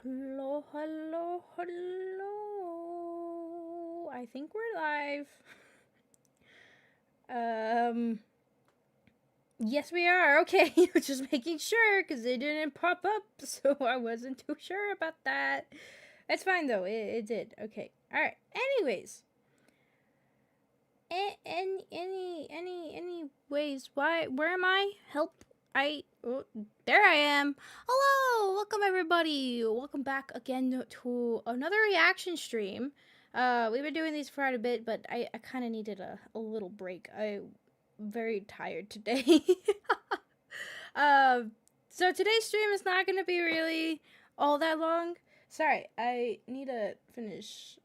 Hello, hello, hello. I think we're live. Yes, we are. Okay, just making sure because it didn't pop up, so I wasn't too sure about that. It's fine though. It did. Okay. All right. Anyways, anyways, where am I? Help. Oh, there I am. Hello, welcome everybody. Welcome back again to another reaction stream. We've been doing these for quite a bit, but I kind of needed a little break. I'm very tired today. uh, so today's stream is not going to be really all that long. Sorry, I need to finish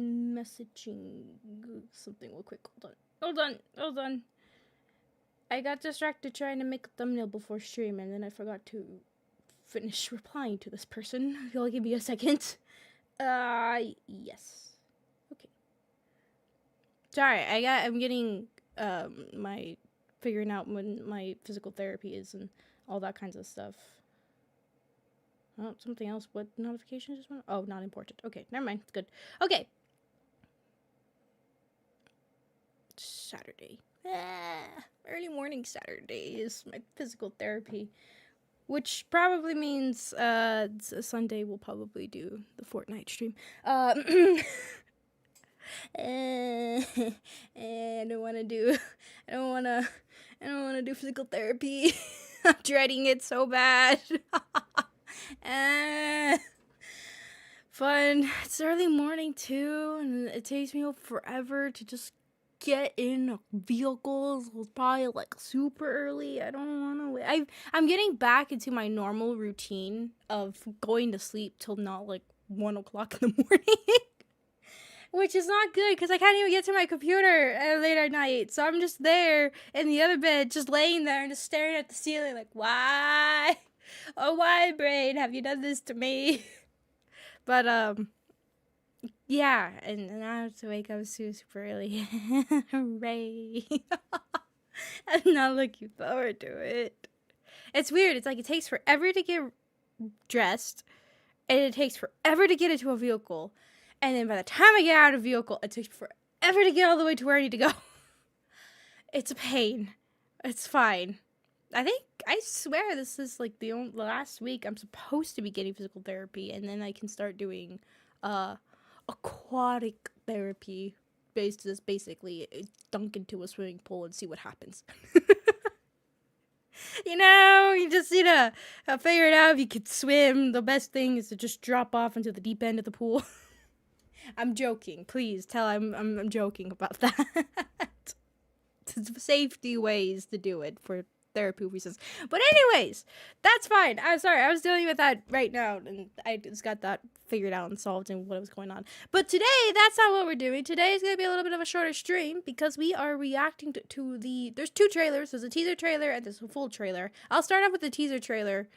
messaging something real quick. Hold on. I got distracted trying to make a thumbnail before stream, and then I forgot to finish replying to this person. You'll give me a second. Yes. Okay. Sorry, I'm getting, my figuring out when my physical therapy is and all that kinds of stuff. Oh, something else. What notification just went? Oh, not important. Okay, never mind. It's good. Okay. Saturday. Early morning Saturday is my physical therapy, which probably means Sunday we'll probably do the Fortnite stream. I don't want to do physical therapy. I'm dreading it so bad. Fun. It's early morning too, and it takes me forever to just get in vehicles. It's probably like super early. I don't want to wait. I'm getting back into my normal routine of going to sleep till not like 1 o'clock in the morning. Which is not good because I can't even get to my computer late at night. So I'm just there in the other bed, just laying there and just staring at the ceiling like, why? Oh, why, brain? Have you done this to me? But, yeah, and I have to wake up super early. Hooray. I'm not looking forward to it. It's weird. It's like it takes forever to get dressed, and it takes forever to get into a vehicle. And then by the time I get out of the vehicle, it takes forever to get all the way to where I need to go. It's a pain. It's fine. I swear this is like the last week I'm supposed to be getting physical therapy, and then I can start doing aquatic therapy, basically dunk into a swimming pool and see what happens. You just need to figure it out. If you could swim, the best thing is to just drop off into the deep end of the pool. I'm joking. Please tell I'm joking about that. Safety ways to do it for therapy reasons. But anyways, that's fine. I'm sorry. I was dealing with that right now, and I just got that figured out and solved and what was going on. But today, that's not what we're doing. Today is going to be a little bit of a shorter stream because we are reacting to there's two trailers. There's a teaser trailer and there's a full trailer. I'll start off with the teaser trailer.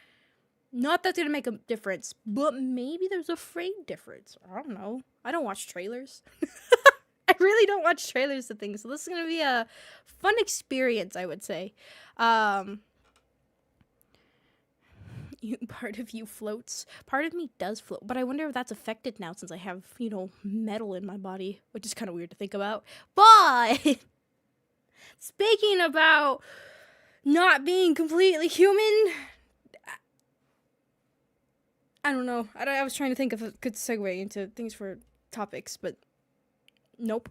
Not that's going to make a difference, but maybe there's a frame difference. I don't know. I don't watch trailers. I really don't watch trailers to things, so this is going to be a fun experience, I would say. Part of you floats. Part of me does float, but I wonder if that's affected now since I have, metal in my body, which is kind of weird to think about. But speaking about not being completely human, I don't know. I was trying to think of a good segue into things for topics, but nope.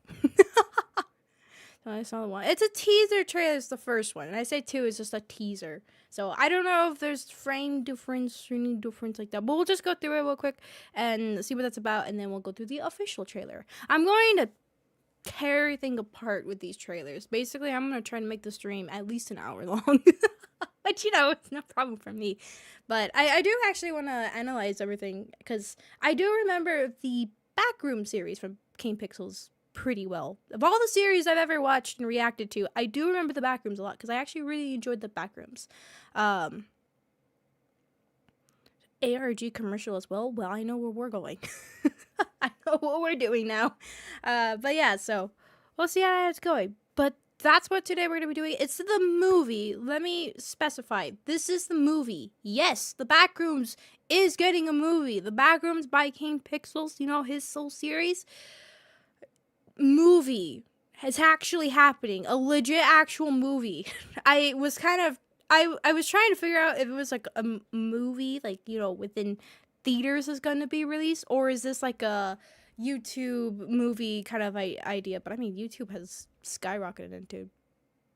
That's not the one. It's a teaser trailer. It's the first one. And I say two is just a teaser. So I don't know if there's frame difference or any difference like that. But we'll just go through it real quick and see what that's about. And then we'll go through the official trailer. I'm going to tear everything apart with these trailers. Basically, I'm going to try to make the stream at least an hour long. But, it's no problem for me. But I do actually want to analyze everything. Because I do remember the Backrooms series from Kane Pixels pretty well. Of all the series I've ever watched and reacted to, I do remember the Backrooms a lot because I actually really enjoyed the Backrooms. ARG commercial as well. Well, I know where we're going. I know what we're doing now. But yeah, so we'll see how it's going. But that's what today we're going to be doing. It's the movie. Let me specify. This is the movie. Yes, the Backrooms is getting a movie. The Backrooms by King Pixels, you know, his soul series. Movie is actually happening. A legit actual movie. I was trying to figure out if it was like a movie, like, you know, within theaters is going to be released, or is this like a YouTube movie kind of idea. But I mean, YouTube has skyrocketed into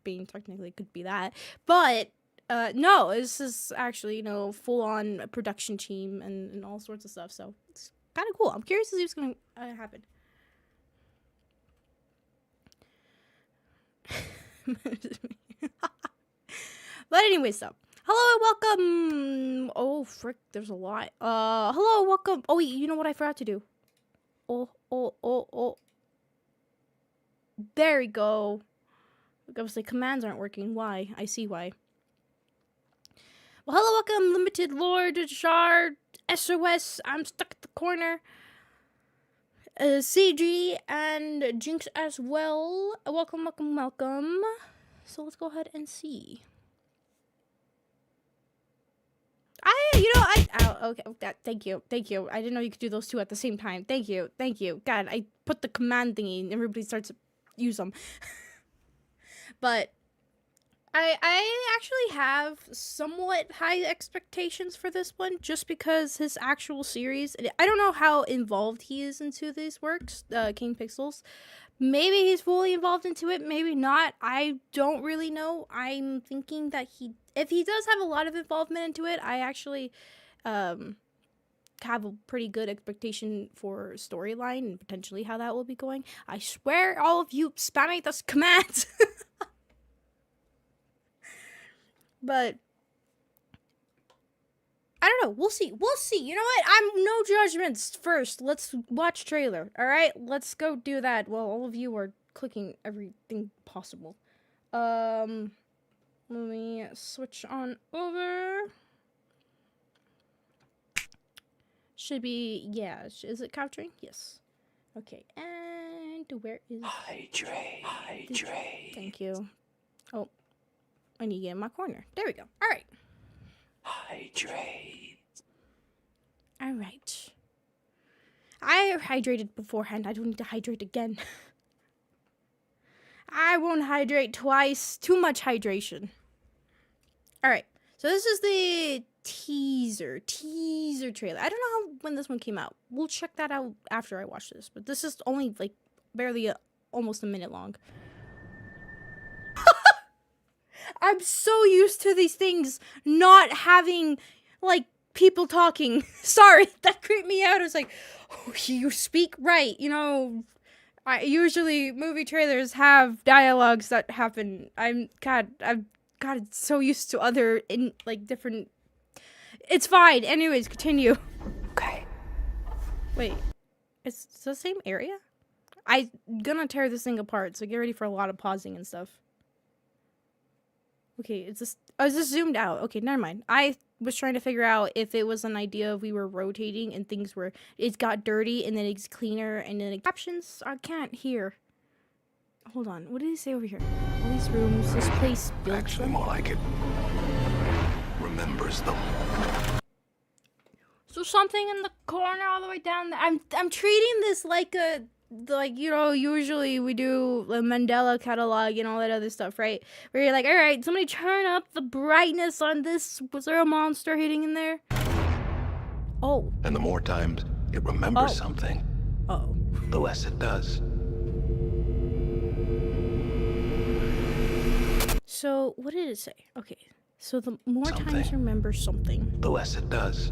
being technically could be that, but no, this is actually, you know, full on production team and all sorts of stuff, so it's kind of cool. I'm curious to see what's gonna happen. But anyways, so hello and welcome. Oh frick, there's a lot. Hello, welcome. Oh wait, you know what I forgot to do? Oh. There we go. I was like, commands aren't working. Why? I see why. Well, hello, welcome, Limited Lord, Shard, SOS, I'm stuck at the corner, CG, and Jinx as well. Welcome. So let's go ahead and see. Okay, thank you. I didn't know you could do those two at the same time. Thank you. God, I put the command thingy and everybody starts to use them. But I actually have somewhat high expectations for this one, just because his actual series, I don't know how involved he is into these works, King Pixels. Maybe he's fully involved into it, maybe not. I don't really know. I'm thinking that if he does have a lot of involvement into it, I actually have a pretty good expectation for storyline and potentially how that will be going. I swear, all of you spamming those commands. But I don't know. We'll see. You know what? I'm no judgments. First, let's watch trailer. All right, let's go do that. Well, all of you are clicking everything possible. Let me switch on over. Should be, yeah. Is it capturing? Yes. Okay, and where is... Hydrate. Thank you. Oh, I need to get in my corner. There we go. All right. Hydrate. All right. I hydrated beforehand. I don't need to hydrate again. I won't hydrate twice. Too much hydration. All right. So this is the teaser trailer. I don't know when this one came out. We'll check that out after I watch this. But this is only like barely almost a minute long. I'm so used to these things not having like people talking. Sorry, that creeped me out. I was like, oh, you speak right. You know, usually movie trailers have dialogues that happen. I've gotten so used to other different. It's fine. Anyways, continue. Okay. Wait, it's the same area? I'm gonna tear this thing apart, so get ready for a lot of pausing and stuff. Okay, it's just, I was just zoomed out. Okay, never mind. I was trying to figure out if it was an idea of we were rotating and things were, it got dirty and then it's cleaner and then it captions. I can't hear. Hold on. What did he say over here? All these rooms, this place built. Actually, more like it remembers them. So something in the corner all the way down there. I'm treating this like you know, usually we do the Mandela catalog and all that other stuff, right? Where you're like, all right, somebody turn up the brightness on this. Was there a monster hiding in there? Oh. And the more times it remembers something, the less it does. So, what did it say? Okay. So the more times remember something, the less it does.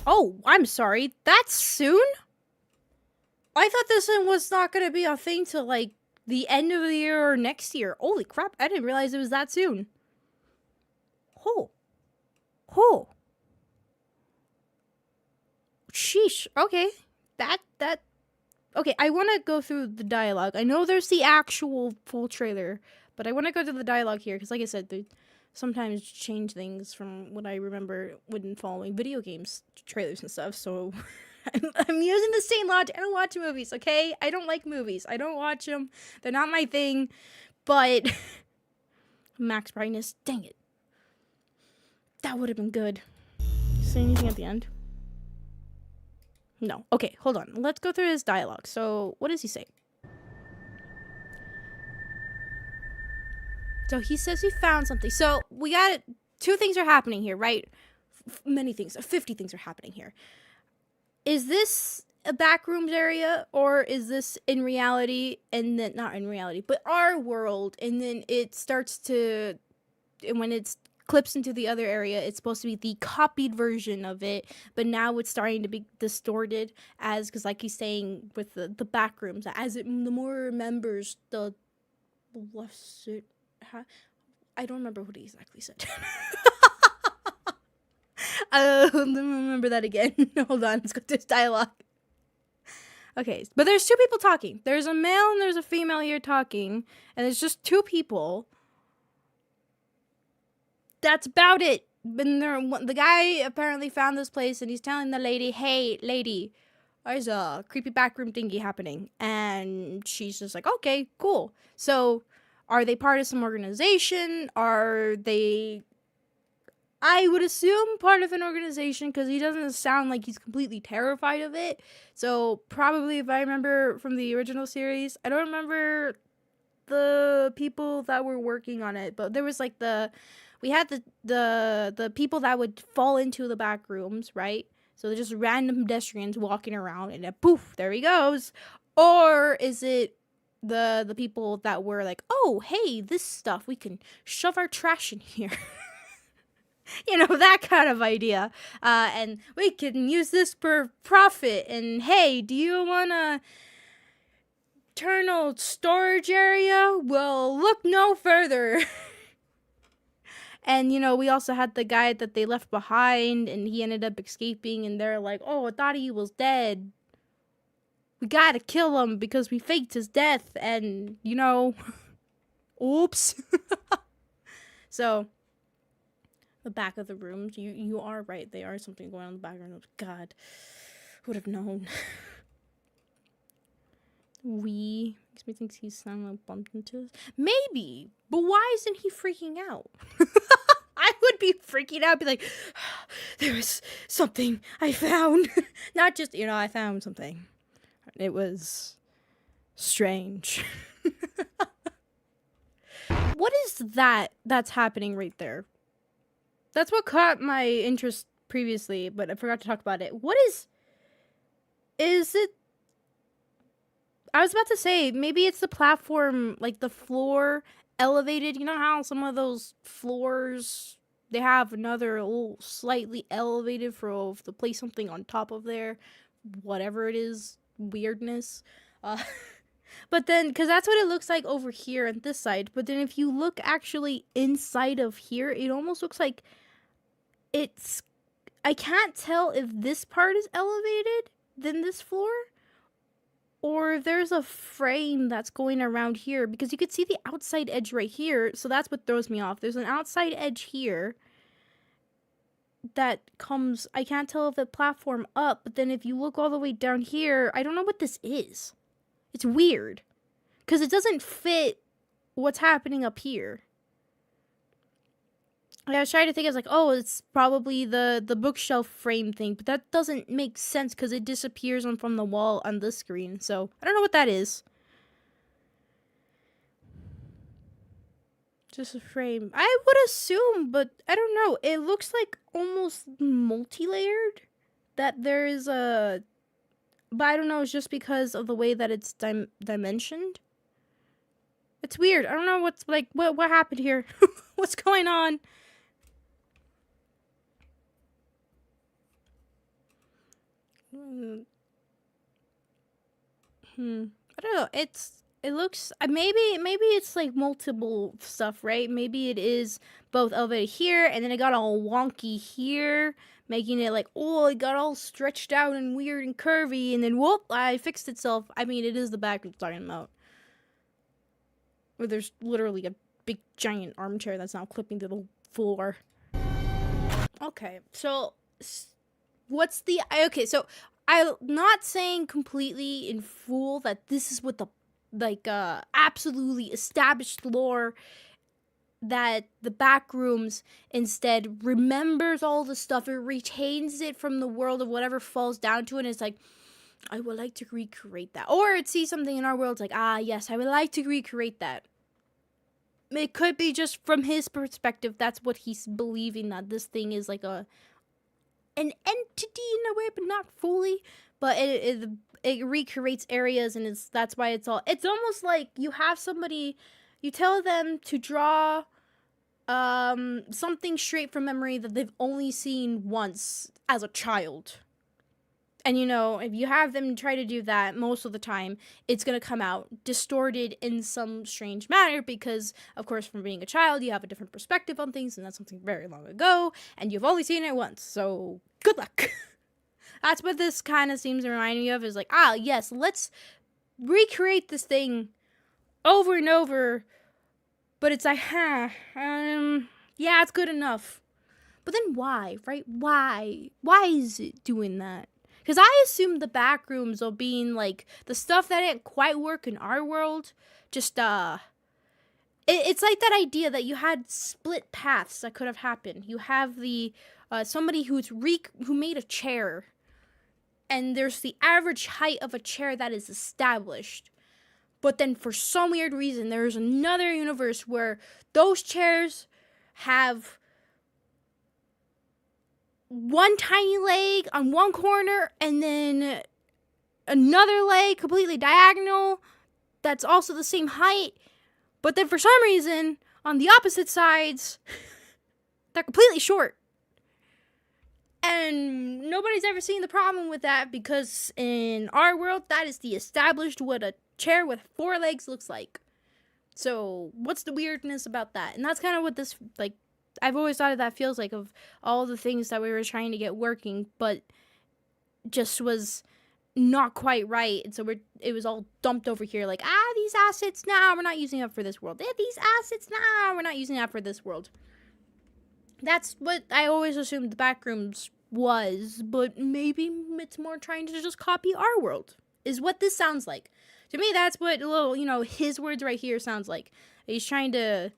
Oh, I'm sorry. That's soon? I thought this one was not going to be a thing till, like, the end of the year or next year. Holy crap, I didn't realize it was that soon. Oh. Sheesh. Okay. Okay, I want to go through the dialogue. I know there's the actual full trailer, but I want to go to the dialogue here, because like I said, they sometimes change things from what I remember when following video games trailers and stuff, so I'm using the same logic. I don't watch movies, okay? I don't like movies. I don't watch them. They're not my thing. But max brightness, dang it. That would have been good. Say anything at the end? No. Okay, hold on. Let's go through his dialogue. So, what does he say? So, he says he found something. So, we got 2 things are happening here, right? Many things. 50 things are happening here. Is this a Backrooms area, or is this in reality, and then, not in reality, but our world, and then it starts to, and when it's clips into the other area, it's supposed to be the copied version of it, but now it's starting to be distorted as, because like he's saying with the Backrooms, as it, the more remembers the blessed, I don't remember what he exactly said. Let me remember that again. Hold on, let's go to this dialogue. Okay, but there's 2 people talking. There's a male and there's a female here talking, and it's just 2 people. That's about it. The guy apparently found this place, and he's telling the lady, "Hey, lady, there's a creepy backroom thingy happening." And she's just like, "Okay, cool." So, are they part of some organization? Are they... I would assume part of an organization, because he doesn't sound like he's completely terrified of it. So, probably, if I remember from the original series, I don't remember the people that were working on it, but there was like we had the people that would fall into the back rooms, right? So they're just random pedestrians walking around, and then poof, there he goes. Or is it the people that were like, "Oh, hey, this stuff, we can shove our trash in here." You know, that kind of idea. And we can use this for profit. And hey, do you want a internal storage area? Well, look no further. And, you know, we also had the guy that they left behind, and he ended up escaping, and they're like, "Oh, I thought he was dead. We gotta kill him because we faked his death," and, you know, oops. So, the back of the rooms, you are right, they are something going on in the background. God, would have known. Makes me think he's somehow bumped into us. Maybe, but why isn't he freaking out? I would be freaking out, be like, "There was something I found." Not just, you know, I found something. It was strange. What is that's happening right there? That's what caught my interest previously, but I forgot to talk about it. What is it? I was about to say, maybe it's the platform, like the floor elevated. You know how some of those floors, they have another little slightly elevated for to place something on top of there, whatever it is, weirdness. But then, because that's what it looks like over here on this side, but then if you look actually inside of here, it almost looks like it's, I can't tell if this part is elevated than this floor, or if there's a frame that's going around here, because you could see the outside edge right here, so that's what throws me off. There's an outside edge here that comes, I can't tell if it platform up, but then if you look all the way down here, I don't know what this is. It's weird, because it doesn't fit what's happening up here. I was trying to think, I was like, oh, it's probably the bookshelf frame thing, but that doesn't make sense because it disappears from the wall on this screen, so I don't know what that is. Just a frame. I would assume, but I don't know. It looks like almost multi-layered, that there is a... But I don't know, it's just because of the way that it's dimensioned. It's weird. I don't know what's, like, what happened here? What's going on? I don't know. It looks, maybe it's like multiple stuff, right? Maybe it is both elevated here, and then it got all wonky here, making it like, oh, it got all stretched out and weird and curvy, and then whoop, I fixed itself. I mean, it is the back I'm talking about, where there's literally a big giant armchair that's now clipping to the floor. Okay, so what's the... Okay, so I'm not saying completely in full that this is what the absolutely established lore, that the Backrooms instead remembers all the stuff. It retains it from the world of whatever falls down to it. And it's like, I would like to recreate that. Or it sees something in our world, it's like, yes, I would like to recreate that. It could be just from his perspective, that's what he's believing, that this thing is like an entity in a way, but not fully. But it recreates areas, and that's why it's almost like you have somebody, you tell them to draw something straight from memory that they've only seen once as a child. And, if you have them try to do that, most of the time, it's going to come out distorted in some strange manner because, of course, from being a child, you have a different perspective on things, and that's something very long ago, and you've only seen it once, so good luck. That's what this kind of seems to remind me of, is like, yes, let's recreate this thing over and over, but it's like, yeah, it's good enough. But then why, right? Why? Why is it doing that? Because I assume the Backrooms are being, like, the stuff that didn't quite work in our world, just, it's like that idea that you had split paths that could have happened. You have the, somebody who made a chair, and there's the average height of a chair that is established. But then for some weird reason, there's another universe where those chairs have one tiny leg on one corner, and then another leg completely diagonal that's also the same height, but then for some reason on the opposite sides they're completely short, and nobody's ever seen the problem with that, because in our world that is the established what a chair with 4 legs looks like. So what's the weirdness about that? And that's kind of what this, like, I've always thought of that feels like, of all the things that we were trying to get working, but just was not quite right. And so it was all dumped over here, like, these assets, we're not using up for this world. These assets, we're not using up for this world. That's what I always assumed the Backrooms was, but maybe it's more trying to just copy our world, is what this sounds like. To me, that's what his words right here sounds like. He's trying to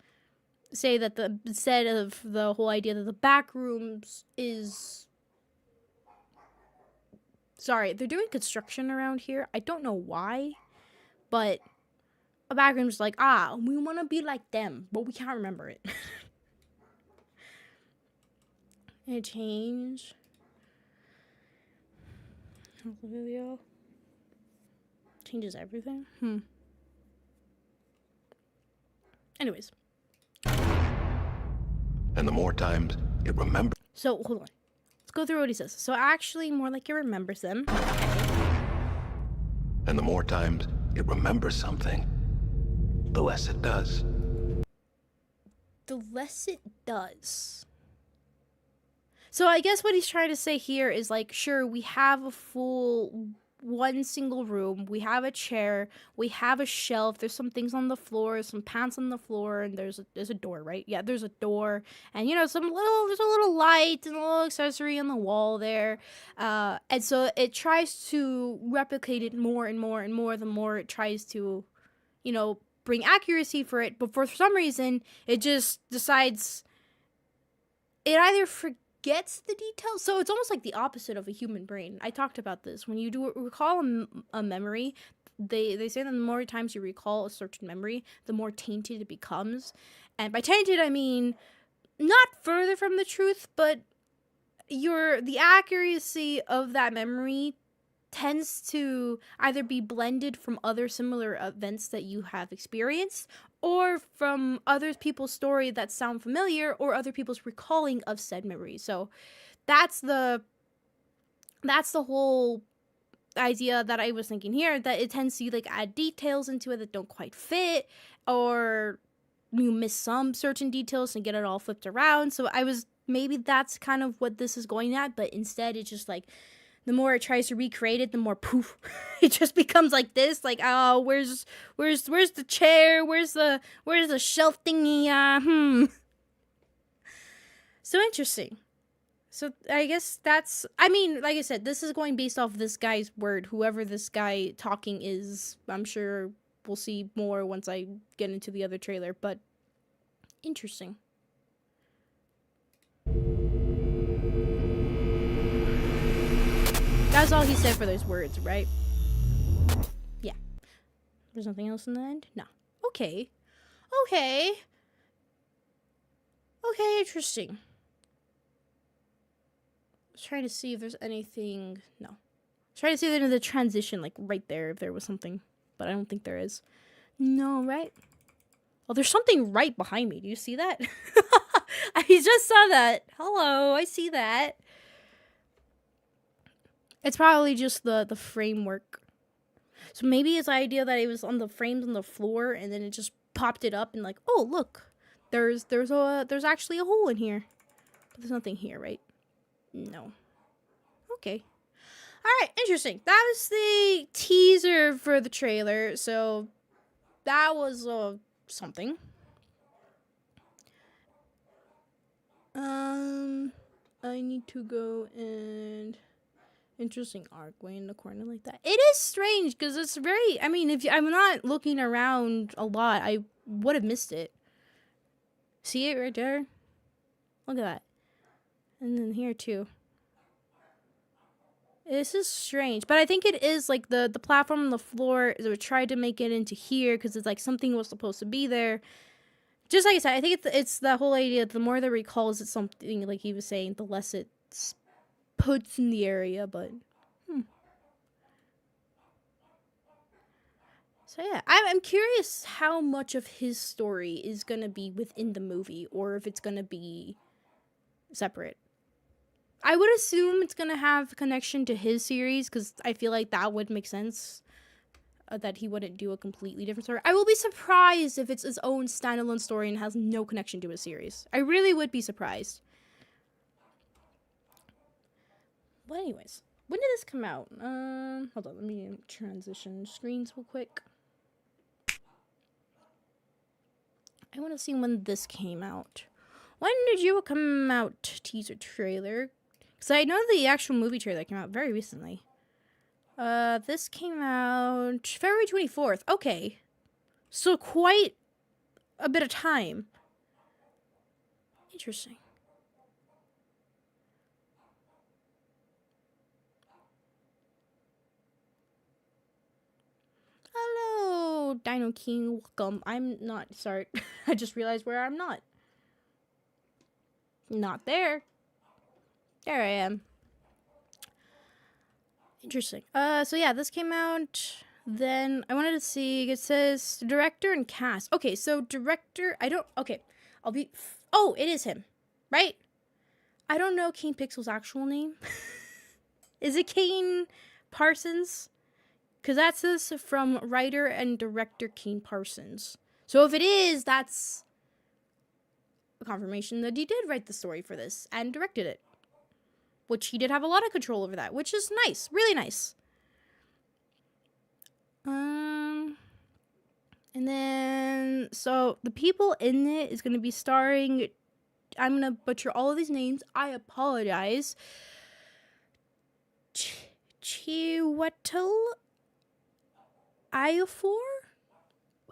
say that instead of the whole idea that the Backrooms is... Sorry, they're doing construction around here. I don't know why, but a Backrooms is like, we want to be like them, but we can't remember it. And change. Video. Changes everything. Anyways. And the more times it remembers. So, hold on. Let's go through what he says. So, actually, more like it remembers them. And the more times it remembers something, the less it does. The less it does. So, I guess what he's trying to say here is, like, sure, we have a full one single room, we have a chair, we have a shelf, there's some things on the floor, some pants on the floor, and there's a door, right? Yeah, there's a door, and there's a little light and a little accessory on the wall there, and so it tries to replicate it more and more and more the more it tries to, bring accuracy for it, but for some reason, it just decides it either gets the details. So it's almost like the opposite of a human brain. I talked about this. When you recall a memory, they say that the more times you recall a certain memory, the more tainted it becomes. And by tainted, I mean not further from the truth, but the accuracy of that memory tends to either be blended from other similar events that you have experienced, or from other people's story that sound familiar, or other people's recalling of said memory. So that's the whole idea that I was thinking here, that it tends to add details into it that don't quite fit, or you miss some certain details and get it all flipped around. So maybe that's kind of what this is going at, but instead it's just like, the more it tries to recreate it, the more poof, it just becomes like this. Like, where's the chair? Where's the shelf thingy? So interesting. So I guess that's, I mean, like I said, this is going based off this guy's word. Whoever this guy talking is, I'm sure we'll see more once I get into the other trailer, but interesting. That's all he said for those words, right? Yeah. There's nothing else in the end? No. Okay. Okay. Okay, interesting. I was trying to see if there's anything. No. I was trying to see if there's a transition, like right there, if there was something. But I don't think there is. No, right? Oh, there's something right behind me. Do you see that? I just saw that. Hello, I see that. It's probably just the framework. So maybe it's the idea that it was on the frames on the floor, and then it just popped it up and like, oh look, there's actually a hole in here. But there's nothing here, right? No. Okay. All right, interesting. That was the teaser for the trailer. So that was something. I need to go and interesting arc way in the corner like that. It is strange because it's very. I mean, if I'm not looking around a lot, I would have missed it. See it right there? Look at that. And then here too. This is strange, but I think it is like the platform on the floor. They tried to make it into here because it's like something was supposed to be there. Just like I said, I think it's the whole idea. The more that recalls it something, like he was saying, the less it puts in the area. But so yeah, I'm curious how much of his story is gonna be within the movie, or if it's gonna be separate. I would assume it's gonna have connection to his series because I feel like that would make sense. That he wouldn't do a completely different story. I will be surprised if it's his own standalone story and has no connection to his series. I really would be surprised. But anyways, when did this come out? Hold on, let me transition screens real quick. I want to see when this came out. When did you come out, teaser trailer? Because I know the actual movie trailer came out very recently. This came out February 24th. Okay. So quite a bit of time. Interesting. Hello, Dino King. Welcome. I'm not, sorry. I just realized where I'm not. Not there. There I am. Interesting. So yeah, this came out. Then I wanted to see, it says director and cast. Okay, so director, okay. Oh, it is him, right? I don't know Kane Pixel's actual name. Is it Kane Parsons? Because that's this from writer and director Kane Parsons. So if it is, that's a confirmation that he did write the story for this and directed it. Which he did have a lot of control over that, which is nice. Really nice. And then, so the people in it is going to be starring, I'm going to butcher all of these names. I apologize. Chiwetel Ejiofor?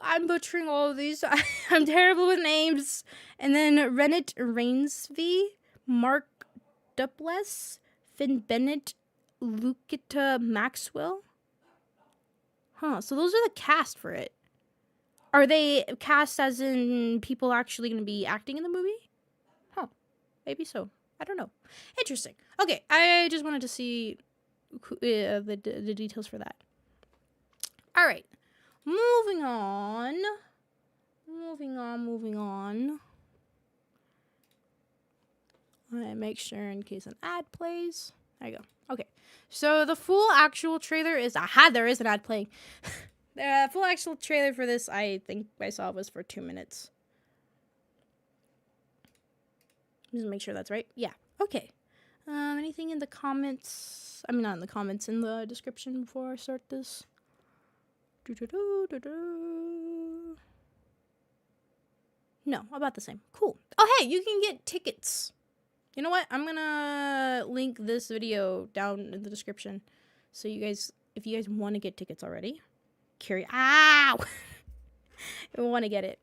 I'm butchering all of these. I'm terrible with names. And then Rennet Rainsby, Mark Duplass, Finn Bennett, Lukita Maxwell. Huh, so those are the cast for it. Are they cast as in people actually going to be acting in the movie? Huh, maybe so. I don't know. Interesting. Okay, I just wanted to see the details for that. All right, moving on. I make sure in case an ad plays. There you go. Okay, so the full actual trailer is, there is an ad playing. The full actual trailer for this, I think I saw was for 2 minutes. Just make sure that's right. Yeah. Okay. Anything in the comments? I mean, not in the comments, in the description before I start this. No, about the same. Cool. Oh, hey, you can get tickets You know what? I'm gonna link this video down in the description. So you guys, if you guys want to get tickets already, ow! I want to get it.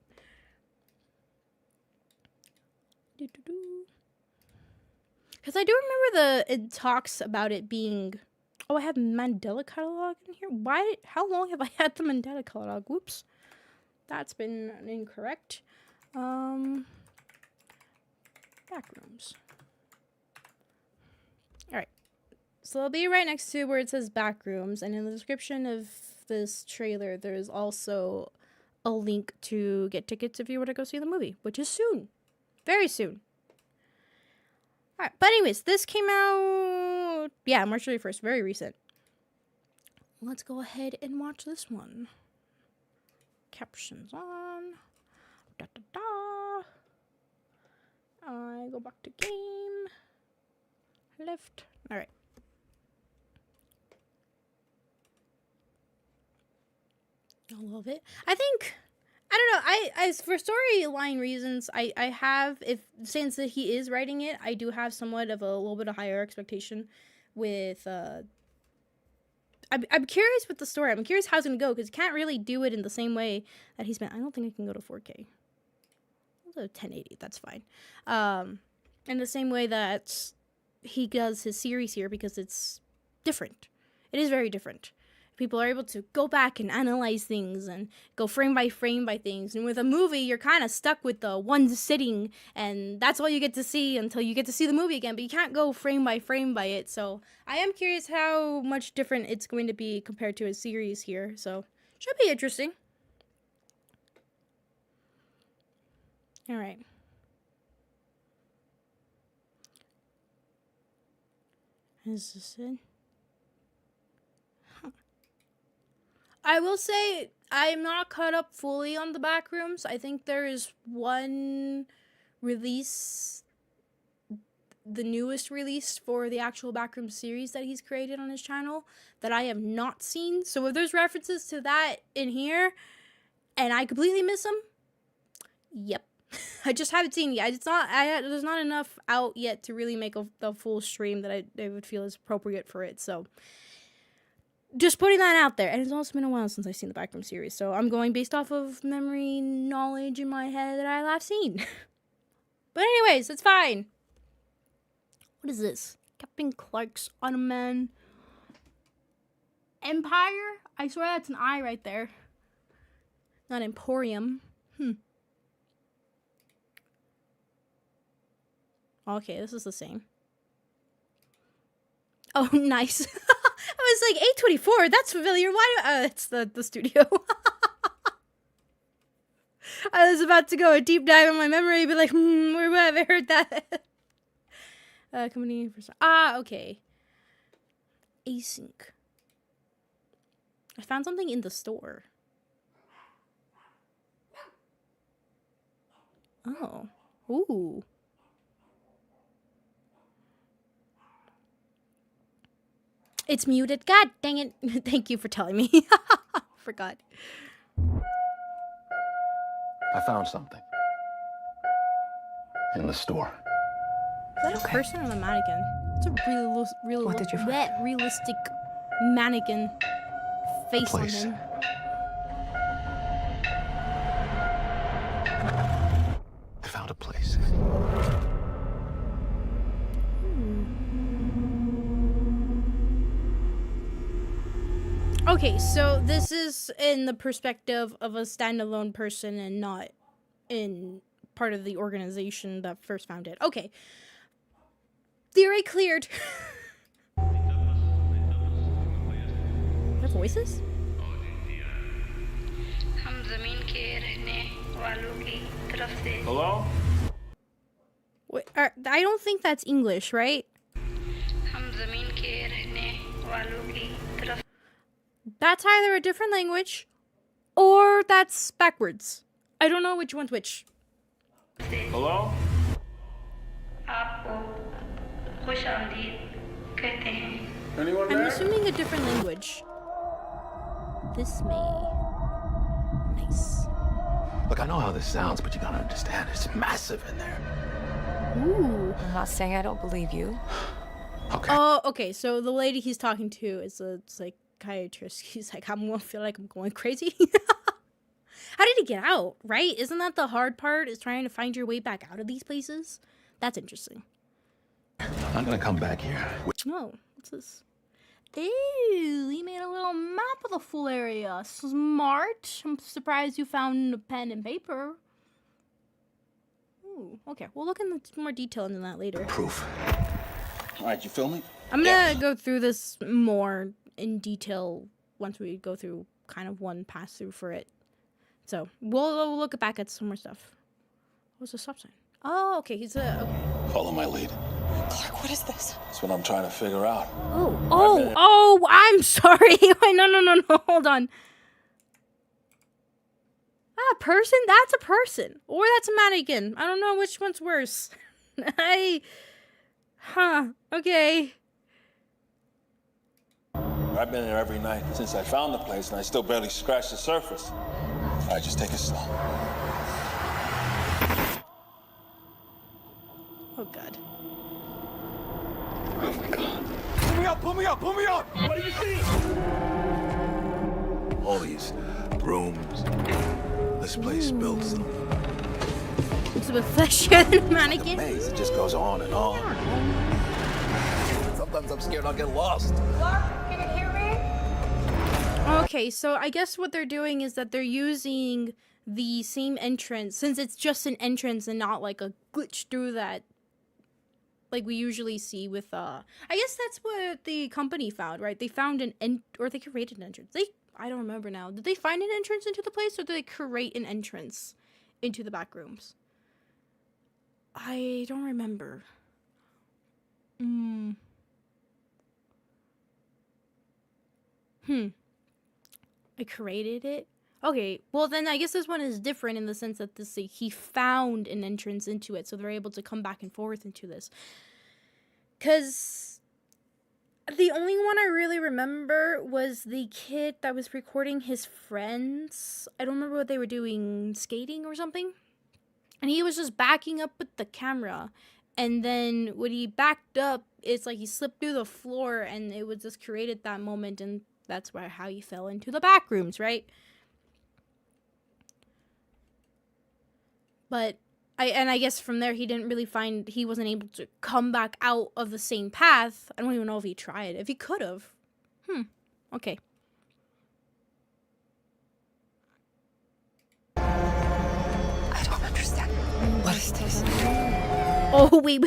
Because I do remember it talks about it being... Oh, I have Mandela catalog in here? Why? How long have I had the Mandela catalog? Whoops. That's been incorrect. Backrooms. Alright. So it'll be right next to where it says Backrooms. And in the description of this trailer, there's also a link to get tickets if you were to go see the movie. Which is soon. Very soon. Alright, but anyways, this came out, yeah, March 31st, very recent. Let's go ahead and watch this one. Captions on. Da da da. I go back to game. Left. Alright. I love it. I think... I don't know, as for storyline reasons, I have, since he is writing it, I do have somewhat of a little bit of higher expectation with, I'm curious with the story. I'm curious how it's going to go, because you can't really do it in the same way that he's been. I don't think I can go to 4K. I'll go to 1080, that's fine. In the same way that he does his series here, because it's different. It is very different. People are able to go back and analyze things and go frame by things. And with a movie, you're kind of stuck with the one sitting, and that's all you get to see until you get to see the movie again. But you can't go frame by it. So I am curious how much different it's going to be compared to a series here. So should be interesting. All right. Is this it? I will say I am not caught up fully on the Backrooms. I think there is one release, the newest release for the actual Backrooms series that he's created on his channel that I have not seen. So if there's references to that in here and I completely miss them, yep. I just haven't seen it yet. It's not, there's not enough out yet to really make a full stream that I would feel is appropriate for it. So just putting that out there. And it's also been a while since I've seen the Backrooms series, so I'm going based off of memory knowledge in my head that I last seen. But anyways, it's fine. What is this? Captain Clark's Ottoman Empire? I swear that's an I right there. Not Emporium. Okay, this is the same. Oh, nice. I was like, 824, that's familiar. Why? It's the studio. I was about to go a deep dive in my memory, but like, where have I heard that? Company for... okay. Async. I found something in the store. Oh. Ooh. It's muted. God dang it. Thank you for telling me. Forgot. I found something. In the store. Is that a person or a mannequin? It's a really What did you find? realistic mannequin face on him. I found a place. Okay, so this is in the perspective of a standalone person and not in part of the organization that first found it. Okay. Theory cleared. Their voices? Hello? Wait, I don't think that's English, right? That's either a different language or that's backwards. I don't know which one's which. Hello? Anyone I'm there? assuming a different language. This may. Nice. Look, I know how this sounds, but you gotta understand, it's massive in there. Ooh. I'm not saying I don't believe you. Okay. Oh, okay. So the lady he's talking to is a psychiatrist. He's like, I'm gonna feel like I'm going crazy. How did he get out? Right? Isn't that the hard part? Is trying to find your way back out of these places? That's interesting. I'm not gonna come back here. Oh, what's this? Ew, he made a little map of the full area. Smart. I'm surprised you found a pen and paper. Ooh, okay. We'll look into more detail into that later. Proof. All right, you feel me? I'm gonna go through this more in detail once we go through kind of one pass through for it. So we'll look back at some more stuff. What's the stop sign? Oh, okay. He's a. Okay. Follow my lead. Clark, what is this? That's what I'm trying to figure out. Oh! I'm sorry. Wait, no. Hold on. A person? That's a person, or that's a mannequin. I don't know which one's worse. Okay. I've been there every night since I found the place, and I still barely scratched the surface. All right, just take it slow. Oh, God. Oh my God. Pull me up! What do you see? All these rooms. This place builds them. It's a bit fleshier than a mannequin. Maze, it just goes on and on. Sometimes I'm scared I'll get lost. Clark, can you hear me? Okay, so I guess what they're doing is that they're using the same entrance, since it's just an entrance and not like a glitch through that like we usually see with I guess that's what the company found, right? They found or they created an entrance. I don't remember now. Did they find an entrance into the place, or did they create an entrance into the back rooms? I don't remember. I created it? Okay, well then I guess this one is different in the sense that he found an entrance into it, so they're able to come back and forth into this. Because the only one I really remember was the kid that was recording his friends. I don't remember what they were doing, skating or something. And he was just backing up with the camera. And then when he backed up, it's like he slipped through the floor, and it was just created that moment, and that's how he fell into the back rooms, right? But I guess from there he wasn't able to come back out of the same path. I don't even know if he tried. If he could have. Okay. I don't understand. What is this? Oh, wait.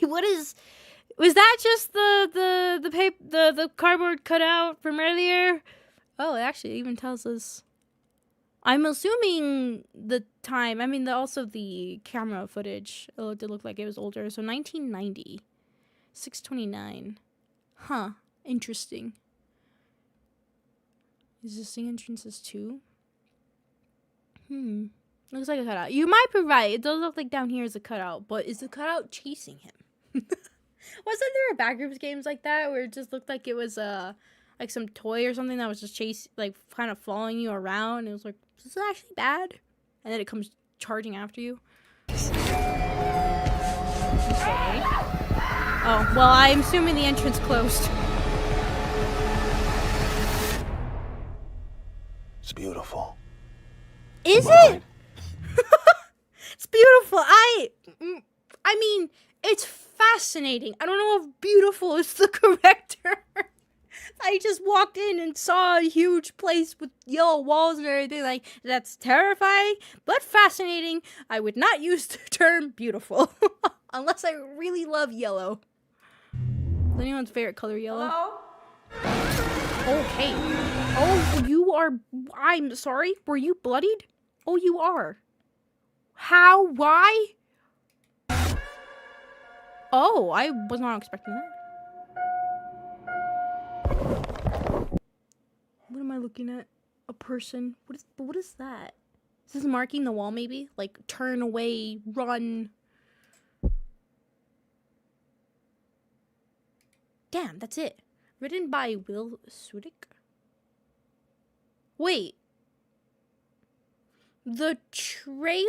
What is... Was that just the cardboard cutout from earlier? Oh, it actually even tells us. I'm assuming the time. I mean, also the camera footage. Oh, it did look like it was older. So 1990. 6/29. Huh. Interesting. Existing entrances too? Looks like a cutout. You might be right. It does look like down here is a cutout. But is the cutout chasing him? Wasn't there a Backrooms games like that where it just looked like it was like some toy or something that was just kind of following you around? It was like, is this actually bad? And then it comes charging after you. Okay. Oh, well, I'm assuming the entrance closed. It's beautiful. Is it? It's beautiful. I mean, it's fascinating. I don't know if beautiful is the correct term. I just walked in and saw a huge place with yellow walls and everything. Like, that's terrifying, but fascinating. I would not use the term beautiful. Unless I really love yellow. Is anyone's favorite color yellow? Hello? Okay. Oh, you are... I'm sorry. Were you bloodied? Oh, you are. How? Why? Oh, I was not expecting that. What am I looking at? A person? What is that? Is this marking the wall maybe? Like, turn away, run. Damn, that's it. Written by Will Sudik? Wait. the trailer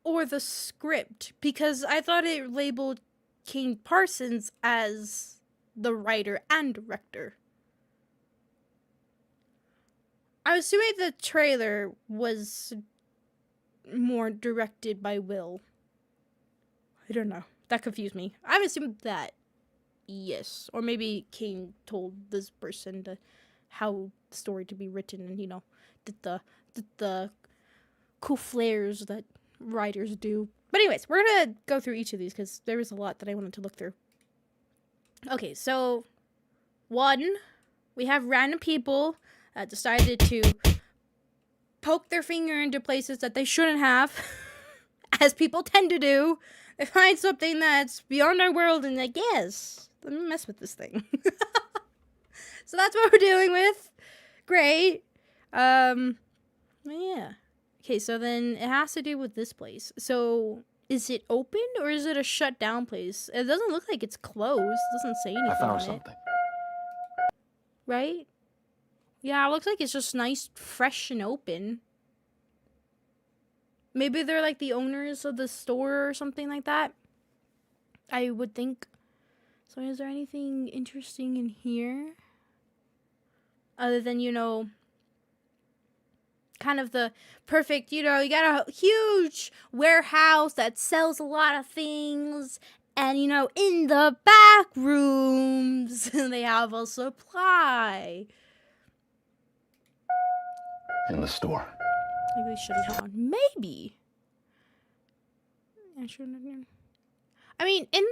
or the script, because I thought it labeled King Parsons as the writer and director. I was assuming the trailer was more directed by Will. I don't know. That confused me. I'm assuming that, yes. Or maybe King told this person how the story to be written, and, you know, did the cool flares that writers do. But anyways, we're gonna go through each of these because there was a lot that I wanted to look through. Okay, so 1, we have random people that decided to poke their finger into places that they shouldn't have, as people tend to do. They find something that's beyond our world and like, yes, let me mess with this thing. So that's what we're dealing with. Great. Yeah. Okay, so then it has to do with this place. So is it open or is it a shut down place? It doesn't look like it's closed. It doesn't say anything I found on something. it. Right? Yeah, it looks like it's just nice, fresh, and open. Maybe they're like the owners of the store or something like that. I would think. So is there anything interesting in here? Other than, you know, kind of the perfect, you know, you got a huge warehouse that sells a lot of things. And, you know, in the back rooms, they have a supply. In the store. Maybe we should have gone. Maybe. I mean, in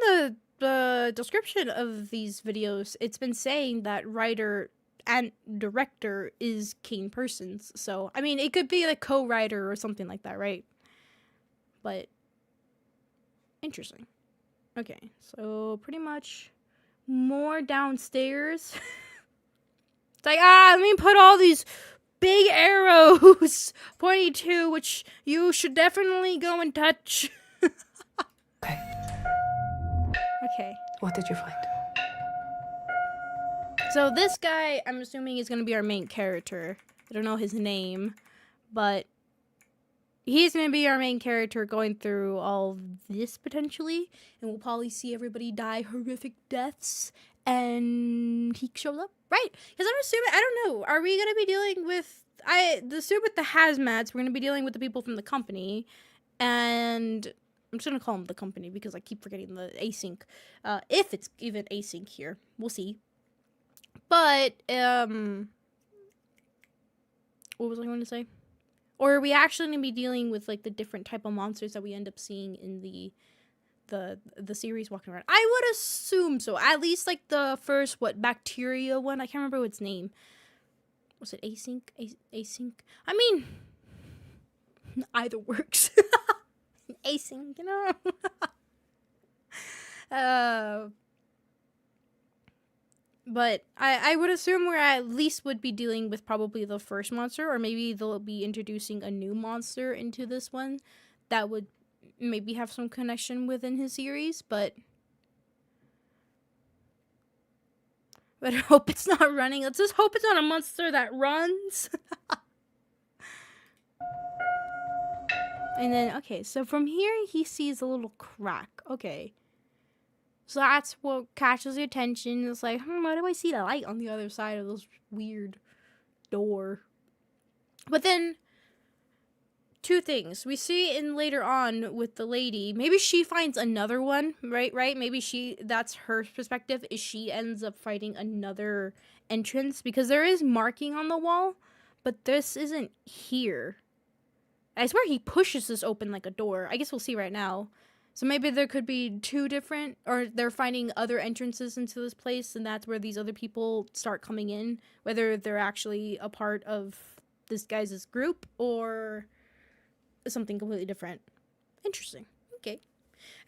the description of these videos, it's been saying that writer and director is King Parsons. So, I mean, it could be like co-writer or something like that, right? But, interesting. Okay, so pretty much more downstairs. It's like, let me put all these big arrows pointing to which you should definitely go and touch. Okay. Okay. What did you find? So this guy, I'm assuming, is going to be our main character. I don't know his name, but he's going to be our main character going through all of this, potentially. And we'll probably see everybody die horrific deaths. And he shows up, right? Because I'm assuming, I don't know, are we going to be dealing with, the suit with the hazmats, we're going to be dealing with the people from the company. And I'm just going to call them the company because I keep forgetting the async. If it's even async here, we'll see. But, what was I going to say? Or are we actually going to be dealing with, like, the different type of monsters that we end up seeing in the series walking around? I would assume so. At least, like, the first, bacteria one? I can't remember its name. Was it async? Async? I mean, either works. Async, you know? But I would assume we're at least would be dealing with probably the first monster, or maybe they'll be introducing a new monster into this one that would maybe have some connection within his series, but I hope it's not running. Let's just hope it's not a monster that runs. And then, okay, so from here he sees a little crack. Okay. So that's what catches your attention. It's like, why do I see the light on the other side of this weird door? But then, 2 things. We see in later on with the lady, maybe she finds another one, right? Maybe that's her perspective, is she ends up fighting another entrance. Because there is marking on the wall, but this isn't here. I swear he pushes this open like a door. I guess we'll see right now. So maybe there could be 2 different, or they're finding other entrances into this place, and that's where these other people start coming in, whether they're actually a part of this guy's group, or something completely different. Interesting. Okay.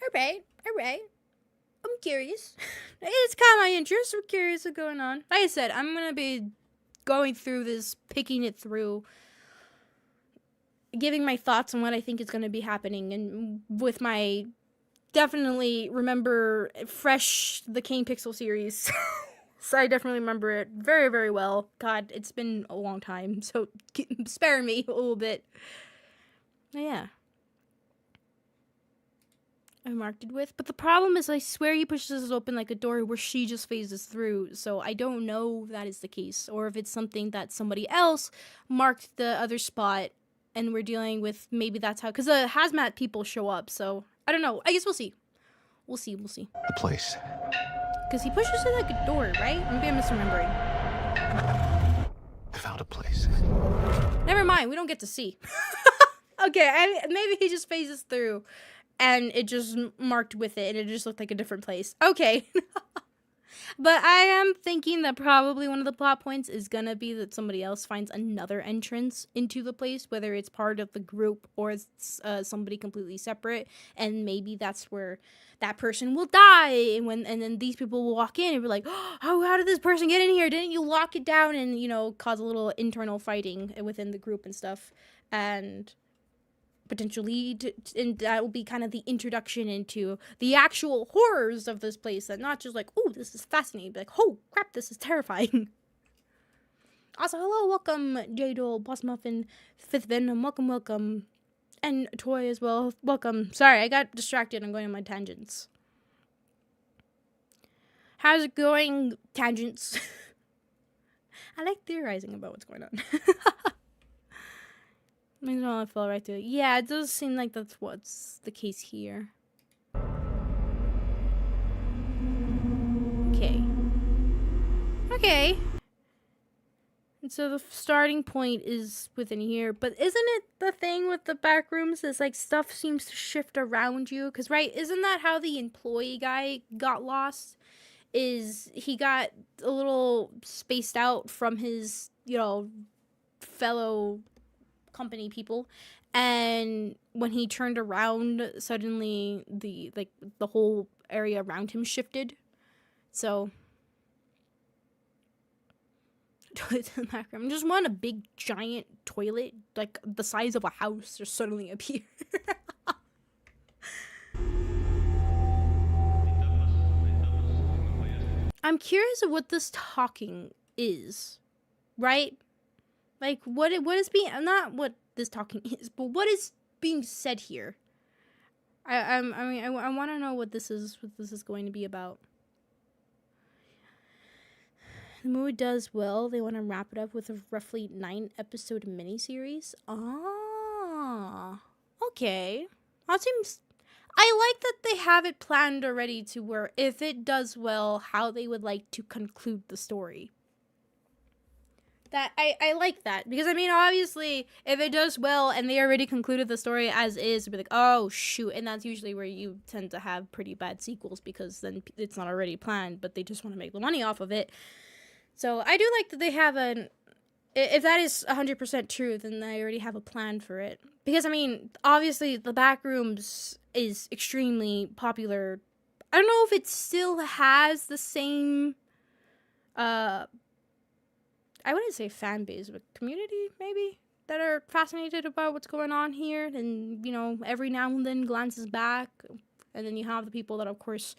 Alright. I'm curious. It's kind of my interest. I'm curious what's going on. Like I said, I'm going to be going through this, picking it through, giving my thoughts on what I think is going to be happening, and with my definitely remember fresh the Kane Pixel series So I definitely remember it very, very well. God, it's been a long time, so spare me a little bit. But yeah. I marked it with. But the problem is I swear he pushes it open like a door where she just phases through. So I don't know if that is the case. Or if it's something that somebody else marked the other spot and we're dealing with, maybe that's how. Because the hazmat people show up. So I don't know. I guess we'll see. We'll see. The place. Because he pushes it like a door, right? Maybe I'm misremembering. I found a place. Never mind. We don't get to see. Okay. Maybe he just phases through. And it just marked with it, and it just looked like a different place. Okay. But I am thinking that probably one of the plot points is gonna be that somebody else finds another entrance into the place, whether it's part of the group or it's somebody completely separate, and maybe that's where that person will die, and then these people will walk in and be like, oh, how did this person get in here? Didn't you lock it down? And, you know, cause a little internal fighting within the group and stuff. And potentially, and that will be kind of the introduction into the actual horrors of this place, that not just like, oh, this is fascinating, but like, oh crap, this is terrifying. Also, hello, welcome Jadol, Boss Muffin, Fifth Venom, welcome, and Toy as well, welcome. Sorry, I got distracted. I'm going on my tangents. How's it going, tangents? I like theorizing about what's going on. I don't know, I fell right through it. Yeah, it does seem like that's what's the case here. Okay. Okay. And so the starting point is within here, but isn't it the thing with the Backrooms is like stuff seems to shift around you? Because, right, isn't that how the employee guy got lost? Is he got a little spaced out from his, you know, fellow company people, and when he turned around, suddenly the whole area around him shifted. So toilets in the background. Just want a big giant toilet like the size of a house just suddenly appear. I'm curious of what this talking is, right? Like, what is being, not what this talking is, but what is being said here? I want to know what this is going to be about. The movie does well. They want to wrap it up with a roughly 9-episode miniseries. Ah, okay. That seems, I like that they have it planned already to where if it does well, how they would like to conclude the story. That I like that, because I mean, obviously if it does well and they already concluded the story as is, it'd be like, oh shoot, and that's usually where you tend to have pretty bad sequels, because then it's not already planned but they just want to make the money off of it. So I do like that they have if that is 100% true, then they already have a plan for it, because I mean, obviously the Backrooms is extremely popular. I don't know if it still has the same I wouldn't say fan base, but community, maybe, that are fascinated about what's going on here, and, you know, every now and then glances back, and then you have the people that, of course,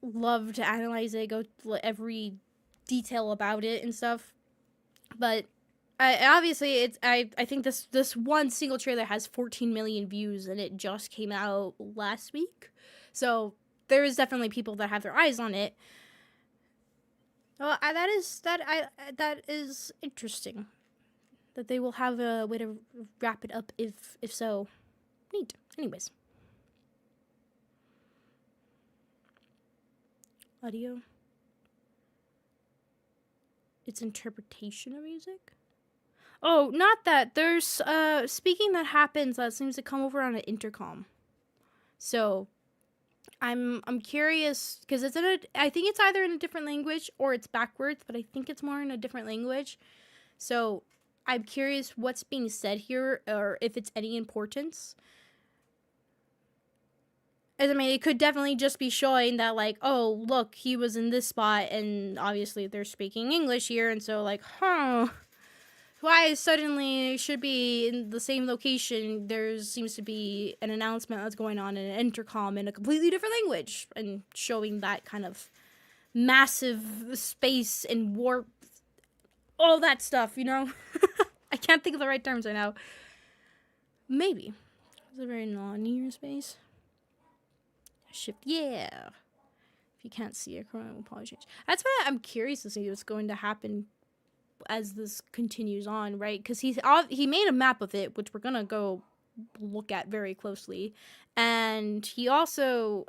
love to analyze it, go to every detail about it and stuff. But obviously, I think this one single trailer has 14 million views, and it just came out last week, so there is definitely people that have their eyes on it. Well, that is interesting. That they will have a way to wrap it up if so. Neat. Anyways. Audio. Its interpretation of music? Oh, not that. There's speaking that happens that seems to come over on an intercom. So I'm curious, because I think it's either in a different language or it's backwards, but I think it's more in a different language. So I'm curious what's being said here, or if it's any importance. As I mean, it could definitely just be showing that, like, oh, look, he was in this spot, and obviously they're speaking English here, and so, like, why suddenly it should be in the same location? There seems to be an announcement that's going on in an intercom in a completely different language, and showing that kind of massive space and warp, all that stuff, you know? I can't think of the right terms right now. Maybe. It's a very non-linear space. Shift, yeah. If you can't see it, Corona will probably change. That's why I'm curious to see what's going to happen as this continues on, right? Because he made a map of it, which we're gonna go look at very closely, and he also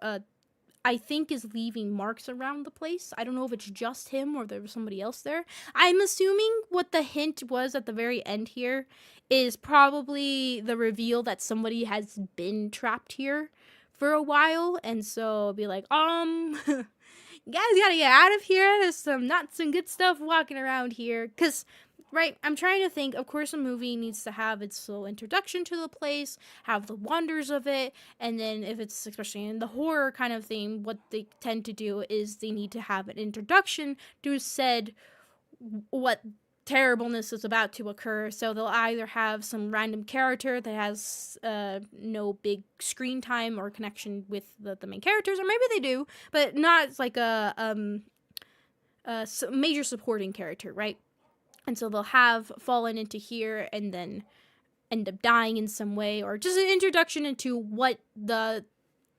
I think is leaving marks around the place. I don't know if it's just him or there was somebody else there. I'm assuming what the hint was at the very end here is probably the reveal that somebody has been trapped here for a while, and so I'll be like, you guys gotta get out of here. There's some good stuff walking around here. Because, right, I'm trying to think, of course a movie needs to have its little introduction to the place, have the wonders of it, and then if it's, especially in the horror kind of thing, what they tend to do is they need to have an introduction to said what terribleness is about to occur. So they'll either have some random character that has no big screen time or connection with the main characters, or maybe they do, but not like a major supporting character, right? And so they'll have fallen into here and then end up dying in some way, or just an introduction into what the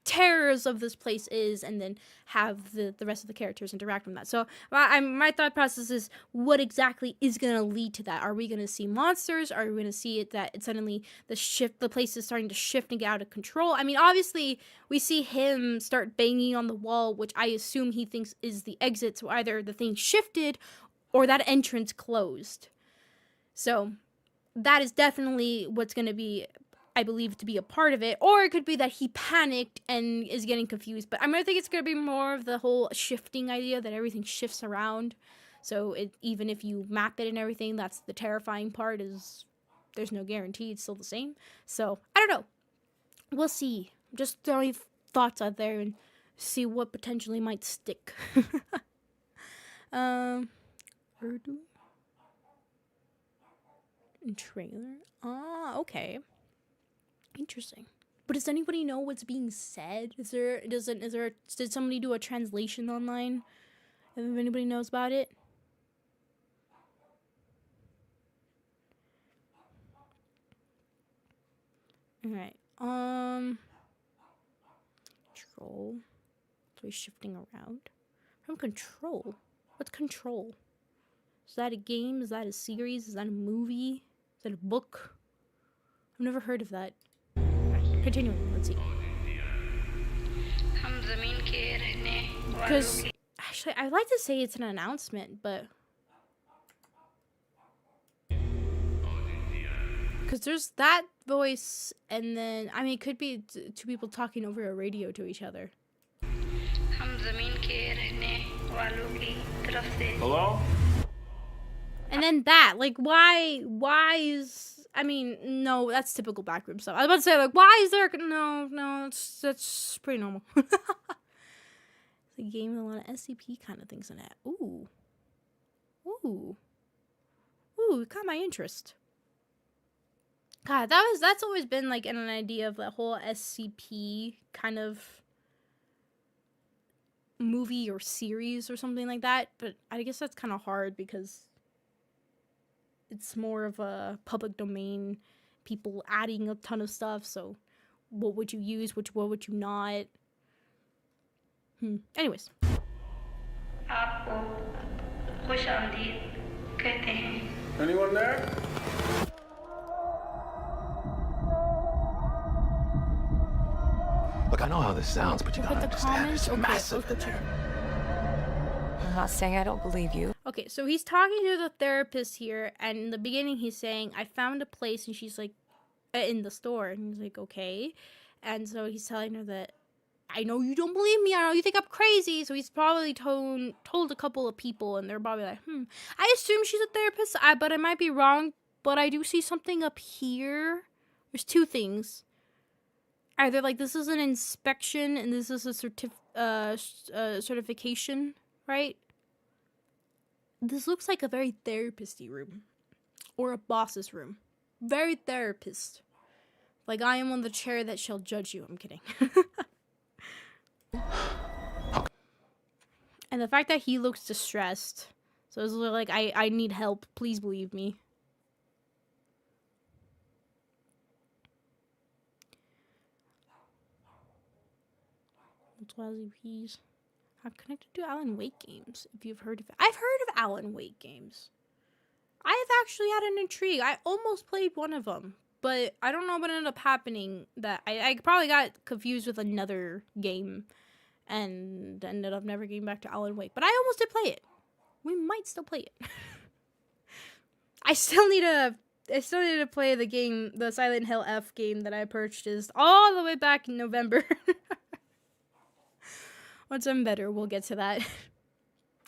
terrors of this place is, and then have the rest of the characters interact with that. So my thought process is, what exactly is going to lead to that? Are we going to see monsters? Are we going to see it that it suddenly the place is starting to shift and get out of control? I mean, obviously we see him start banging on the wall, which I assume he thinks is the exit. So either the thing shifted or that entrance closed. So that is definitely what's going to be, I believe, to be a part of it. Or it could be that he panicked and is getting confused. But I think it's going to be more of the whole shifting idea, that everything shifts around. So even if you map it and everything, that's the terrifying part, is there's no guarantee it's still the same. So, I don't know. We'll see. Just throwing thoughts out there and see what potentially might stick. Urdu? Trailer? Okay. Interesting. But does anybody know what's being said? Did somebody do a translation online? If anybody knows about it? Alright. Control. So he's shifting around. From control? What's control? Is that a game? Is that a series? Is that a movie? Is that a book? I've never heard of that. Continuing, let's see. Because, actually, I'd like to say it's an announcement, but... Because there's that voice, and then, I mean, it could be two people talking over a radio to each other. Hello? And then that, like, why is, I mean, no, that's typical backroom stuff. I was about to say, like, why is there, no, that's pretty normal. It's a game with a lot of SCP kind of things in it. Ooh, it caught my interest. God, that's always been, like, an idea of the whole SCP kind of movie or series or something like that, but I guess that's kind of hard because it's more of a public domain, people adding a ton of stuff, so what would you use, what would you not? Anyways. Anyone there? Look, I know how this sounds, but you Look gotta at the understand, comments. it's Okay, massive let's in go check. there. I'm not saying I don't believe you. Okay, so he's talking to the therapist here, and in the beginning he's saying, I found a place, and she's like, in the store, and he's like, okay. And so he's telling her that, I know you don't believe me, I know you think I'm crazy, so he's probably told a couple of people, and they're probably like, I assume she's a therapist, but I might be wrong, but I do see something up here. There's two things. Either, like, this is an inspection, and this is a certification, right? This looks like a very therapist-y room. Or a boss's room. Very therapist. Like, I am on the chair that shall judge you. I'm kidding. And the fact that he looks distressed. So it's like, I need help. Please believe me. Peas. I'm connected to Alan Wake games. If you've heard of it. I've heard of Alan Wake games. I have actually had an intrigue. I almost played one of them. But I don't know what ended up happening. That I probably got confused with another game. And ended up never getting back to Alan Wake. But I almost did play it. We might still play it. I still need to play the game, the Silent Hill F game that I purchased all the way back in November. Once I'm better, we'll get to that.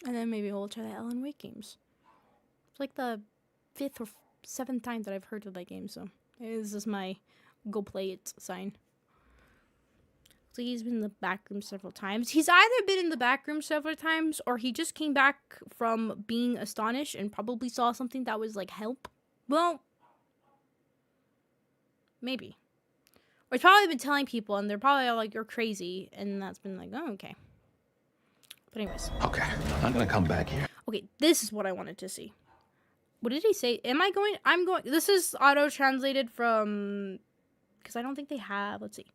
And then maybe we'll try the Alan Wake games. It's like the 5th or 7th time that I've heard of that game, so this is my go play it sign. So he's been in the back room several times. He's either been in the back room several times, or he just came back from being astonished and probably saw something that was like help. Well, maybe. Or he's probably been telling people, and they're probably all like, you're crazy, and that's been like, oh, okay. But anyways. Okay, I'm gonna come back here. Okay, this is what I wanted to see. What did he say? I'm going, this is auto-translated from, because I don't think they have, let's see.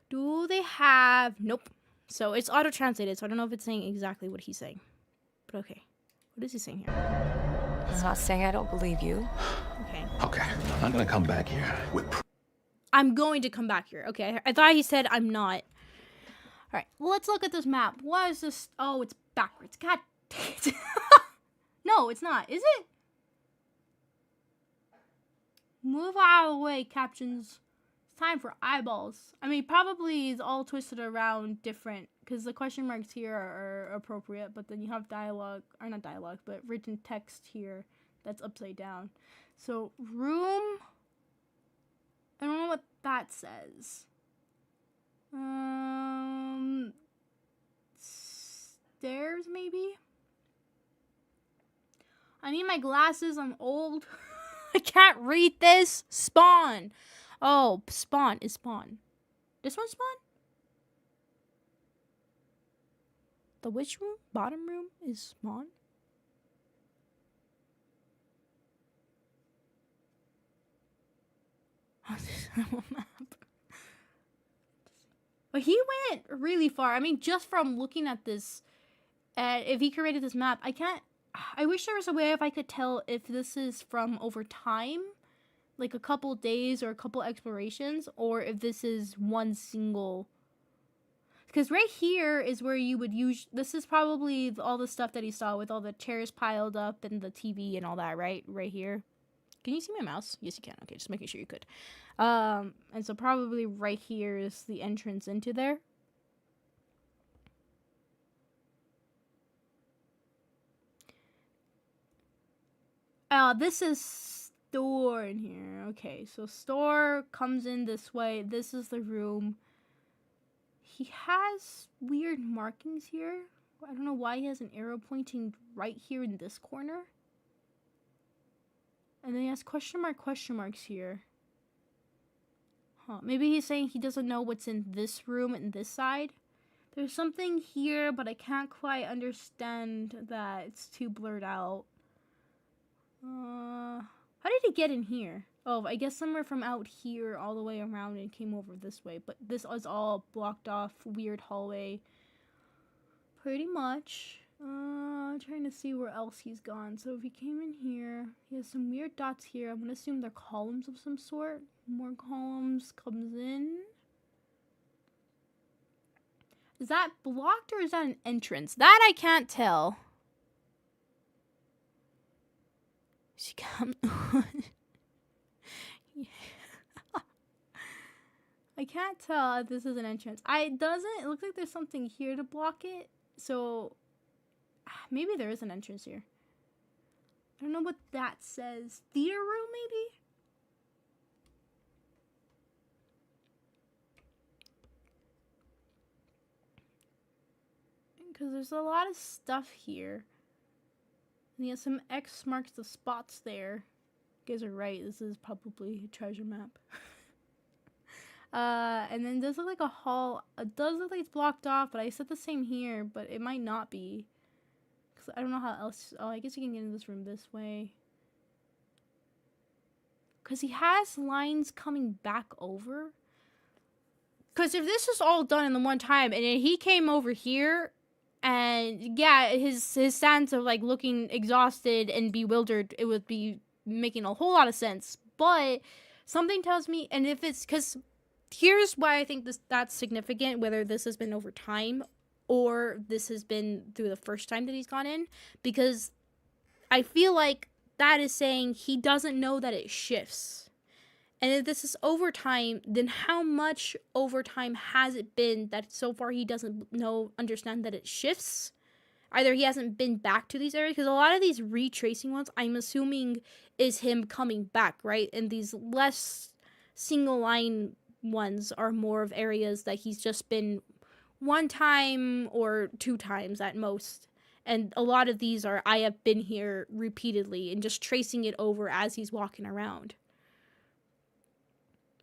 Do they have, nope. So it's auto-translated, so I don't know if it's saying exactly what he's saying. But okay, what is he saying here? I'm not saying I don't believe you. Okay. Okay, I'm gonna come back here with I'm going to come back here. Okay, I thought he said I'm not. All right, well, let's look at this map. What is this? Oh, it's backwards. God dang it. No, it's not. Is it? Move out of the way, captions. It's time for eyeballs. I mean, probably it's all twisted around different, because the question marks here are appropriate, but then you have dialogue, or not dialogue, but written text here that's upside down. So, room... I don't know what that says. Stairs, maybe? I need my glasses. I'm old. I can't read this. Spawn. Oh, spawn is spawn. This one spawn? The which room? Bottom room is spawn? Map. But he went really far. I mean, just from looking at this, if he created this map, I wish there was a way if I could tell if this is from over time, like a couple days or a couple explorations, or if this is one single. Because right here is where you would use, this is probably all the stuff that he saw with all the chairs piled up and the TV and all that, right? Right here. Can you see my mouse? Yes, you can. Okay, just making sure you could. And so probably right here is the entrance into there. This is store in here. Okay, so store comes in this way. This is the room. He has weird markings here. I don't know why he has an arrow pointing right here in this corner. And then he has question marks here. Huh, maybe he's saying he doesn't know what's in this room and this side. There's something here, but I can't quite understand that. It's too blurred out. How did he get in here? Oh, I guess somewhere from out here all the way around and came over this way. But this is all blocked off, weird hallway. Pretty much. Trying to see where else he's gone. So if he came in here, he has some weird dots here. I'm gonna assume they're columns of some sort. More columns comes in. Is that blocked or is that an entrance? That I can't tell. She comes. I can't tell if this is an entrance. It looks like there's something here to block it. So maybe there is an entrance here. I don't know what that says. Theater room, maybe? Because there's a lot of stuff here. And yeah, some X marks the spots there. You guys are right. This is probably a treasure map. And then it does look like a hall. It does look like it's blocked off, but I said the same here, but it might not be. 'Cause I don't know how else. Oh, I guess you can get in this room this way. Because he has lines coming back over. Because if this is all done in the one time, and then he came over here, and yeah, his sense of like looking exhausted and bewildered, it would be making a whole lot of sense. But something tells me, and if it's because here's why I think that's significant, whether this has been over time or this has been through the first time that he's gone in, because I feel like that is saying he doesn't know that it shifts. And if this is overtime, then how much overtime has it been that so far he doesn't understand that it shifts? Either he hasn't been back to these areas, because a lot of these retracing ones, I'm assuming, is him coming back, right? And these less single line ones are more of areas that he's just been one time or two times at most. And a lot of these are, I have been here repeatedly, and just tracing it over as he's walking around.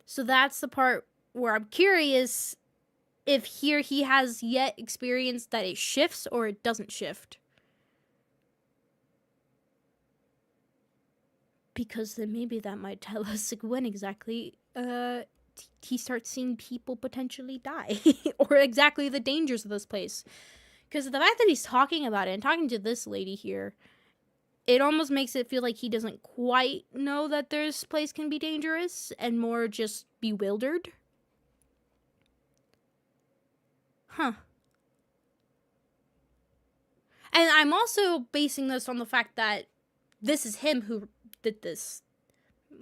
So that's the part where I'm curious if here he has yet experienced that it shifts or it doesn't shift. Because then maybe that might tell us like when exactly he starts seeing people potentially die. Or exactly the dangers of this place. Because the fact that he's talking about it and talking to this lady here, it almost makes it feel like he doesn't quite know that this place can be dangerous and more just bewildered. Huh. And I'm also basing this on the fact that this is him who did this.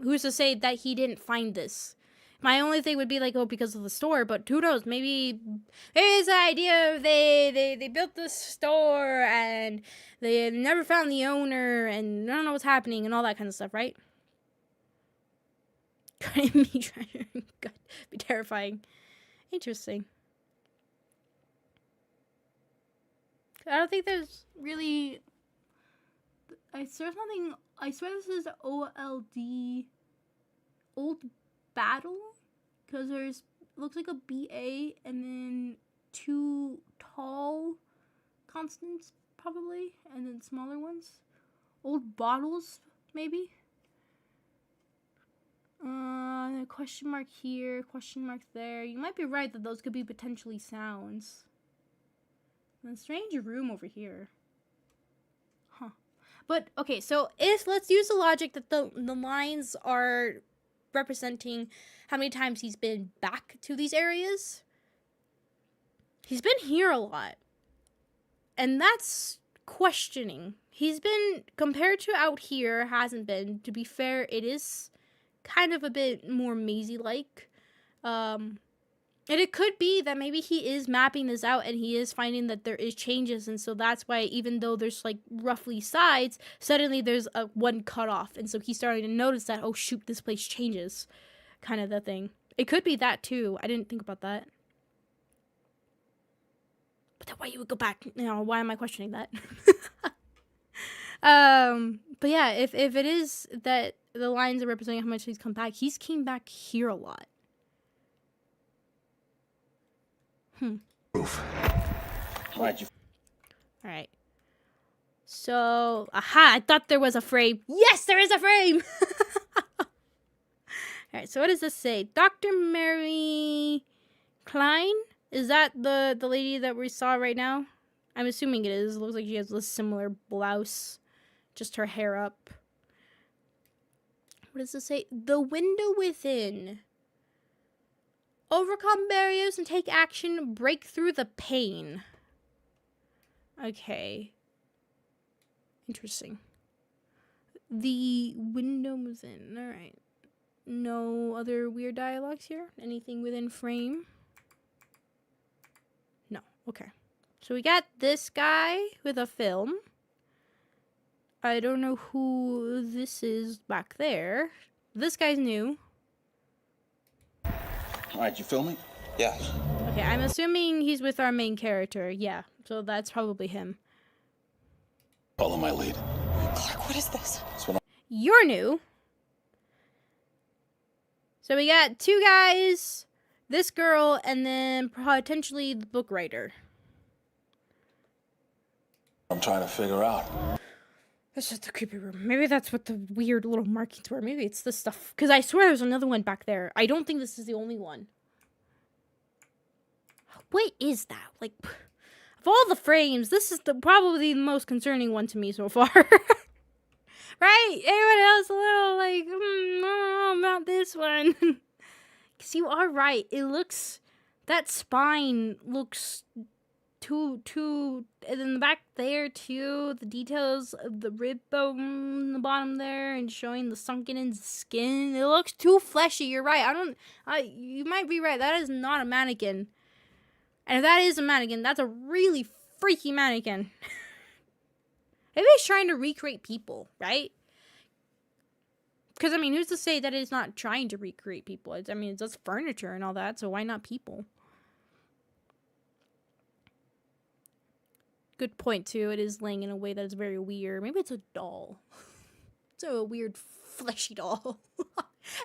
Who's to say that he didn't find this? My only thing would be like, oh, because of the store, but who knows? Maybe there's the idea of they built this store and they never found the owner and I don't know what's happening and all that kind of stuff, right? Me trying to be terrifying. Interesting. I don't think there's really. I swear this is OLD. Old Battle, because there's looks like a BA and then two tall constants probably, and then smaller ones. Old Bottles maybe. Question mark here, question mark there. You might be right that those could be potentially sounds. And a strange room over here. Huh. But okay, so let's use the logic that the lines are representing how many times he's been back to these areas. He's been here a lot. And that's questioning. He's been, compared to out here, hasn't been. To be fair, it is kind of a bit more mazy-like. And it could be that maybe he is mapping this out and he is finding that there is changes. And so that's why even though there's like roughly sides, suddenly there's a one cut off. And so he's starting to notice that, oh shoot, this place changes. Kind of the thing. It could be that too. I didn't think about that. But then why you would go back? You know, why am I questioning that? But yeah, if it is that the lines are representing how much he's come back, he's came back here a lot. Roof. Alright. So, aha, I thought there was a frame. Yes, there is a frame! Alright, so what does this say? Dr. Mary Klein? Is that the lady that we saw right now? I'm assuming it is. It looks like she has a similar blouse. Just her hair up. What does this say? The window within. Overcome barriers and take action. Break through the pain. Okay. Interesting. The window within. Alright. No other weird dialogues here? Anything within frame? No. Okay. So we got this guy with a film. I don't know who this is back there. This guy's new. Alright, you filming? Yeah. Okay, I'm assuming he's with our main character. Yeah, so that's probably him. Follow my lead. Clark, what is this? You're new. So we got two guys, this girl, and then potentially the book writer. I'm trying to figure out. That's just a creepy room. Maybe that's what the weird little markings were. Maybe it's this stuff. Because I swear there's another one back there. I don't think this is the only one. What is that? Like, of all the frames, this is probably the most concerning one to me so far. Right? Everyone else a little like, I don't know about this one. Because you are right. It looks, that spine looks too, and then the back there too, the details of the rib bone in the bottom there and showing the sunken in skin. It looks too fleshy. You're right. You might be right. That is not a mannequin. And if that is a mannequin, that's a really freaky mannequin. Maybe he's trying to recreate people, right? Because, I mean, who's to say that it's not trying to recreate people? I mean, it's just furniture and all that, so why not people? Good point, too. It is laying in a way that is very weird. Maybe it's a doll. It's a weird, fleshy doll.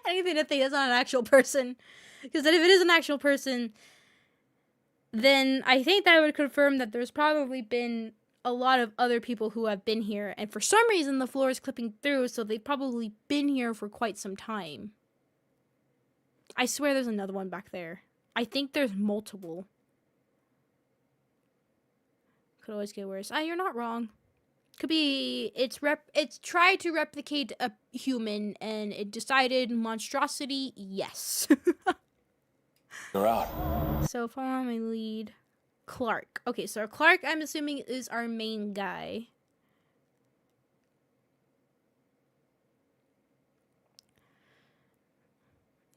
Anything to think it's not an actual person. Because then if it is an actual person, then I think that would confirm that there's probably been a lot of other people who have been here. And for some reason, the floor is clipping through, so they've probably been here for quite some time. I swear there's another one back there. I think there's multiple. Could always get worse. You're not wrong. Could be it's tried to replicate a human and it decided monstrosity, yes. You're out. So follow my lead. Clark. Okay, so Clark, I'm assuming, is our main guy.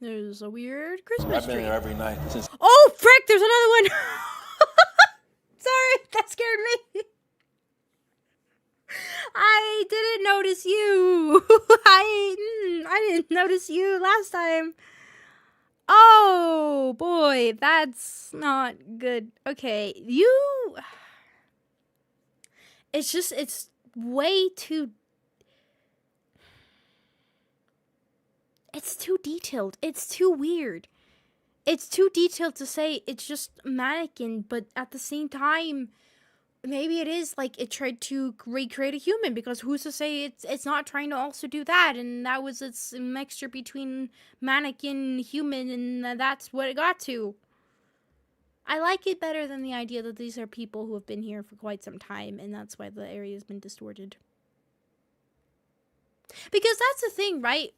There's a weird Christmas I've been tree. here every night since. Oh, frick! There's another one! Sorry, that scared me. I didn't notice you. I didn't notice you last time. Oh, boy, that's not good. Okay, it's way too... It's too detailed. It's too weird. It's too detailed to say it's just a mannequin, but at the same time, maybe it is like it tried to recreate a human, because who's to say it's not trying to also do that, and that was its mixture between mannequin, human, and that's what it got to. I like it better than the idea that these are people who have been here for quite some time, and that's why the area has been distorted. Because that's the thing, right?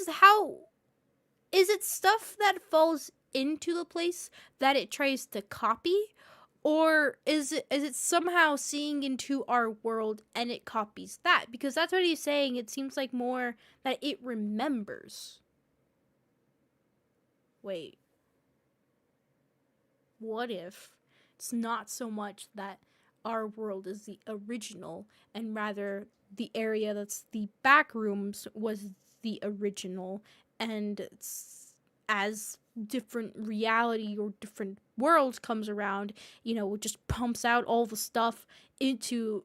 How is it stuff that falls into the place that it tries to copy, or is it somehow seeing into our world and it copies that? Because that's what he's saying. It seems like more that it remembers. Wait. What if it's not so much that our world is the original, and rather the area that's the Backrooms was the original, and it's, as different reality or different worlds comes around, it just pumps out all the stuff into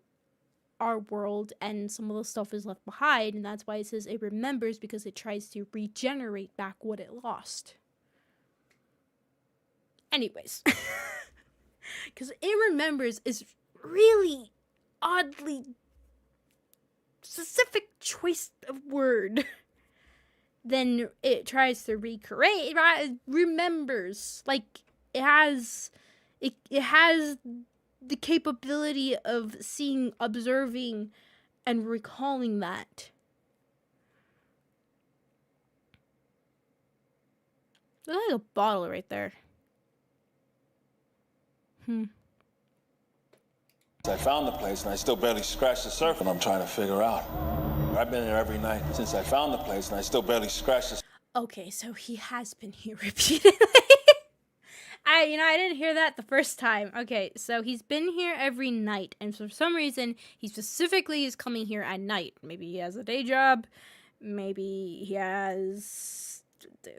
our world, and some of the stuff is left behind, and that's why it says it remembers, because it tries to regenerate back what it lost. Anyways, because it remembers is really oddly specific choice of word. Then it tries to recreate. It remembers, like it has the capability of seeing, observing, and recalling that. There's like a bottle right there. I found the place and I still barely scratched the surface. I'm trying to figure out. I've been here every night since I found the place and I still barely scratched the... Okay, so he has been here repeatedly. I didn't hear that the first time. Okay, so he's been here every night, and for some reason, he specifically is coming here at night. Maybe he has a day job. Maybe he has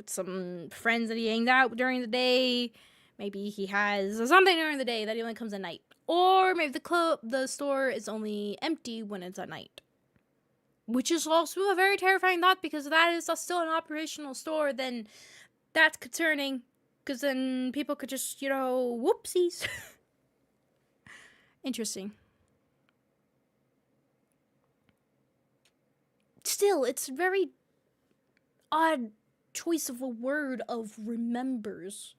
some friends that he hangs out during the day. Maybe he has something during the day that he only comes at night. Or maybe the store is only empty when it's at night. Which is also a very terrifying thought, because if that is still an operational store, then that's concerning. Because then people could just, whoopsies. Interesting. still, it's very odd choice of a word of remembers.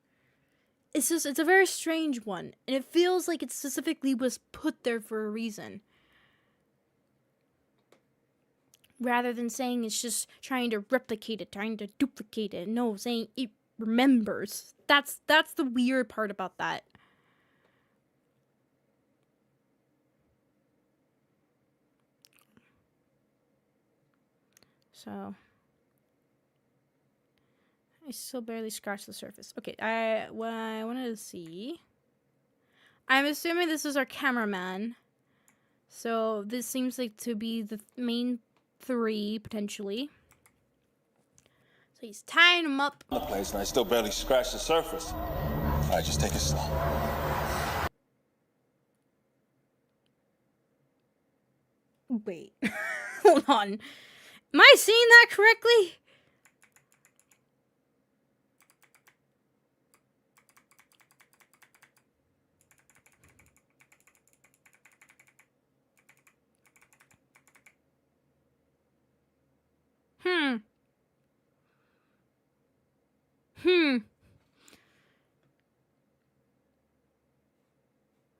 It's a very strange one, and it feels like it specifically was put there for a reason. Rather than saying it's just trying to replicate it, trying to duplicate it. No, saying it remembers. That's the weird part about that. So I still barely scratched the surface. Okay, what I wanted to see. I'm assuming this is our cameraman. So this seems like to be the main three, potentially. So he's tying him up. The place, and I still barely scratched the surface. All right, just take it slow. Wait. Hold on. Am I seeing that correctly?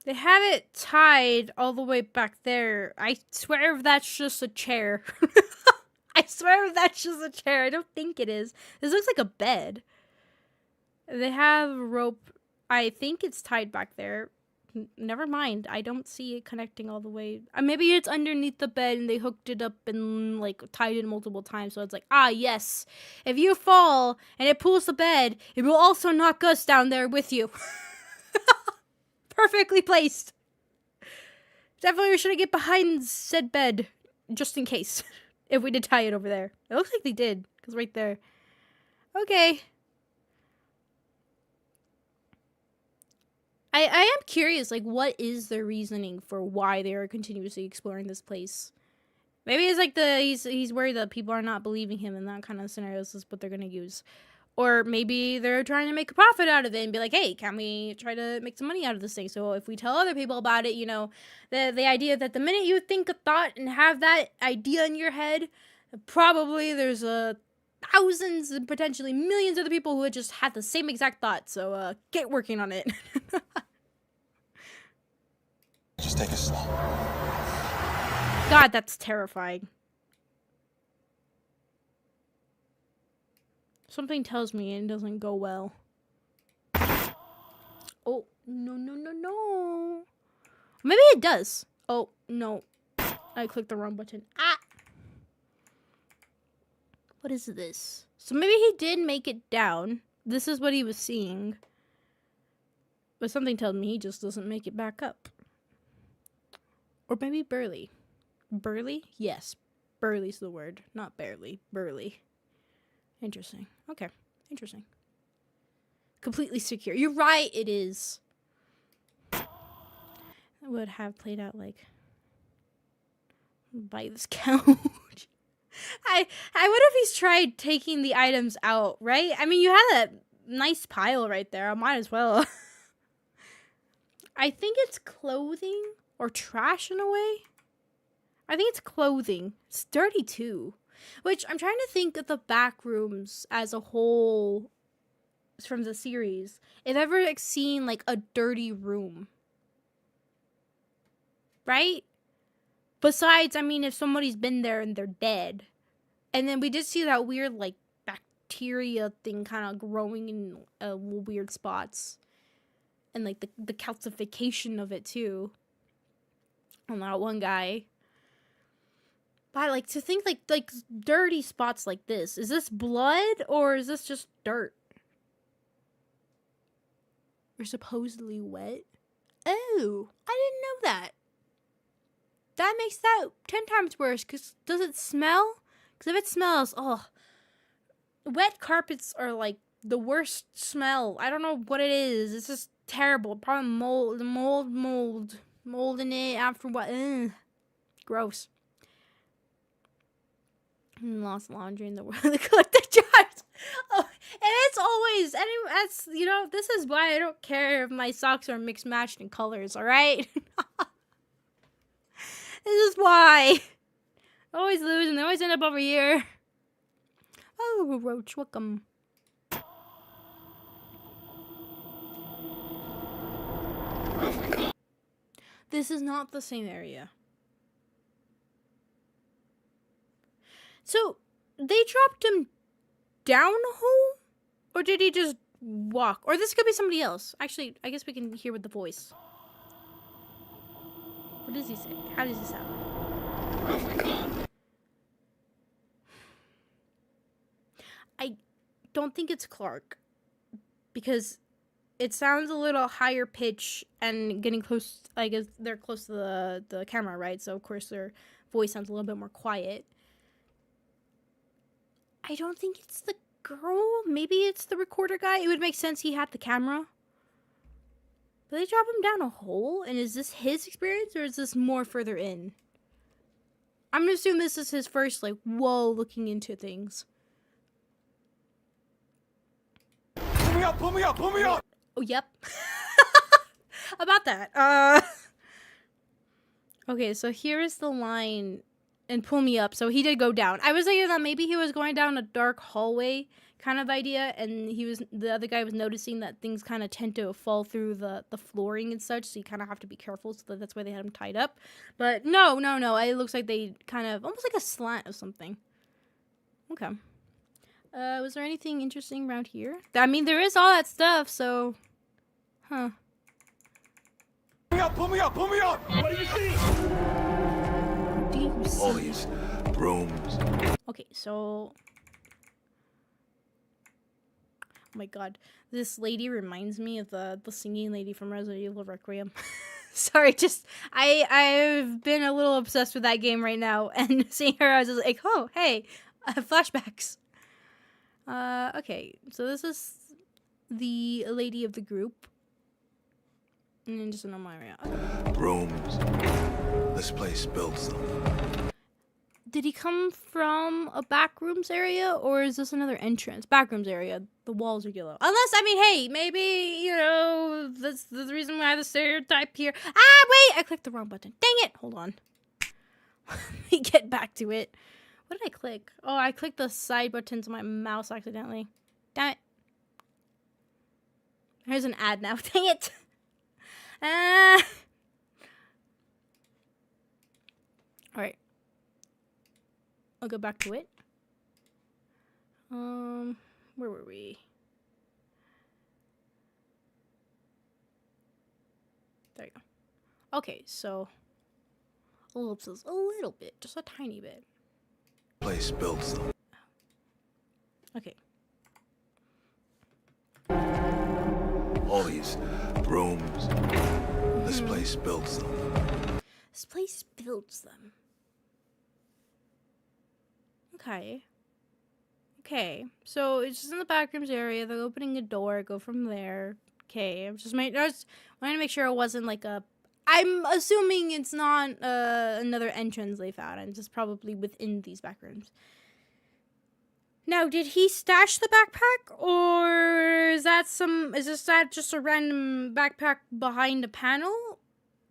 They have it tied all the way back there. I swear that's just a chair. I swear that's just a chair. I don't think it is. This looks like a bed. They have a rope. I think it's tied back there. Never mind. I don't see it connecting all the way. Maybe it's underneath the bed and they hooked it up and like tied it multiple times. So it's like, ah, yes. If you fall and it pulls the bed, it will also knock us down there with you. Perfectly placed. Definitely we should get behind said bed. Just in case. If we did tie it over there. It looks like they did. Because right there. Okay. I am curious, like, what is their reasoning for why they are continuously exploring this place? Maybe it's like he's worried that people are not believing him in that kind of scenarios is what they're going to use. Or maybe they're trying to make a profit out of it and be like, hey, can we try to make some money out of this thing? So if we tell other people about it, you know, the idea that the minute you think a thought and have that idea in your head, probably there's thousands and potentially millions of the people who had just had the same exact thought. So get working on it. Just take it slow. God, that's terrifying. Something tells me it doesn't go well. Oh, no. Maybe it does. Oh, no. I clicked the wrong button. Ah! What is this? So maybe he did make it down. This is what he was seeing. But something tells me he just doesn't make it back up. Or maybe Burly. Burly? Yes. Burly's the word. Not barely. Burly. Interesting. Okay. Interesting. Completely secure. You're right, it is. It would have played out like by this couch. I wonder if he's tried taking the items out, right? I mean, you had a nice pile right there. I might as well. I think it's clothing or trash in a way. I think it's clothing. It's dirty too. Which, I'm trying to think of the Backrooms as a whole from the series. If I've ever seen, like, a dirty room. Right? Besides, I mean, if somebody's been there and they're dead. And then we did see that weird, like, bacteria thing kind of growing in weird spots. And, like, the calcification of it, too. On that one guy. But I like to think like dirty spots like this. Is this blood or is this just dirt? Or supposedly wet? Oh, I didn't know that. That makes that 10 times worse. Cause does it smell? Cause if it smells, oh, wet carpets are like the worst smell. I don't know what it is. It's just terrible. Probably mold in it after what? Ugh. Gross. Lost laundry in the world. They collect the jars. Oh, and it's always, that's, you know, this is why I don't care if my socks are mixed matched in colors, alright? This is why. Always lose and they always end up over here. Oh, roach, welcome. Oh my god. This is not the same area. So, they dropped him down a hole? Or did he just walk? Or this could be somebody else. Actually, I guess we can hear with the voice. What does he say? How does he sound? Oh my god. I don't think it's Clark. Because it sounds a little higher pitch and getting close. I guess they're close to the camera, right? So, of course, their voice sounds a little bit more quiet. I don't think it's the girl. Maybe it's the recorder guy. It would make sense he had the camera. But they drop him down a hole? And is this his experience or is this more further in? I'm gonna assume this is his first, like, whoa, looking into things. Pull me up, pull me up, pull me up! Oh, yep. About that. Okay, so here is the line. And pull me up. So he did go down. I was thinking that maybe he was going down a dark hallway kind of idea, and the other guy was noticing that things kind of tend to fall through the flooring and such, so you kind of have to be careful. So that's why they had him tied up. But no. It looks like they kind of almost like a slant of something. Okay. Was there anything interesting around here? I mean, there is all that stuff. So, huh? Pull me up! Pull me up! Pull me up! What do you see? All these rooms. Okay, so... Oh my god. This lady reminds me of the singing lady from Resident Evil Requiem. Sorry, just... I've been a little obsessed with that game right now, and seeing her, I was just like, oh, hey, flashbacks. Okay, so this is the lady of the group. And then just a normal area. Okay. Rooms. This place builds them. Did he come from a Backrooms area, or is this another entrance? Backrooms area. The walls are yellow. Unless, I mean, hey, maybe, you know, that's the reason why the stereotype here. Ah, wait! I clicked the wrong button. Dang it! Hold on. Let me get back to it. What did I click? Oh, I clicked the side buttons on my mouse accidentally. Damn it. Here's an ad now. Dang it! Alright. I'll go back to it. Where were we? There you go. Okay, so ellipses a little bit, just a tiny bit. Place builds them. Okay. All these rooms. This place builds them. This place builds them. Okay. Okay. So it's just in the Backrooms area. They're opening a door. Go from there. Okay. I just wanted to make sure it wasn't like a... I'm assuming it's not another entrance they found. And just probably within these Backrooms. Now, did he stash the backpack? Or is that just a random backpack behind a panel?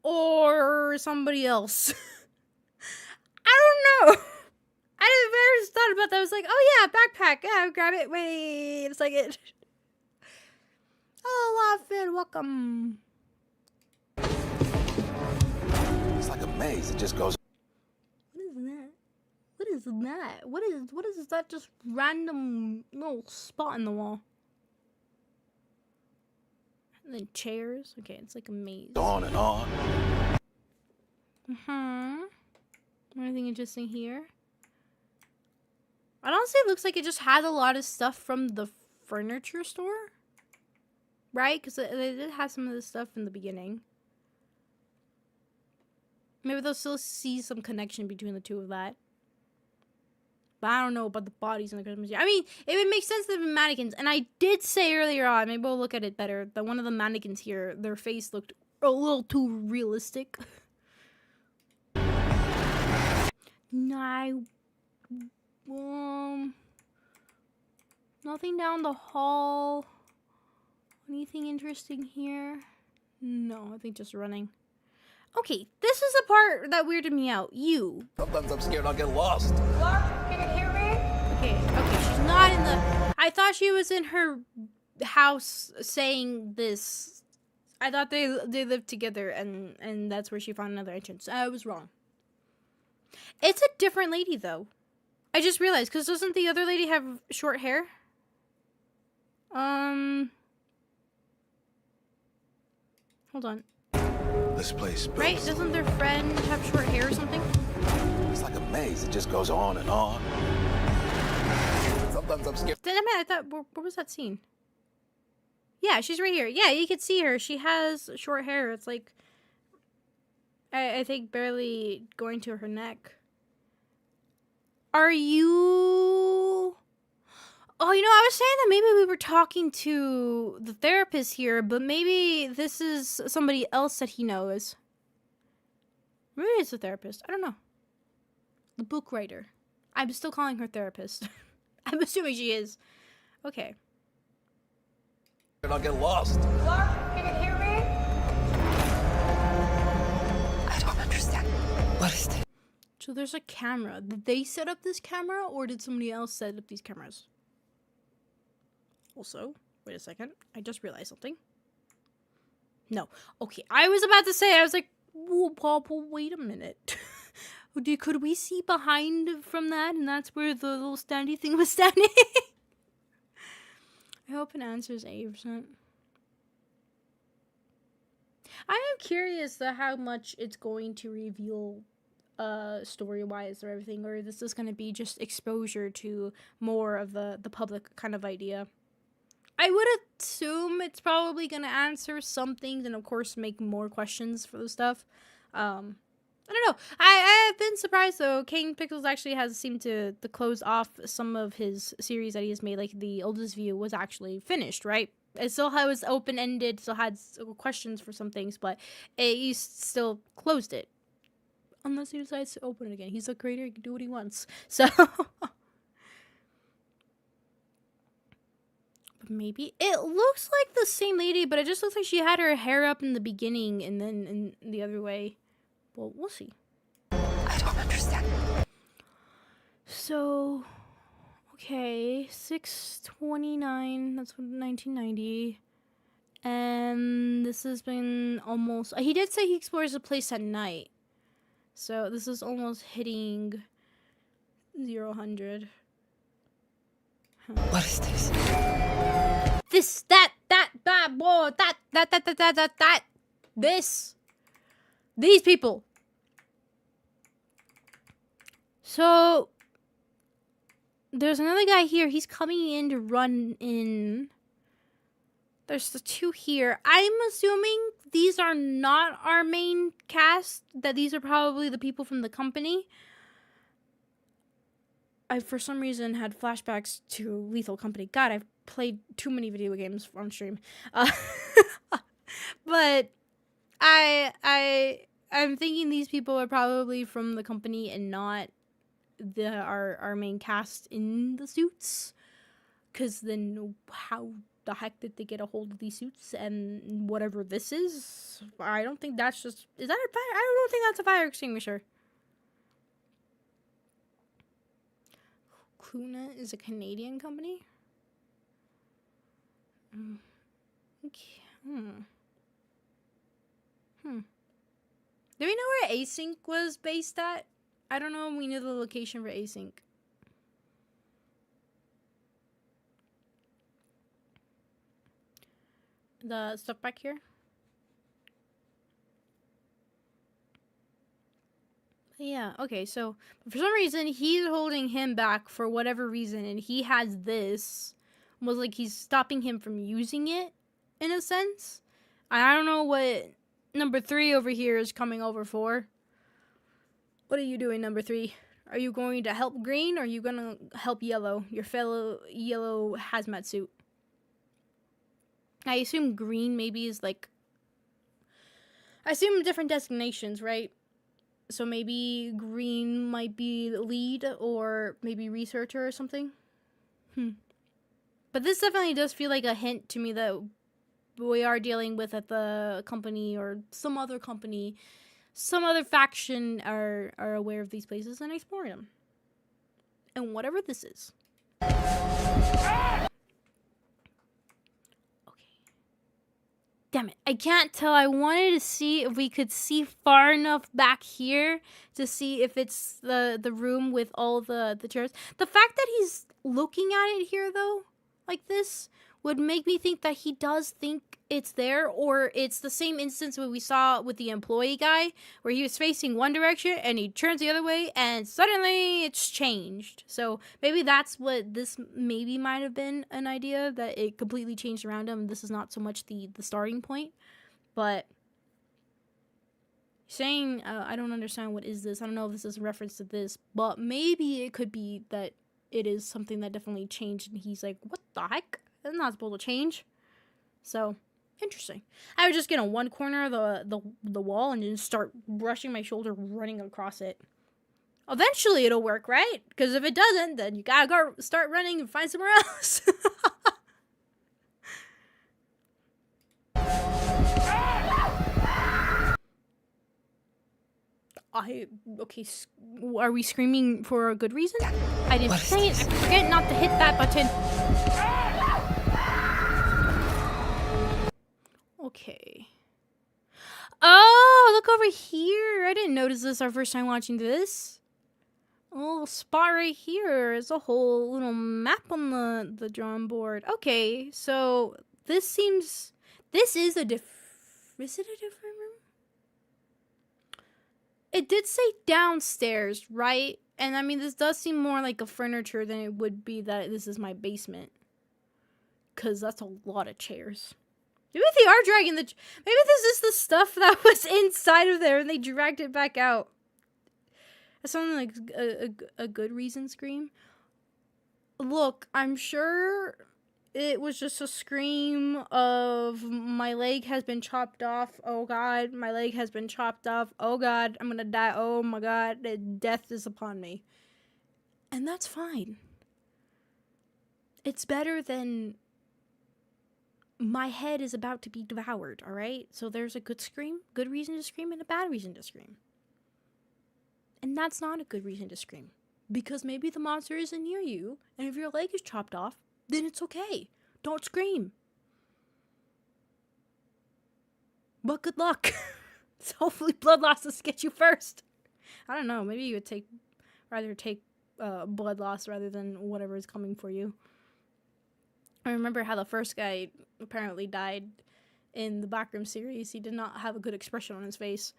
Or somebody else? I don't know. I just thought about that. I was like, oh yeah, backpack. Yeah, grab it. Wait a second. Oh, Laughing, welcome. It's like a maze. It just goes. What is that? What is that? What is that just random little spot in the wall? And then chairs. Okay, it's like a maze. On and on. Anything interesting here? I honestly, it looks like it just had a lot of stuff from the furniture store. Right? Because they did have some of this stuff in the beginning. Maybe they'll still see some connection between the two of that. But I don't know about the bodies in the Christmas tree. I mean, it would make sense to the mannequins. And I did say earlier on, maybe we'll look at it better, that one of the mannequins here, their face looked a little too realistic. Nothing down the hall. Anything interesting here? No, I think just running. Okay, this is the part that weirded me out. You. Sometimes I'm scared I'll get lost. Clark, can you hear me? Okay, she's not in the... I thought she was in her house saying this. I thought they lived together and that's where she found another entrance. I was wrong. It's a different lady, though. I just realized, because doesn't the other lady have short hair? Hold on. This place builds. Right? Doesn't their friend have short hair or something? It's like a maze. It just goes on and on. Sometimes I'm scared. Damn it, I thought, where was that scene? Yeah, she's right here. Yeah, you can see her. She has short hair. It's like, I think barely going to her neck. Are you... Oh, you know, I was saying that maybe we were talking to the therapist here, but maybe this is somebody else that he knows. Maybe it's the therapist. I don't know. The book writer. I'm still calling her therapist. I'm assuming she is. Okay. I'll get lost. Clark, can you hear me? I don't understand. What is this? So there's a camera. Did they set up this camera, or did somebody else set up these cameras? Also, wait a second. I just realized something. No. Okay, I was about to say, I was like, whoa, Papa, wait a minute. Could we see behind from that, and that's where the little standy thing was standing? I hope it answers 80%. I am curious to how much it's going to reveal story-wise or everything, or this is going to be just exposure to more of the public kind of idea. I would assume it's probably going to answer some things and, of course, make more questions for the stuff. I don't know. I have been surprised, though. King Pickles actually has seemed to close off some of his series that he has made. Like, The Oldest View was actually finished, right? It still was open-ended, still had questions for some things, but he still closed it. Unless he decides to open it again. He's a creator, he can do what he wants. So... Maybe it looks like the same lady, but it just looks like she had her hair up in the beginning and then in the other way. Well, we'll see. I don't understand. So, okay, 6/29. That's 1990, and this has been almost. He did say he explores the place at night, so this is almost hitting 0-100. What is this? This, that, boy, that, this. These people. So, there's another guy here. He's coming in to run in. There's the two here. I'm assuming these are not our main cast. That these are probably the people from the company. I, for some reason, had flashbacks to Lethal Company. God, I've played too many video games on stream. But I'm thinking these people are probably from the company and not our main cast in the suits. Because then how the heck did they get a hold of these suits and whatever this is? I don't think that's just... Is that a fire? I don't think that's a fire extinguisher. Kuna is a Canadian company? Okay. Do we know where Async was based at? I don't know if we knew the location for Async. The stuff back here? Yeah, okay, so for some reason he's holding him back for whatever reason, and he has this. Was like he's stopping him from using it, in a sense. I don't know what number 3 over here is coming over for. What are you doing, number 3? Are you going to help Green, or are you gonna help Yellow, your fellow yellow hazmat suit? I assume Green maybe is like... I assume different designations, right? So maybe Green might be lead or maybe researcher or something. But this definitely does feel like a hint to me that we are dealing with at the company or some other company some other faction are aware of these places and exploring them. And whatever this is. Damn it, I can't tell. I wanted to see if we could see far enough back here to see if it's the room with all the chairs. The fact that he's looking at it here, though, like this, would make me think that he does think it's there, or it's the same instance what we saw with the employee guy, where he was facing one direction and he turns the other way and suddenly it's changed. So maybe that's what this maybe might have been, an idea that it completely changed around him. This is not so much the starting point, but saying, I don't understand, what is this? I don't know if this is a reference to this, but maybe it could be that it is something that definitely changed and he's like, what the heck? That's not supposed to change. So, interesting. I would just get on one corner of the wall and just start brushing my shoulder, running across it. Eventually it'll work, right? Because if it doesn't, then you gotta go start running and find somewhere else. Okay, are we screaming for a good reason? I didn't say it. I forget not to hit that button. Okay. Oh, look over here. I didn't notice this our first time watching this. A little spot right here. There's a whole little map on the drawing board. Okay, so this is a is it a different room? It did say downstairs, right? And I mean, this does seem more like a furniture than it would be that this is my basement. Because that's a lot of chairs. Maybe they are dragging maybe this is the stuff that was inside of there and they dragged it back out. That sounds like a good reason scream. Look, I'm sure it was just a scream of my leg has been chopped off. Oh God, my leg has been chopped off. Oh God, I'm gonna die. Oh my God, death is upon me. And that's fine. It's better than my head is about to be devoured, alright? So there's a good scream, good reason to scream, and a bad reason to scream. And that's not a good reason to scream. Because maybe the monster isn't near you, and if your leg is chopped off, then it's okay. Don't scream. But good luck. So hopefully blood losses get you first. I don't know, maybe you would rather take blood loss rather than whatever is coming for you. I remember how the first guy apparently died in the Backrooms series. He did not have a good expression on his face.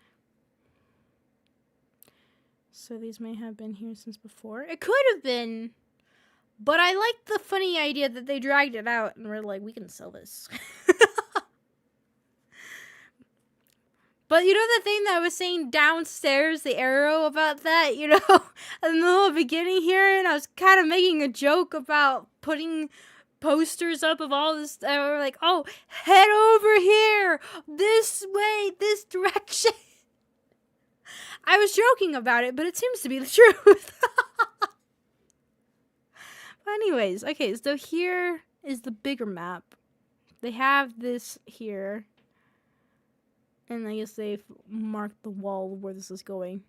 So these may have been here since before. It could have been. But I like the funny idea that they dragged it out and were like, we can sell this. But you know the thing that I was saying downstairs, the arrow about that, you know, in the little beginning here, and I was kind of making a joke about putting posters up of all this, or like, oh, head over here, this way, this direction. I was joking about it, but it seems to be the truth. But anyways, okay, so here is the bigger map. They have this here. And I guess they've marked the wall where this is going.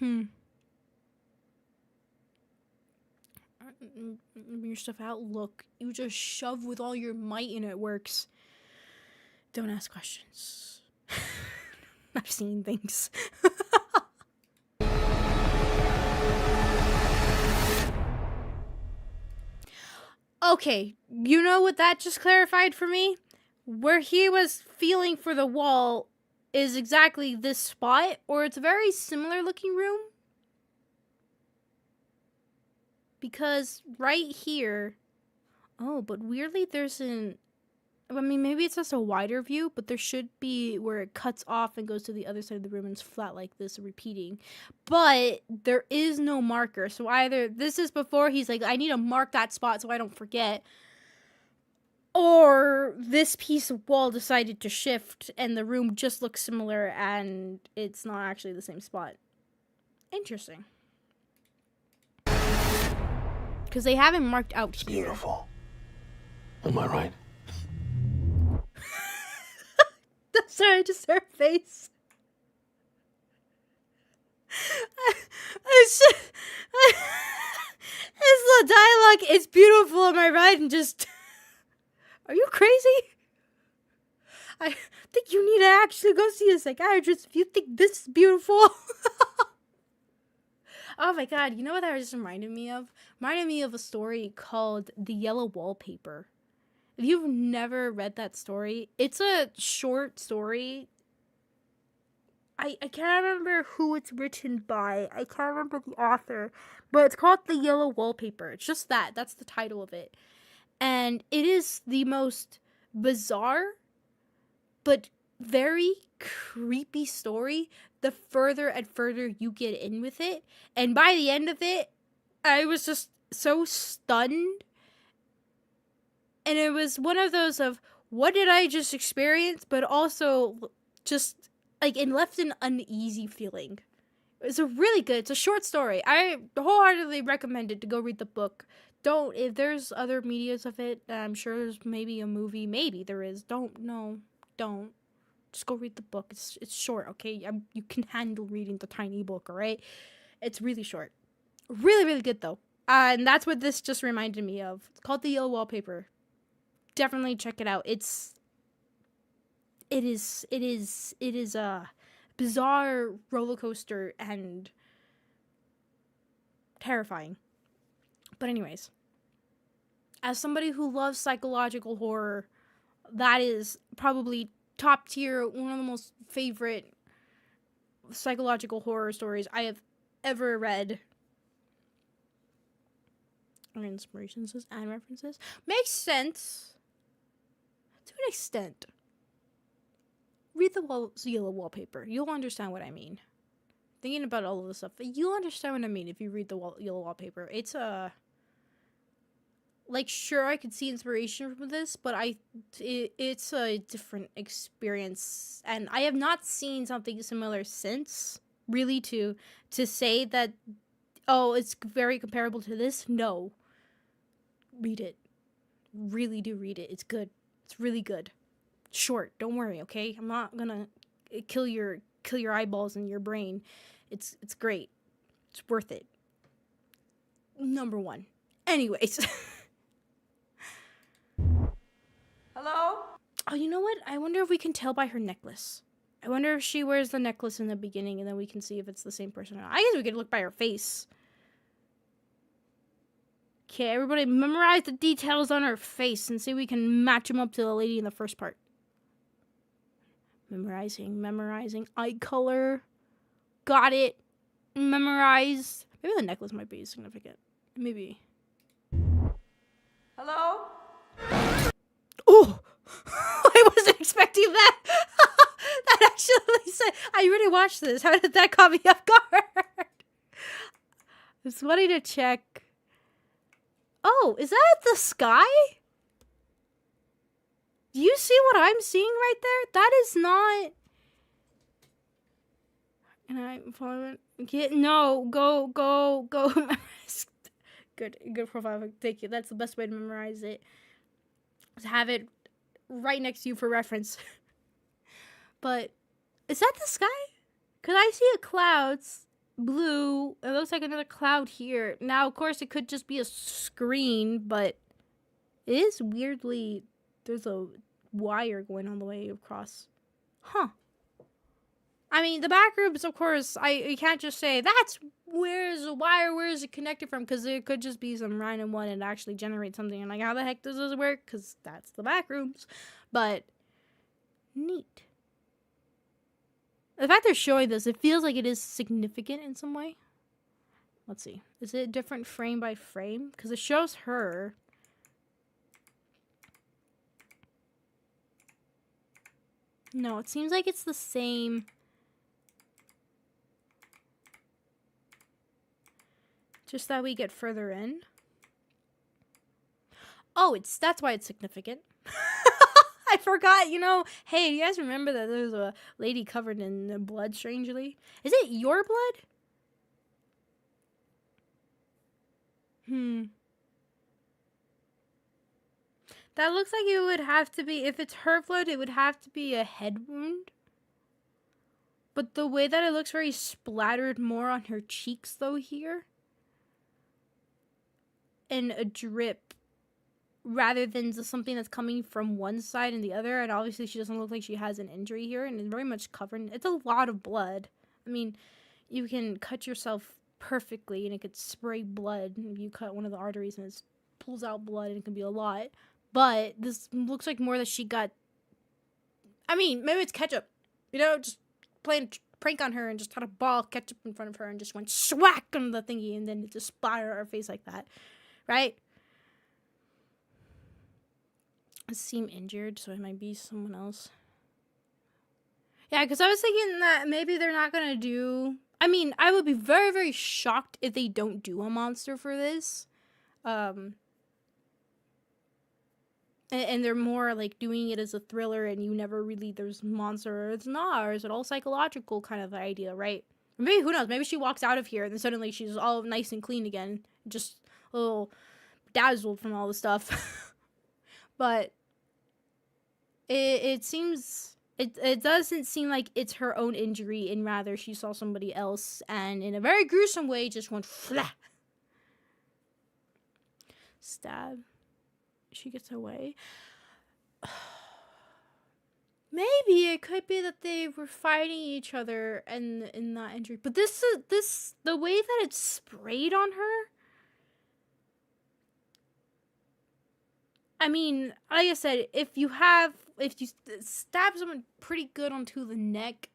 Bring your stuff out. Look, you just shove with all your might and it works. Don't ask questions. I've seen things. Okay, you know what that just clarified for me? Where he was feeling for the wall is exactly this spot, or it's a very similar looking room. Because right here, oh, but weirdly there's I mean, maybe it's just a wider view, but there should be where it cuts off and goes to the other side of the room and it's flat like this, repeating. But there is no marker. So either this is before he's like, I need to mark that spot so I don't forget. Or this piece of wall decided to shift and the room just looks similar and it's not actually the same spot. Interesting. Because they haven't marked out here. Beautiful. Am I right? Sorry, just her face. It's just, it's the dialogue. It's beautiful, am I right? And just, are you crazy? I think you need to actually go see a psychiatrist if you think this is beautiful. Oh my god, you know what that just reminded me of? Reminded me of a story called The Yellow Wallpaper. If you've never read that story, it's a short story. I can't remember who it's written by. I can't remember the author. But it's called The Yellow Wallpaper. It's just that. That's the title of it. And it is the most bizarre but very creepy story the further and further you get in with it. And by the end of it, I was just so stunned. And it was one of those of, what did I just experience? But also just, like, it left an uneasy feeling. It's a really good, it's a short story. I wholeheartedly recommend it to go read the book. Don't, if there's other medias of it, I'm sure there's maybe a movie. Maybe there is. Don't. Just go read the book. It's short, okay? You can handle reading the tiny book, all right? It's really short. Really, really good, though. And that's what this just reminded me of. It's called The Yellow Wallpaper. Definitely check it out. It is a bizarre roller coaster and terrifying. But anyways, as somebody who loves psychological horror, that is probably top tier, one of the most favorite psychological horror stories I have ever read. Or inspirations and references. Makes sense. To an extent. Read the Yellow Wallpaper. You'll understand what I mean. Thinking about all of this stuff, you'll understand what I mean if you read the Yellow Wallpaper. It's like, sure, I could see inspiration from this, but it's a different experience, and I have not seen something similar since. Really, to say that, oh, it's very comparable to this. No, read it. Really do read it. It's good. It's really good. Short. Don't worry. Okay, I'm not gonna kill your eyeballs and your brain. It's great. It's worth it. Number one. Anyways. Hello? Oh, you know what? I wonder if we can tell by her necklace. I wonder if she wears the necklace in the beginning, and then we can see if it's the same person or not. I guess we could look by her face. Okay, everybody memorize the details on her face and see if we can match them up to the lady in the first part. Memorizing. Eye color. Got it. Memorized. Maybe the necklace might be significant. Maybe. Hello? Oh! I wasn't expecting that! That actually said, I already watched this. How did that caught me off guard? I was wanting to check. Oh, is that the sky? Do you see what I'm seeing right there? That is not... And I'm following... No, go. Good profile. Thank you. That's the best way to memorize it. Just have it right next to you for reference. But, is that the sky? Because I see a clouds, blue. It looks like another cloud here. Now, of course, it could just be a screen, but it is weirdly... There's a wire going all the way across. Huh. I mean, the Backrooms, of course, you can't just say, that's where's the wire, where is it connected from? Because it could just be some random one and actually generate something. And like, how the heck does this work? Because that's the Backrooms. But, neat. The fact they're showing this, it feels like it is significant in some way. Let's see. Is it different frame by frame? Because it shows her. No, it seems like it's the same. Just that we get further in. Oh, that's why it's significant. I forgot, hey, you guys remember that there's a lady covered in blood, strangely? Is it your blood? That looks like it would have to be, if it's her blood, it would have to be a head wound. But the way that it looks very splattered more on her cheeks, though, here. And a drip. Rather than just something that's coming from one side and the other. And obviously she doesn't look like she has an injury here. And it's very much covered. It's a lot of blood. I mean, you can cut yourself perfectly and it could spray blood. If you cut one of the arteries and it pulls out blood, and it can be a lot. But this looks like more that she got... I mean, maybe it's ketchup. You know, just playing prank on her and just had a ball of ketchup in front of her and just went swack on the thingy and then it just splattered her face like that. Right? It seemed injured, so it might be someone else. Yeah, because I was thinking that maybe they're not going to do... I mean, I would be very, very shocked if they don't do a monster for this. And they're more like doing it as a thriller and you never really, there's monster or it's not, or is it all psychological kind of idea, right? Maybe, who knows, maybe she walks out of here and then suddenly she's all nice and clean again, just a little dazzled from all the stuff. But it seems, it doesn't seem like it's her own injury, and rather she saw somebody else and in a very gruesome way just went flat. Stab. She gets away. Maybe it could be that they were fighting each other and in that injury. But this the way that it's sprayed on her. I mean, like I said, if you stab someone pretty good onto the neck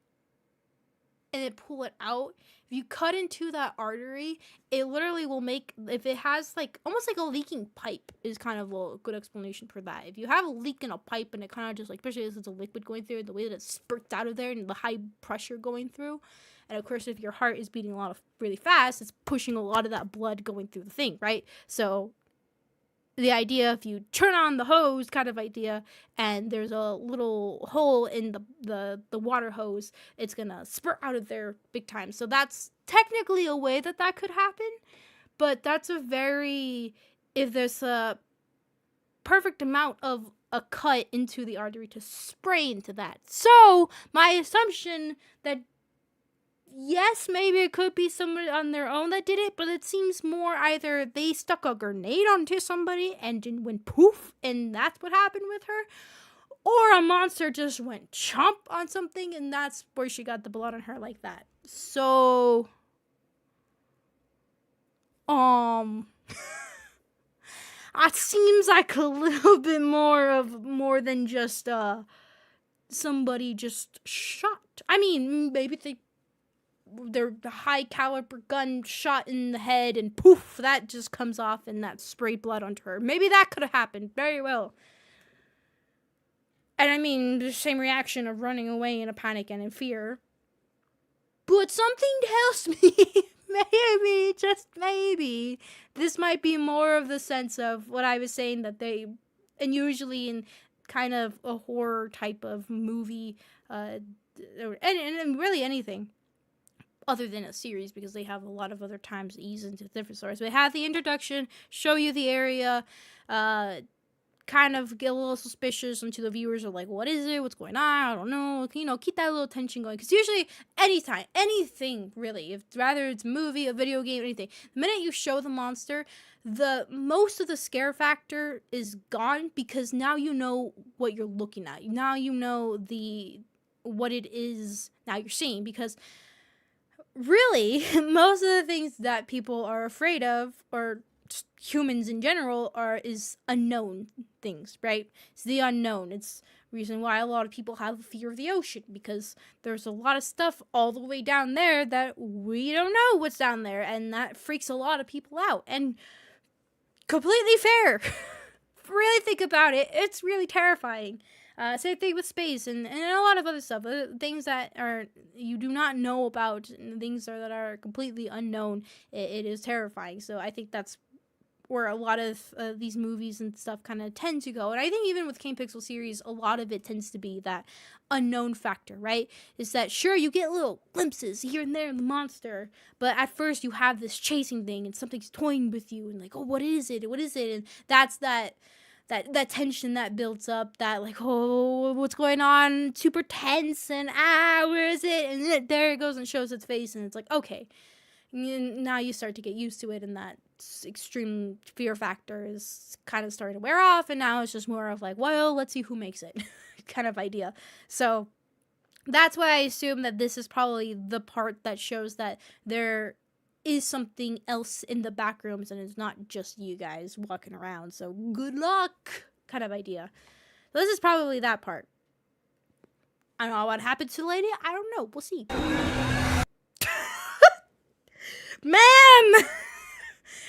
and then pull it out, if you cut into that artery, it literally will make, if it has like, almost like a leaking pipe is kind of a good explanation for that. If you have a leak in a pipe and it kind of just like, especially if it's a liquid going through, the way that it spurts out of there and the high pressure going through. And of course, if your heart is beating really fast, it's pushing a lot of that blood going through the thing, right? So the idea, if you turn on the hose kind of idea and there's a little hole in the water hose, it's gonna spurt out of there big time. So that's technically a way that could happen, but that's a very, if there's a perfect amount of a cut into the artery to spray into that. So my assumption that yes, maybe it could be somebody on their own that did it, but it seems more either they stuck a grenade onto somebody and then went poof, and that's what happened with her, or a monster just went chomp on something, and that's where she got the blood on her like that. So, it seems like a little bit more than just, somebody just shot. I mean, maybe the high caliber gun shot in the head and poof, that just comes off and that sprayed blood onto her. Maybe that could have happened very well. And I mean, the same reaction of running away in a panic and in fear. But something tells me, maybe, just maybe, this might be more of the sense of what I was saying that they, and usually in kind of a horror type of movie, and really anything other than a series, because they have a lot of other times to ease into different stories. They have the introduction, show you the area, kind of get a little suspicious until the viewers are like, what is it? What's going on? I don't know. You know, keep that little tension going. Because usually, anytime, anything really, if rather it's a movie, a video game, anything, the minute you show the monster, the most of the scare factor is gone, because now you know what you're looking at. Now you know what it is now you're seeing, because really, most of the things that people are afraid of, or just humans in general, is unknown things, right? It's the unknown. It's the reason why a lot of people have a fear of the ocean, because there's a lot of stuff all the way down there that we don't know what's down there, and that freaks a lot of people out. And completely fair. Really think about it. It's really terrifying. Same thing with space and a lot of other stuff. Things that are you do not know about, and things that are completely unknown. It is terrifying. So I think that's where a lot of these movies and stuff kind of tend to go. And I think even with Kane Pixel series, a lot of it tends to be that unknown factor, right? Is that, sure, you get little glimpses here and there of the monster, but at first you have this chasing thing and something's toying with you and like, oh, what is it? What is it? And that's that tension that builds up, that like, oh, what's going on, super tense, and where is it, and then there it goes and shows its face, and it's like, okay, now you start to get used to it, and that extreme fear factor is kind of starting to wear off, and now it's just more of like, well, let's see who makes it kind of idea. So that's why I assume that this is probably the part that shows that there is something else in the back rooms and it's not just you guys walking around. So good luck kind of idea. So this is probably that part. I don't know what happened to the lady. I don't know. We'll see. Ma'am!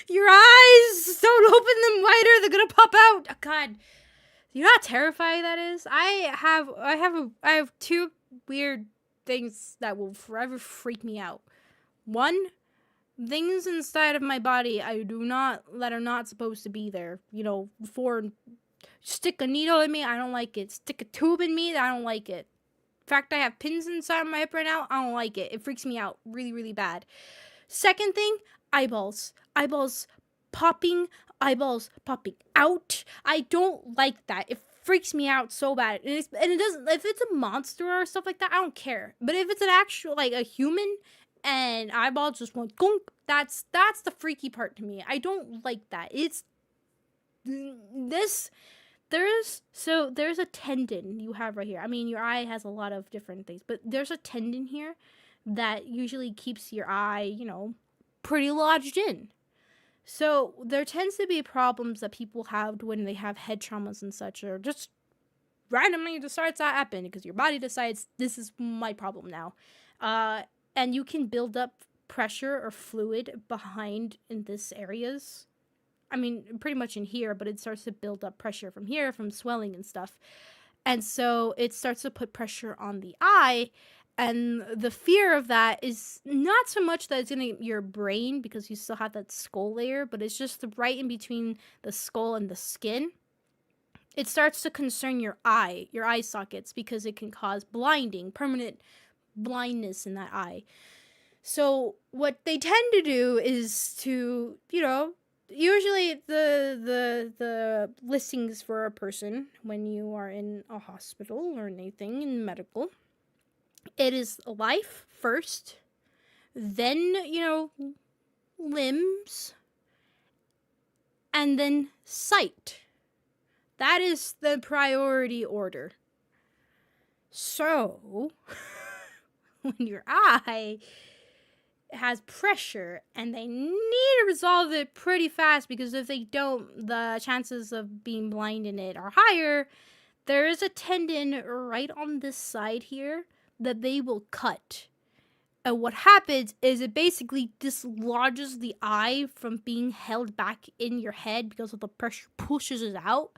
Your eyes! Don't open them wider. They're gonna pop out. Oh, God. You know how terrifying that is? I have two weird things that will forever freak me out. One, things inside of my body that are not supposed to be there. You know, stick a needle in me, I don't like it. Stick a tube in me, I don't like it. In fact, I have pins inside my hip right now, I don't like it. It freaks me out really, really bad. Second thing, eyeballs. Eyeballs popping out. I don't like that. It freaks me out so bad. And it doesn't, if it's a monster or stuff like that, I don't care. But if it's an actual, like a human and eyeballs just went gunk, that's the freaky part to me. I don't like that. It's this, there's a tendon you have right here. I mean, your eye has a lot of different things, but there's a tendon here that usually keeps your eye, you know, pretty lodged in. So there tends to be problems that people have when they have head traumas and such, or just randomly decides to happen because your body decides this is my problem now. And you can build up pressure or fluid behind in this areas. I mean, pretty much in here, but it starts to build up pressure from here, from swelling and stuff. And so it starts to put pressure on the eye. And the fear of that is not so much that it's in your brain because you still have that skull layer, but it's just right in between the skull and the skin. It starts to concern your eye sockets, because it can cause blinding, permanent blindness in that eye. So what they tend to do is to, you know, usually the listings for a person when you are in a hospital or anything in medical, it is life first, then, you know, limbs, and then sight. That is the priority order. So, when your eye has pressure and they need to resolve it pretty fast, because if they don't, the chances of being blind in it are higher, there is a tendon right on this side here that they will cut. And what happens is it basically dislodges the eye from being held back in your head because of the pressure, pushes it out.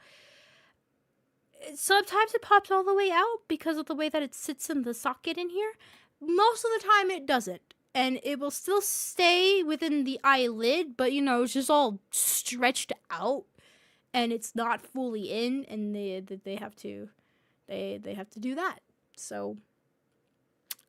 Sometimes it pops all the way out because of the way that it sits in the socket in here. Most of the time it doesn't. And it will still stay within the eyelid, but, you know, it's just all stretched out. And it's not fully in, and they have to do that. So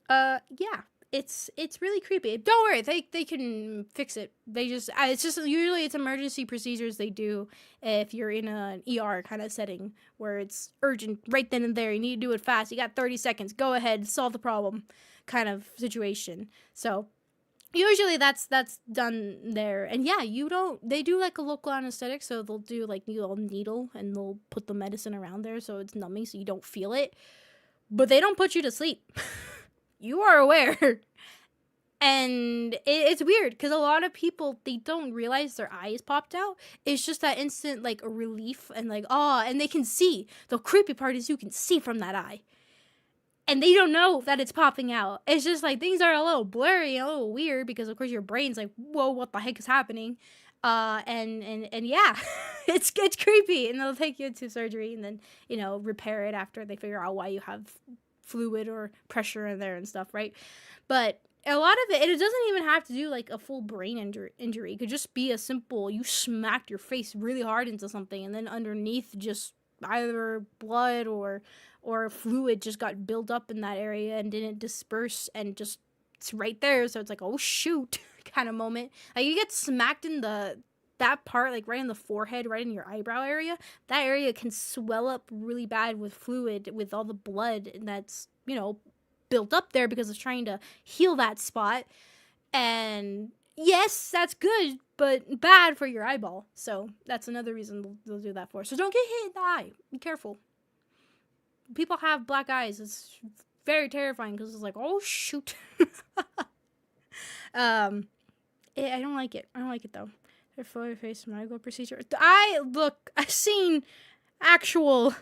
yeah, it's really creepy. Don't worry, they can fix it. It's just usually it's emergency procedures they do if you're in an ER kind of setting where it's urgent right then and there. You need to do it fast. You got 30 seconds. Go ahead, solve the problem kind of situation. So usually that's done there. And yeah, they do like a local anesthetic, so they'll do like a needle and they'll put the medicine around there so it's numbing so you don't feel it. But they don't put you to sleep. You are aware. And it's weird because a lot of people, they don't realize their eyes popped out. It's just that instant like a relief and like, and they can see. The creepy part is you can see from that eye. And they don't know that it's popping out. It's just like things are a little blurry, a little weird because of course your brain's like, whoa, what the heck is happening? And yeah, it's creepy. And they'll take you into surgery and then, you know, repair it after they figure out why you have fluid or pressure in there and stuff, right? But a lot of it doesn't even have to do like a full brain injury. It could just be a simple, you smacked your face really hard into something and then underneath just either blood or fluid just got built up in that area and didn't disperse and just it's right there. So it's like, oh shoot kind of moment. Like you get smacked in the that part, like right in the forehead, right in your eyebrow area, that area can swell up really bad with fluid, with all the blood that's, you know, built up there because it's trying to heal that spot. And yes, that's good, but bad for your eyeball. So that's another reason they'll do that for. So don't get hit in the eye. Be careful. People have black eyes. It's very terrifying because it's like, oh shoot. I don't like it. I don't like it though. Their fully face medical procedure. I've seen actual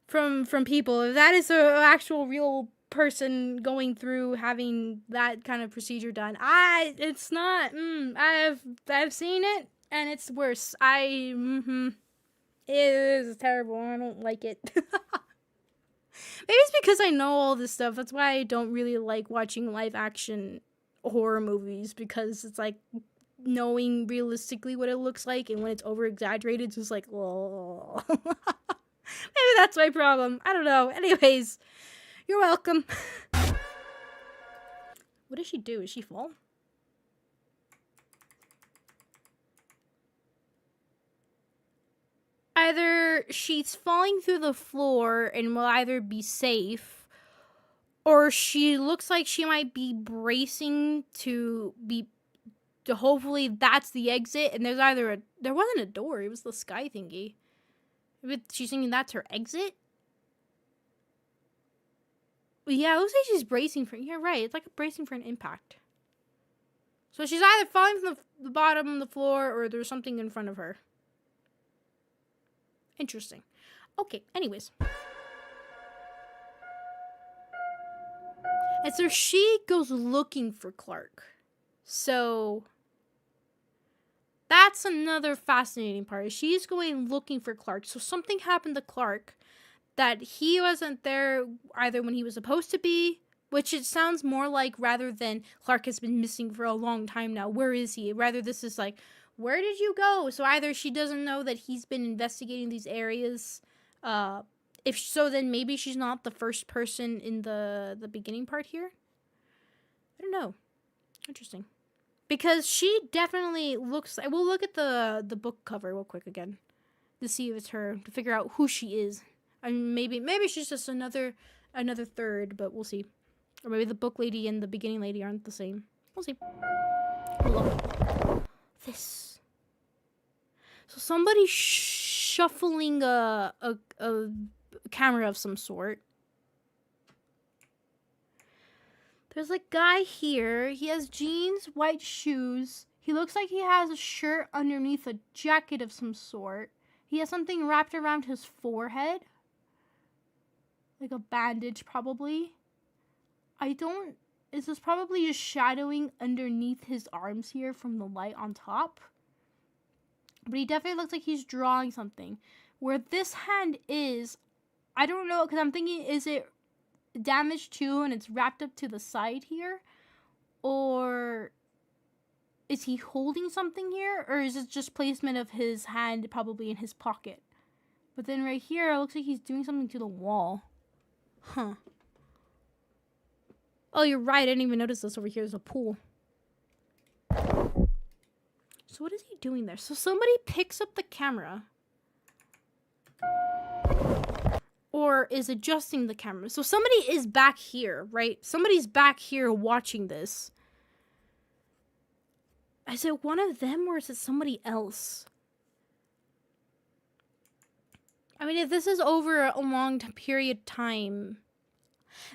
from people. If that is a actual real person going through having that kind of procedure done, it's not. I've seen it and it's worse. It is terrible. I don't like it. Maybe it's because I know all this stuff. That's why I don't really like watching live action horror movies, because it's like knowing realistically what it looks like, and when it's over exaggerated, it's just like, oh. Maybe that's my problem. I don't know. Anyways, you're welcome. What does she do? Does she fall? Either she's falling through the floor and will either be safe, or she looks like she might be bracing to hopefully that's the exit, and there wasn't a door, it was the sky thingy. She's thinking that's her exit? Yeah, it looks like she's bracing for, you're right, it's like bracing for an impact. So she's either falling from the bottom of the floor, or there's something in front of her. Interesting. Okay, anyways. And so she goes looking for Clark. So that's another fascinating part. She's going looking for Clark. So something happened to Clark that he wasn't there either when he was supposed to be, which it sounds more like, rather than Clark has been missing for a long time now. Where is he? Rather, this is like, where did you go? So either she doesn't know that he's been investigating these areas. If so, then maybe she's not the first person in the beginning part here. I don't know. Interesting. Because she definitely looks... We'll look at the book cover real quick again to see if it's her, to figure out who she is. And maybe she's just another third, but we'll see. Or maybe the book lady and the beginning lady aren't the same. We'll see. Look. This. So somebody's shuffling a camera of some sort. There's a guy here. He has jeans, white shoes. He looks like he has a shirt underneath a jacket of some sort. He has something wrapped around his forehead. Like a bandage, probably. Is this probably just shadowing underneath his arms here from the light on top? But he definitely looks like he's drawing something. Where this hand is, I don't know, because I'm thinking, is it damaged too and it's wrapped up to the side here? Or is he holding something here? Or is it just placement of his hand probably in his pocket? But then right here, it looks like he's doing something to the wall. Huh. Oh, you're right. I didn't even notice this over here. There's a pool. So what is he doing there? So somebody picks up the camera. Or is adjusting the camera. So somebody is back here, right? Somebody's back here watching this. Is it one of them or is it somebody else? I mean, if this is over a long period of time,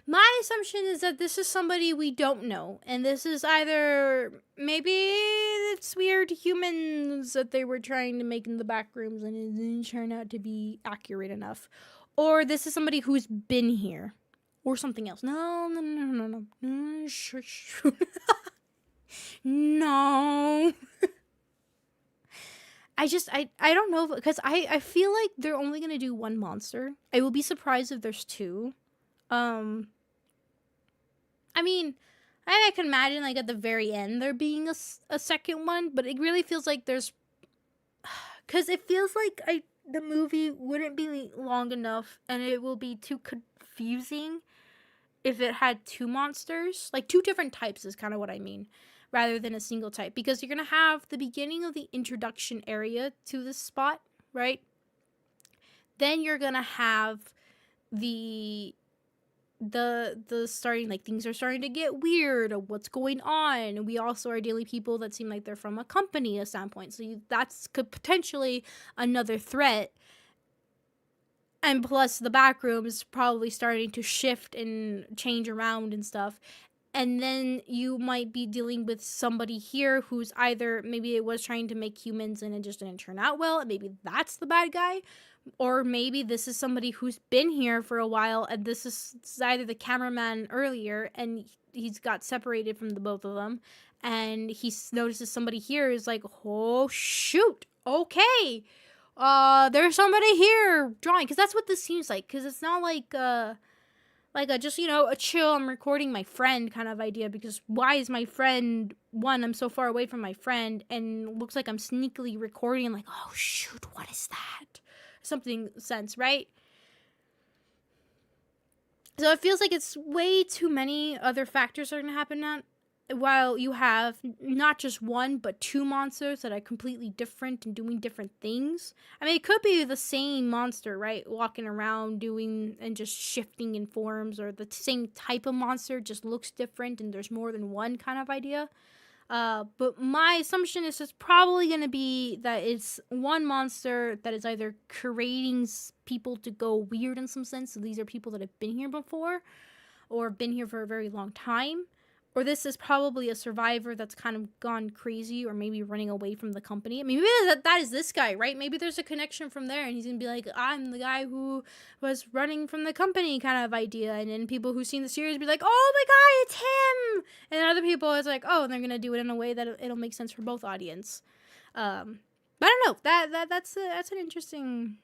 my assumption is that this is somebody we don't know. And this is either, maybe it's weird humans that they were trying to make in the Backrooms and it didn't turn out to be accurate enough. Or this is somebody who's been here. Or something else. No. No. I don't know, because I feel like they're only going to do one monster. I will be surprised if there's two. I mean, I can imagine, like, at the very end there being a second one, but it really feels like there's... Because it feels like the movie wouldn't be long enough, and it will be too confusing if it had two monsters. Like, two different types is kind of what I mean. rather than a single type, because you're going to have the beginning of the introduction area to this spot, right? Then you're going to have the starting, like, things are starting to get weird, or what's going on. And we also are dealing with people that seem like they're from a company at some point, so that's could potentially another threat. And plus the back room is probably starting to shift and change around and stuff. And then you might be dealing with somebody here who's either, maybe it was trying to make humans and it just didn't turn out well, and maybe that's the bad guy. Or maybe this is somebody who's been here for a while, and this is either the cameraman earlier, and he's got separated from the both of them, and he notices somebody here is like, oh shoot, okay, there's somebody here drawing, because that's what this seems like, because it's not like a just, you know, a chill, I'm recording my friend kind of idea, because why is my friend, one, I'm so far away from my friend, and looks like I'm sneakily recording, like, oh shoot, what is that? Something sense, right? So it feels like it's way too many other factors are going to happen now, while you have not just one but two monsters that are completely different and doing different things. I mean, it could be the same monster, right, walking around doing and just shifting in forms, or the same type of monster just looks different and there's more than one kind of idea. But my assumption is it's probably going to be that it's one monster that is either creating people to go weird in some sense. So these are people that have been here before, or have been here for a very long time. Or this is probably a survivor that's kind of gone crazy, or maybe running away from the company. I mean, maybe that is this guy, right? Maybe there's a connection from there, and he's going to be like, I'm the guy who was running from the company kind of idea. And then people who've seen the series be like, oh my god, it's him! And other people, it's like, oh, and they're going to do it in a way that it'll make sense for both audience. But I don't know. That's an interesting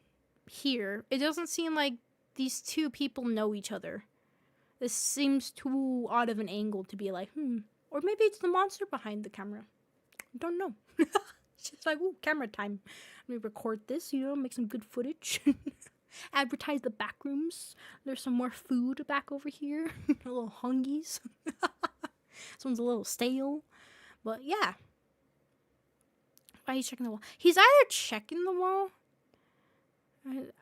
here. It doesn't seem like these two people know each other. This seems too odd of an angle to be like, or maybe it's the monster behind the camera. I don't know. It's just like, ooh, camera time. Let me record this, you know, make some good footage. Advertise the back rooms. There's some more food back over here. A little hungies. This one's a little stale. But yeah. Why are you checking the wall? He's either checking the wall.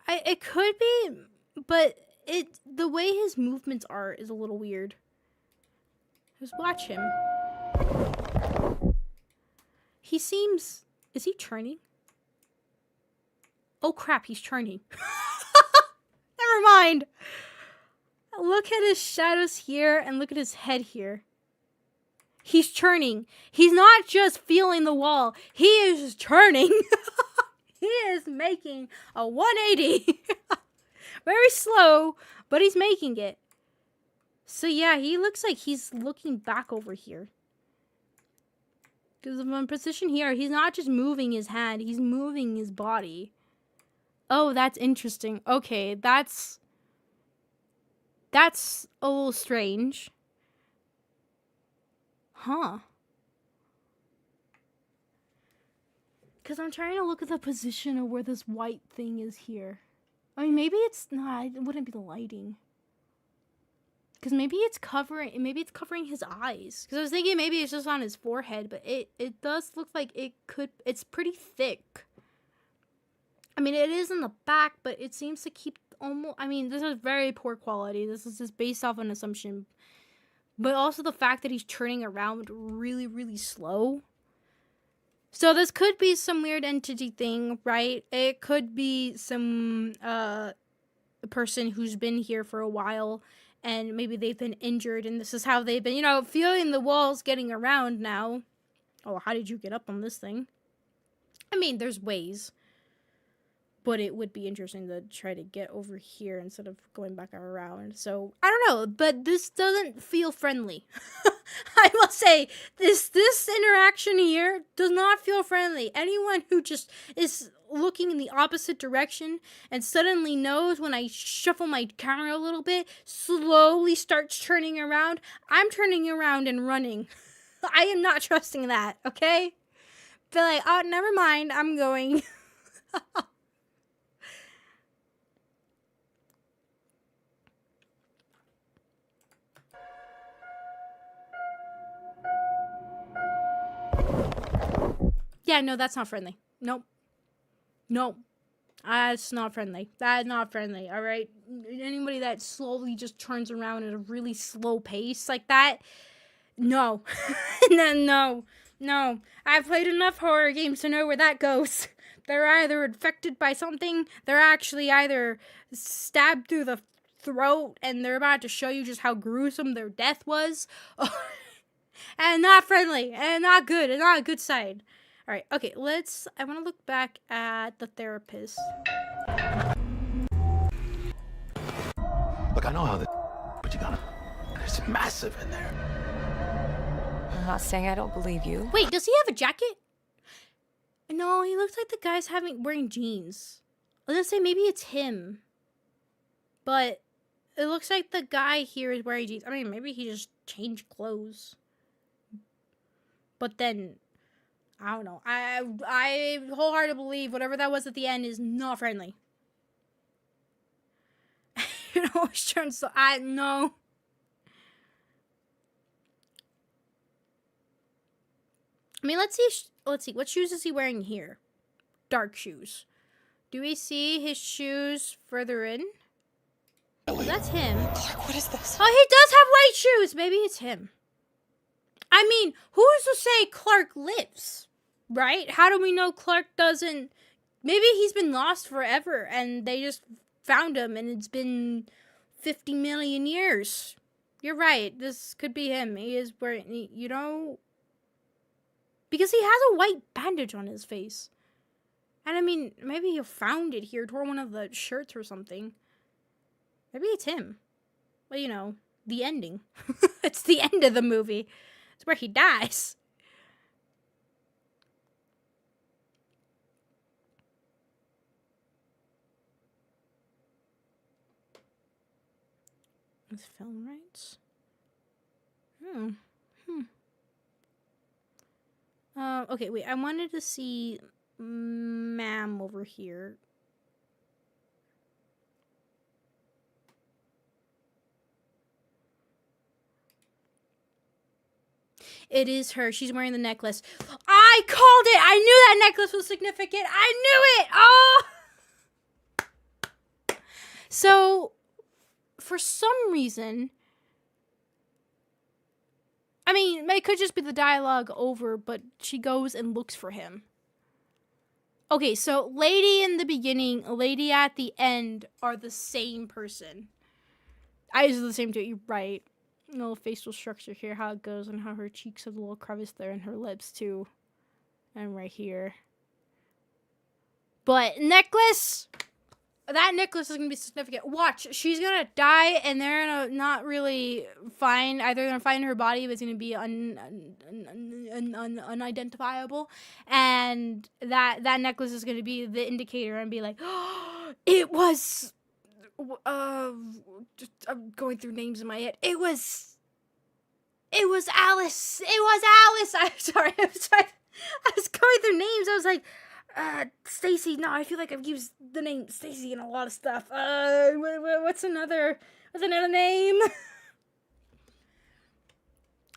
It could be, but the way his movements are is a little weird. Just watch him. He seems... Is he turning? Oh crap, he's turning. Never mind. Look at his shadows here and look at his head here. He's turning. He's not just feeling the wall. He is turning. He is making a 180. Very slow, but he's making it. So yeah, he looks like he's looking back over here. Because from position here, he's not just moving his hand, he's moving his body. Oh, that's interesting. Okay, that's a little strange. Huh. Because I'm trying to look at the position of where this white thing is here. I mean, maybe it's not. It wouldn't be the lighting. Because maybe it's covering his eyes. Because I was thinking maybe it's just on his forehead, but it does look like it's pretty thick. I mean, it is in the back, but it seems to keep almost, I mean, this is very poor quality. This is just based off an assumption. But also the fact that he's turning around really, really slow. So this could be some weird entity thing, right? It could be some person who's been here for a while, and maybe they've been injured, and this is how they've been, you know, feeling the walls getting around now. Oh, how did you get up on this thing? I mean, there's ways. But it would be interesting to try to get over here instead of going back around. So, I don't know. But this doesn't feel friendly. I must say, this interaction here does not feel friendly. Anyone who just is looking in the opposite direction and suddenly knows when I shuffle my camera a little bit, slowly starts turning around, I'm turning around and running. I am not trusting that, okay? Feel like, oh, never mind, I'm going. Yeah, no, that's not friendly. Nope. Nope. That's not friendly. That's not friendly, alright? Anybody that slowly just turns around at a really slow pace like that, no. No. I've played enough horror games to know where that goes. They're either infected by something, they're actually either stabbed through the throat, and they're about to show you just how gruesome their death was. And not friendly, and not good, and not a good side. Alright, okay, I want to look back at the therapist. Look, I know how but you gotta... It's massive in there. I'm not saying I don't believe you. Wait, does he have a jacket? No, he looks like the guy's wearing jeans. I was gonna say maybe it's him. But it looks like the guy here is wearing jeans. I mean, maybe he just changed clothes. But then, I don't know. I wholeheartedly believe whatever that was at the end is not friendly. It always turns so... no. I mean, let's see. What shoes is he wearing here? Dark shoes. Do we see his shoes further in? That's him. Clark, what is this? Oh, he does have white shoes. Maybe it's him. I mean, who's to say Clark lives? Right? How do we know Clark doesn't... Maybe he's been lost forever and they just found him and it's been 50 million years. You're right. This could be him. He is wearing... You know... Because he has a white bandage on his face. And I mean, maybe he found it here, tore one of the shirts or something. Maybe it's him. Well, you know, the ending. It's the end of the movie. It's where he dies. With film rights? Okay, wait. I wanted to see ma'am over here. It is her. She's wearing the necklace. I called it! I knew that necklace was significant. I knew it! Oh! So, for some reason... I mean, it could just be the dialogue over, but she goes and looks for him. Okay, so lady in the beginning, lady at the end are the same person. Eyes are the same too, you're right. Little facial structure here, how it goes, and how her cheeks have a little crevice there, and her lips too. And right here. But necklace! That necklace is gonna be significant. Watch, she's gonna die, and they're gonna not really find. Either they're gonna find her body, but it's gonna be unidentifiable, and that necklace is gonna be the indicator, and be like, oh, it was. I'm going through names in my head. It was Alice. It was Alice. I'm sorry. I was going through names. I was like. Stacy. No, I feel like I've used the name Stacy in a lot of stuff. What's another name?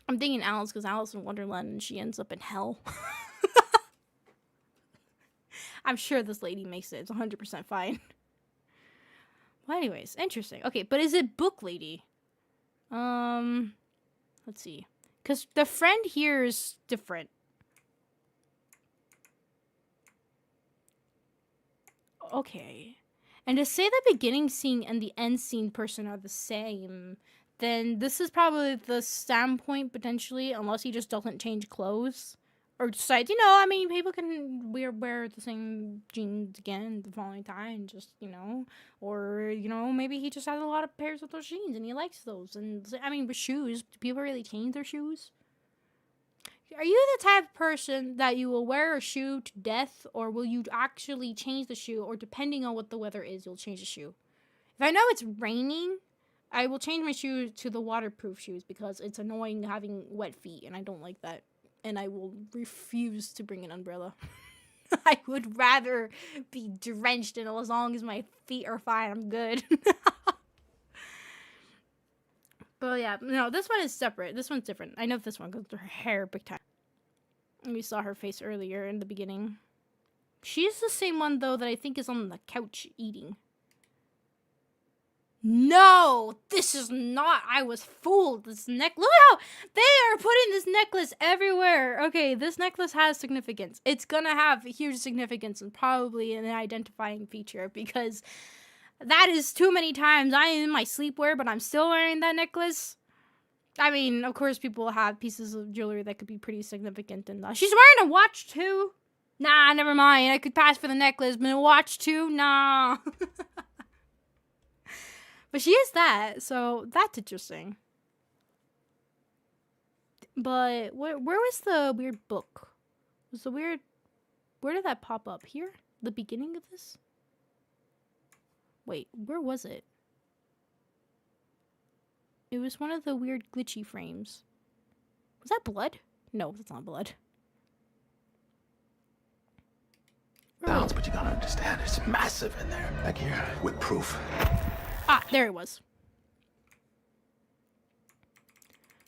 I'm thinking Alice because Alice in Wonderland and she ends up in hell. I'm sure this lady makes it. It's 100% fine. Well, anyways, interesting. Okay, but is it Book Lady? Let's see. Because the friend here is different. Okay. And to say the beginning scene and the end scene person are the same, then this is probably the standpoint, potentially, unless he just doesn't change clothes. Or decides, I mean, people can wear the same jeans again the following time, just, or, maybe he just has a lot of pairs of those jeans and he likes those. And, I mean, with shoes, do people really change their shoes? Are you the type of person that you will wear a shoe to death, or will you actually change the shoe, or depending on what the weather is, you'll change the shoe? If I know it's raining, I will change my shoe to the waterproof shoes because it's annoying having wet feet, and I don't like that. And I will refuse to bring an umbrella. I would rather be drenched, and as long as my feet are fine, I'm good. But yeah, no, this one is separate. This one's different. I know this one because her hair big time. We saw her face earlier in the beginning. She's the same one, though, that I think is on the couch eating. No! This is not... I was fooled. This neck... Look how they are putting this necklace everywhere. Okay, this necklace has significance. It's gonna have huge significance and probably an identifying feature because that is too many times I am in my sleepwear, but I'm still wearing that necklace. I mean, of course, people have pieces of jewelry that could be pretty significant. And she's wearing a watch, too. Nah, never mind. I could pass for the necklace, but a watch, too? Nah. But she is that, so that's interesting. But where was the weird book? Was the weird... Where did that pop up? Here? The beginning of this? Wait, where was it? It was one of the weird glitchy frames. Was that blood? No, that's not blood. Sounds, but you gotta understand, it's massive in there. Back here, with proof. Ah, there it was.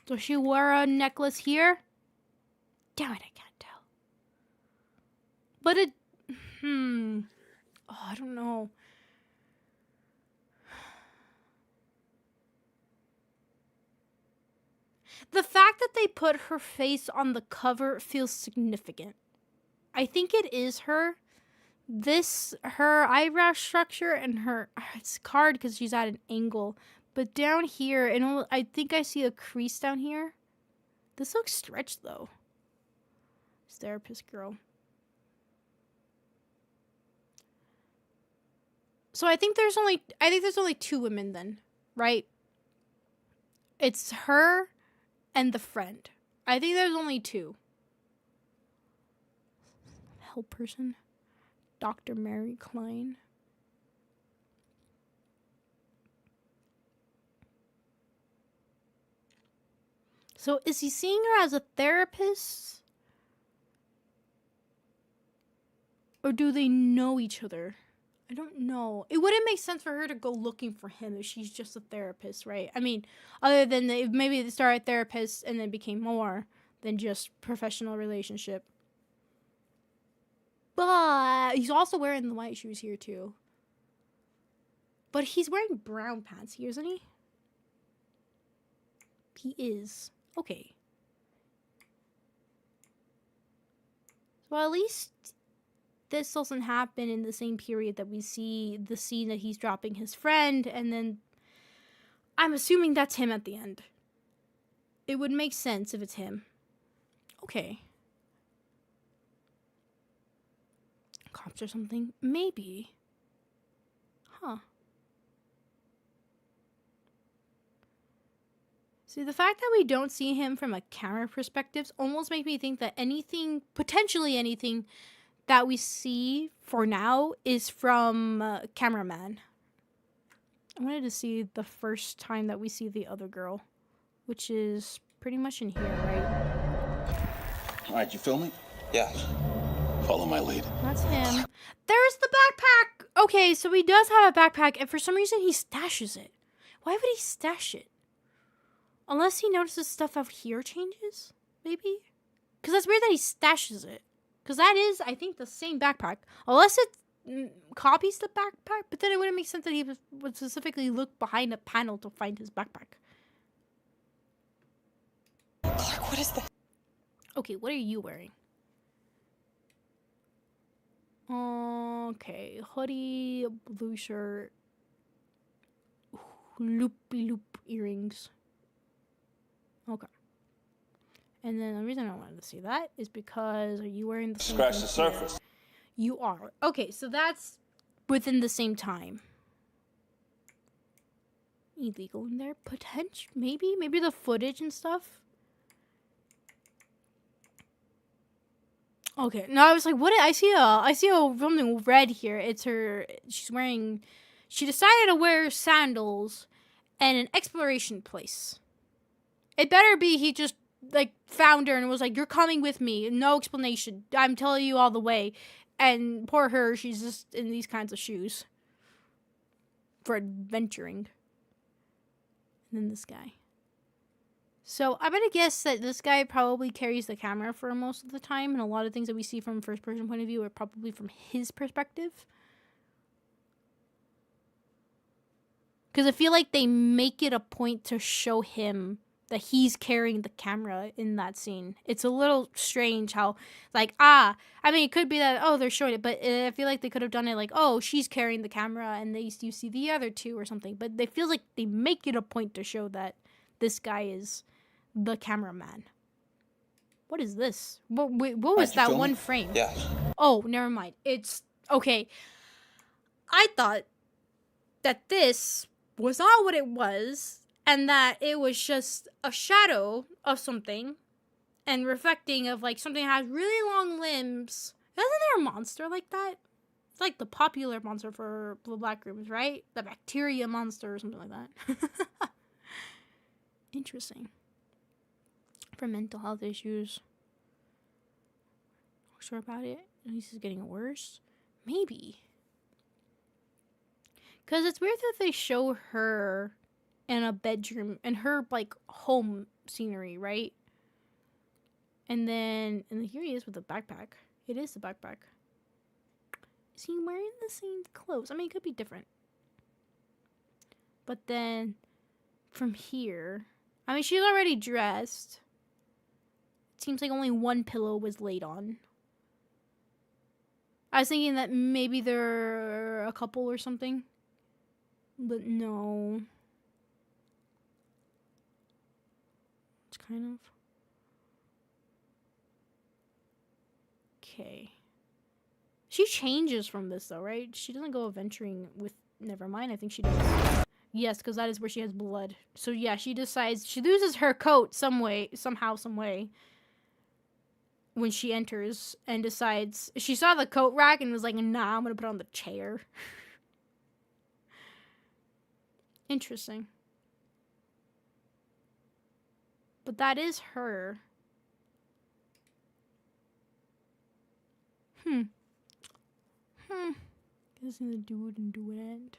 So she wore a necklace here? Damn it, I can't tell. But it... Oh, I don't know. The fact that they put her face on the cover feels significant. I think it is her. Her eyebrow structure and her... It's hard because she's at an angle. But down here, and I think I see a crease down here. This looks stretched, though. This therapist girl. So I think there's only two women then, right? It's her and the friend. I think there's only two. Help person. Dr. Mary Klein. So is he seeing her as a therapist? Or do they know each other? I don't know. It wouldn't make sense for her to go looking for him if she's just a therapist, right? I mean, other than maybe they started therapist and then became more than just professional relationship. But he's also wearing the white shoes here too. But he's wearing brown pants here, isn't he? He is. Okay. So at least this doesn't happen in the same period that we see the scene that he's dropping his friend, and then I'm assuming that's him at the end. It would make sense if it's him. Okay. Cops or something? Maybe. Huh. See, the fact that we don't see him from a camera perspective almost makes me think that potentially anything that we see for now is from cameraman. I wanted to see the first time that we see the other girl, which is pretty much in here, right? All right, you filming? Yeah. Follow my lead. That's him. There's the backpack! Okay, so he does have a backpack, and for some reason he stashes it. Why would he stash it? Unless he notices stuff out here changes? Maybe? Because that's weird that he stashes it. Because that is, I think, the same backpack. Unless it copies the backpack, but then it wouldn't make sense that he would specifically look behind a panel to find his backpack. Clark, what is that? Okay, what are you wearing? Okay, hoodie, blue shirt, loopy loop earrings. Okay. And then the reason I wanted to see that is because are you wearing the same Scratch thing the surface. here? You are. Okay, so that's within the same time. Illegal in there? Potential? Maybe the footage and stuff? Okay, no, I was like, what? I see something red here. It's her, she decided to wear sandals and an exploration place. It better be he just, like, found her and was like, you're coming with me. No explanation. I'm telling you all the way. And poor her, she's just in these kinds of shoes. For adventuring. And then this guy. So I'm gonna guess that this guy probably carries the camera for most of the time, and a lot of things that we see from a first person point of view are probably from his perspective. Because I feel like they make it a point to show him that he's carrying the camera in that scene. It's a little strange how, like, I mean, it could be that, oh, they're showing it, but I feel like they could have done it like, oh, she's carrying the camera and you see the other two or something. But they feel like they make it a point to show that this guy is the cameraman. What is this? What was that one frame? Yeah. Oh, never mind. It's, okay. I thought that this was not what it was, and that it was just a shadow of something and reflecting of like something that has really long limbs. Isn't there a monster like that? It's like the popular monster for the Backrooms, right? The bacteria monster or something like that. Interesting. For mental health issues. Not sure about it. At least it's getting worse. Maybe. Because it's weird that they show her in a bedroom, in her, like, home scenery, right? And then here he is with a backpack. It is the backpack. Is he wearing the same clothes? I mean, it could be different. But then, from here, I mean, she's already dressed. It seems like only one pillow was laid on. I was thinking that maybe they're a couple or something. But no. It's kind of. Okay. She changes from this though, right? She doesn't go adventuring with. Never mind, I think she does. Yes, because that is where she has blood. So yeah, she decides. She loses her coat some way. When she enters and decides. She saw the coat rack and was like, nah, I'm gonna put it on the chair. Interesting. But that is her. Isn't the dude and duet?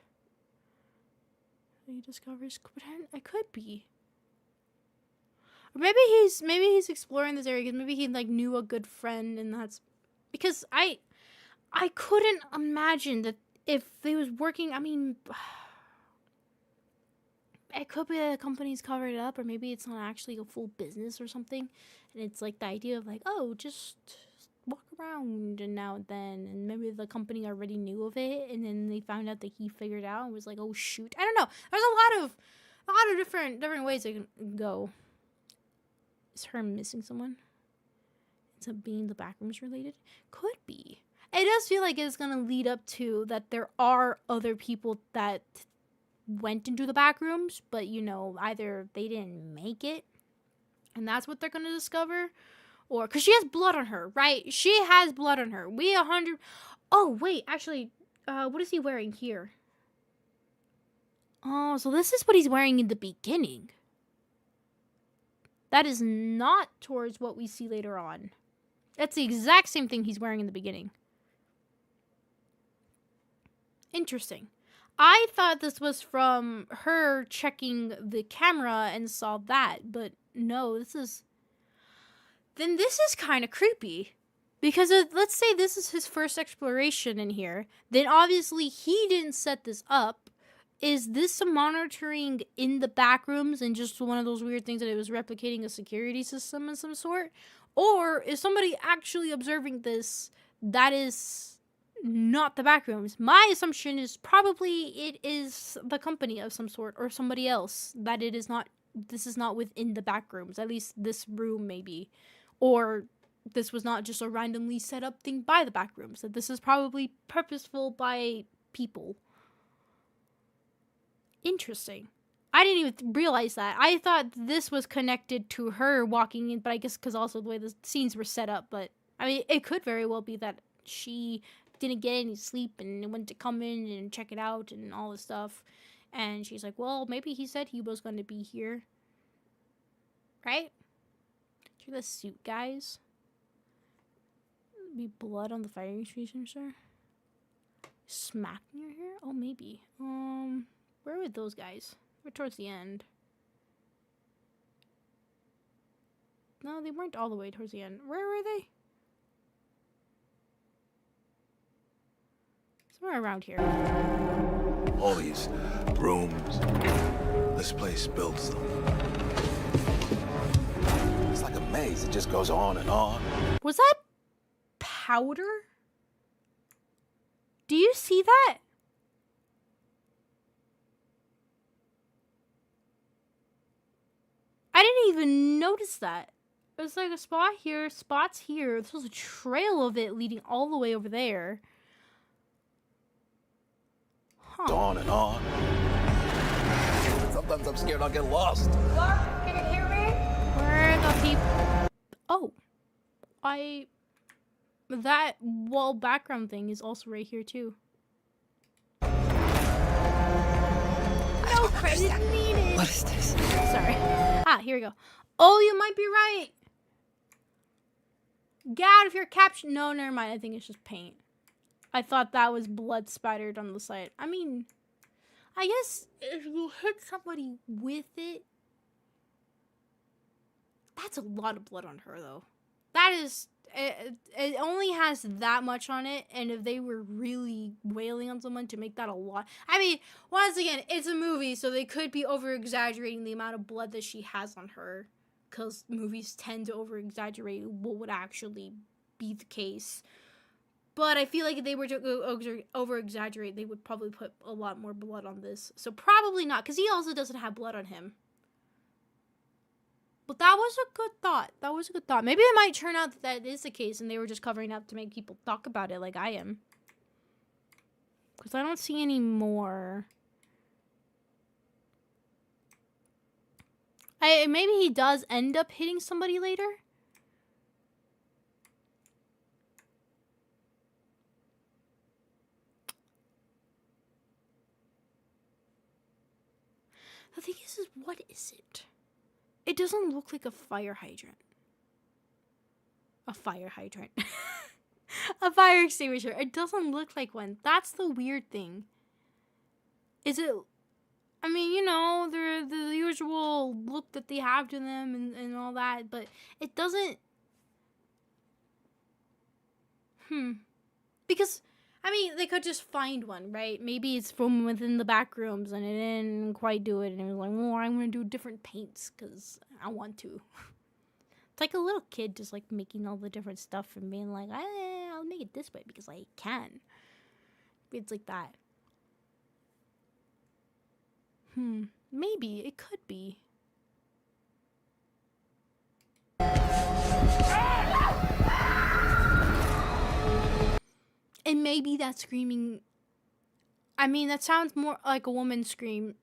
He discovers, but I could be. Or maybe he's exploring this area because maybe he like knew a good friend, and that's because I couldn't imagine that if they was working. I mean. It could be that the company's covered it up, or maybe it's not actually a full business or something. And it's like the idea of like, oh, just walk around and now and then. And maybe the company already knew of it, and then they found out that he figured out and was like, oh shoot. I don't know. There's a lot of different ways it can go. Is her missing someone? Ends up being the Backrooms related? Could be. It does feel like it's gonna lead up to that there are other people that went into the Backrooms, but you know, either they didn't make it and that's what they're gonna discover, or because she has blood on her, right? She has blood on her. Oh wait, actually, what is he wearing here? Oh, so this is what he's wearing in the beginning. That is not towards what we see later on. That's the exact same thing he's wearing in the beginning. Interesting. I thought this was from her checking the camera and saw that, but no, this is kind of creepy. Because let's say this is his first exploration in here, then obviously he didn't set this up. Is this some monitoring in the back rooms and just one of those weird things that it was replicating a security system of some sort? Or is somebody actually observing this that is not the Backrooms? My assumption is probably it is the company of some sort or somebody else, that it is not, this is not within the Backrooms, at least this room maybe, or this was not just a randomly set up thing by the Backrooms, that this is probably purposeful by people. Interesting. I didn't even realize that. I thought this was connected to her walking in, but I guess because also the way the scenes were set up, but I mean, it could very well be that she didn't get any sleep and went to come in and check it out and all this stuff, and she's like, well, maybe he said he was going to be here, right? Check the suit, guys. Be blood on the fire extinguisher. Smack near here? Oh, maybe. Where were those guys? We're towards the end. No, they weren't all the way towards the end. Where were they? Somewhere around here. All these rooms. This place builds them. It's like a maze. It just goes on and on. Was that powder? Do you see that? I didn't even notice that. It was like a spot here, spots here. This was a trail of it leading all the way over there. Huh. On and on. Sometimes I'm scared I'll get lost. Look, can you hear me? Where are the people? Oh. That wall background thing is also right here too. No credit needed. What is this? Sorry. Ah, here we go. Oh, you might be right. Get out of your caption. No, never mind. I think it's just paint. I thought that was blood spattered on the side. I mean, I guess if you hit somebody with it, that's a lot of blood on her, though. That is... It only has that much on it, and if they were really wailing on someone to make that a lot... I mean, once again, it's a movie, so they could be over-exaggerating the amount of blood that she has on her, because movies tend to over-exaggerate what would actually be the case. But I feel like if they were to over-exaggerate, they would probably put a lot more blood on this. So probably not, because he also doesn't have blood on him. But that was a good thought. That was a good thought. Maybe it might turn out that that is the case and they were just covering up to make people talk about it like I am. Because I don't see any more. Maybe he does end up hitting somebody later. The thing is what is it? It doesn't look like a fire hydrant. A fire hydrant. A fire extinguisher. It doesn't look like one. That's the weird thing. Is it... I mean, you know, the usual look that they have to them and all that, but it doesn't... Because... I mean, they could just find one, right? Maybe it's from within the Backrooms and it didn't quite do it. And it was like, well, I'm going to do different paints because I want to. It's like a little kid just like making all the different stuff and being like, I'll make it this way because I can. It's like that. Maybe. It could be. And maybe that screaming... I mean, that sounds more like a woman's scream.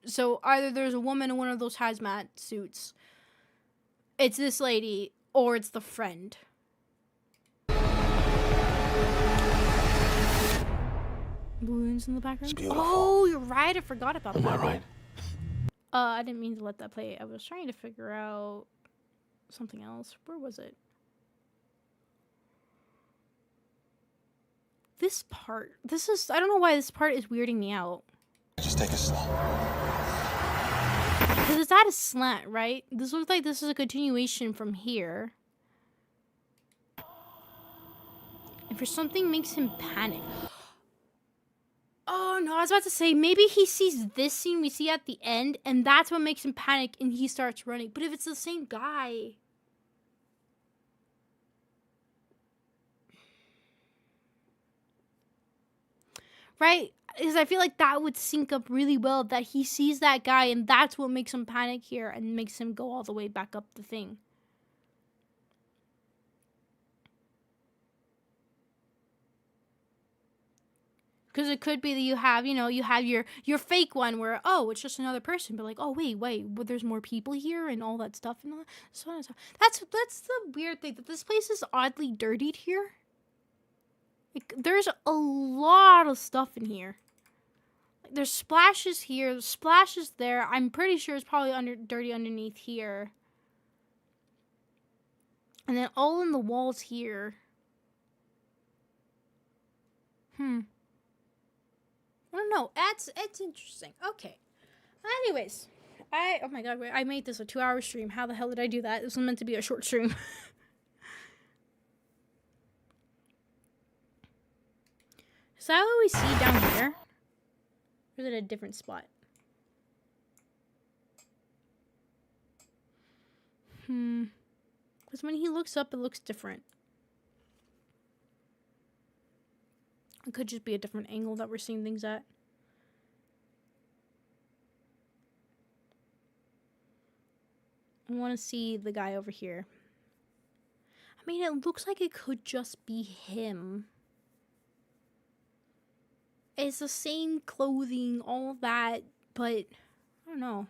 So either there's a woman in one of those hazmat suits. It's this lady. Or it's the friend. Balloons in the background? It's beautiful. Oh, you're right. I forgot about that. Am I right? I didn't mean to let that play. I was trying to figure out something else. Where was it? This part, I don't know why this part is weirding me out. Just take it slow. Because it's at a slant, right? This looks like this is a continuation from here. And for something makes him panic. Oh no, I was about to say, maybe he sees this scene we see at the end, and that's what makes him panic, and he starts running. But if it's the same guy... Right? Because I feel like that would sync up really well, that he sees that guy and that's what makes him panic here and makes him go all the way back up the thing. Because it could be that you have, you have your fake one where, oh, it's just another person. But like, oh, wait, but there's more people here and all that stuff. And all that. So on and so on. That's the weird thing, that this place is oddly dirtied here. Like, there's a lot of stuff in here. Like, there's splashes here, there's splashes there. I'm pretty sure it's probably dirty underneath here. And then all in the walls here. I don't know. It's interesting. Okay. Anyways, Oh my god, wait, I made this a 2-hour stream. How the hell did I do that? This was meant to be a short stream. Is that what we see down here? Or is it a different spot? Because when he looks up, it looks different. It could just be a different angle that we're seeing things at. I want to see the guy over here. I mean, it looks like it could just be him. It's the same clothing, all that, but I don't know.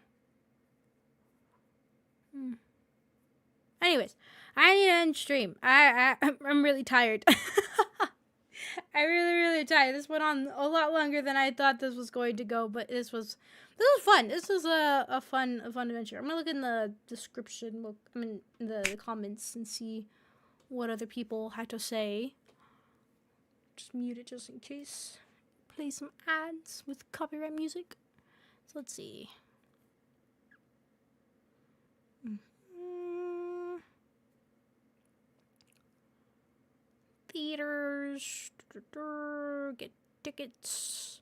Anyways, I need to end stream. I'm really tired. I'm really tired. This went on a lot longer than I thought this was going to go, but this was fun. This was a fun adventure. I'm gonna look in the description, in the comments, and see what other people had to say. Just mute it just in case. Play some ads with copyright music. So let's see. Theaters. Get tickets.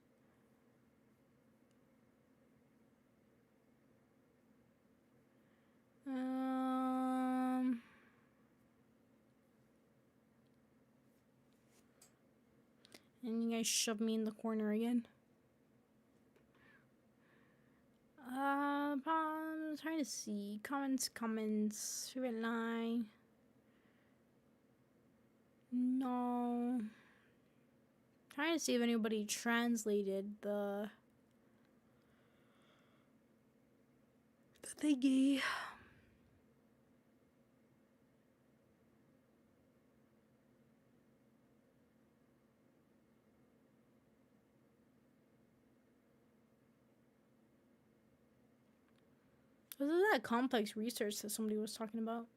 And you guys shove me in the corner again. I'm trying to see. Comments. Favorite line. No. Trying to see if anybody translated the thingy. Was it that complex research that somebody was talking about?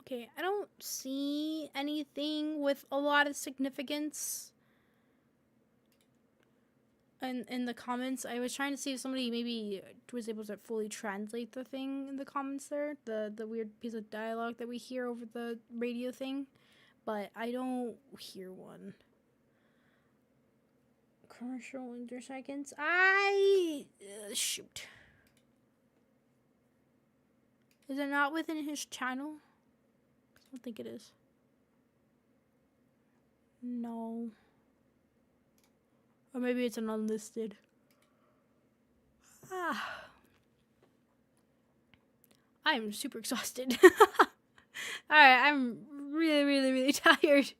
Okay, I don't see anything with a lot of significance in the comments. I was trying to see if somebody maybe was able to fully translate the thing in the comments there, the weird piece of dialogue that we hear over the radio thing, but I don't hear one. Commercial interseconds. Shoot. Is it not within his channel? I don't think it is. No. Or maybe it's an unlisted. I'm super exhausted. Alright, I'm really tired.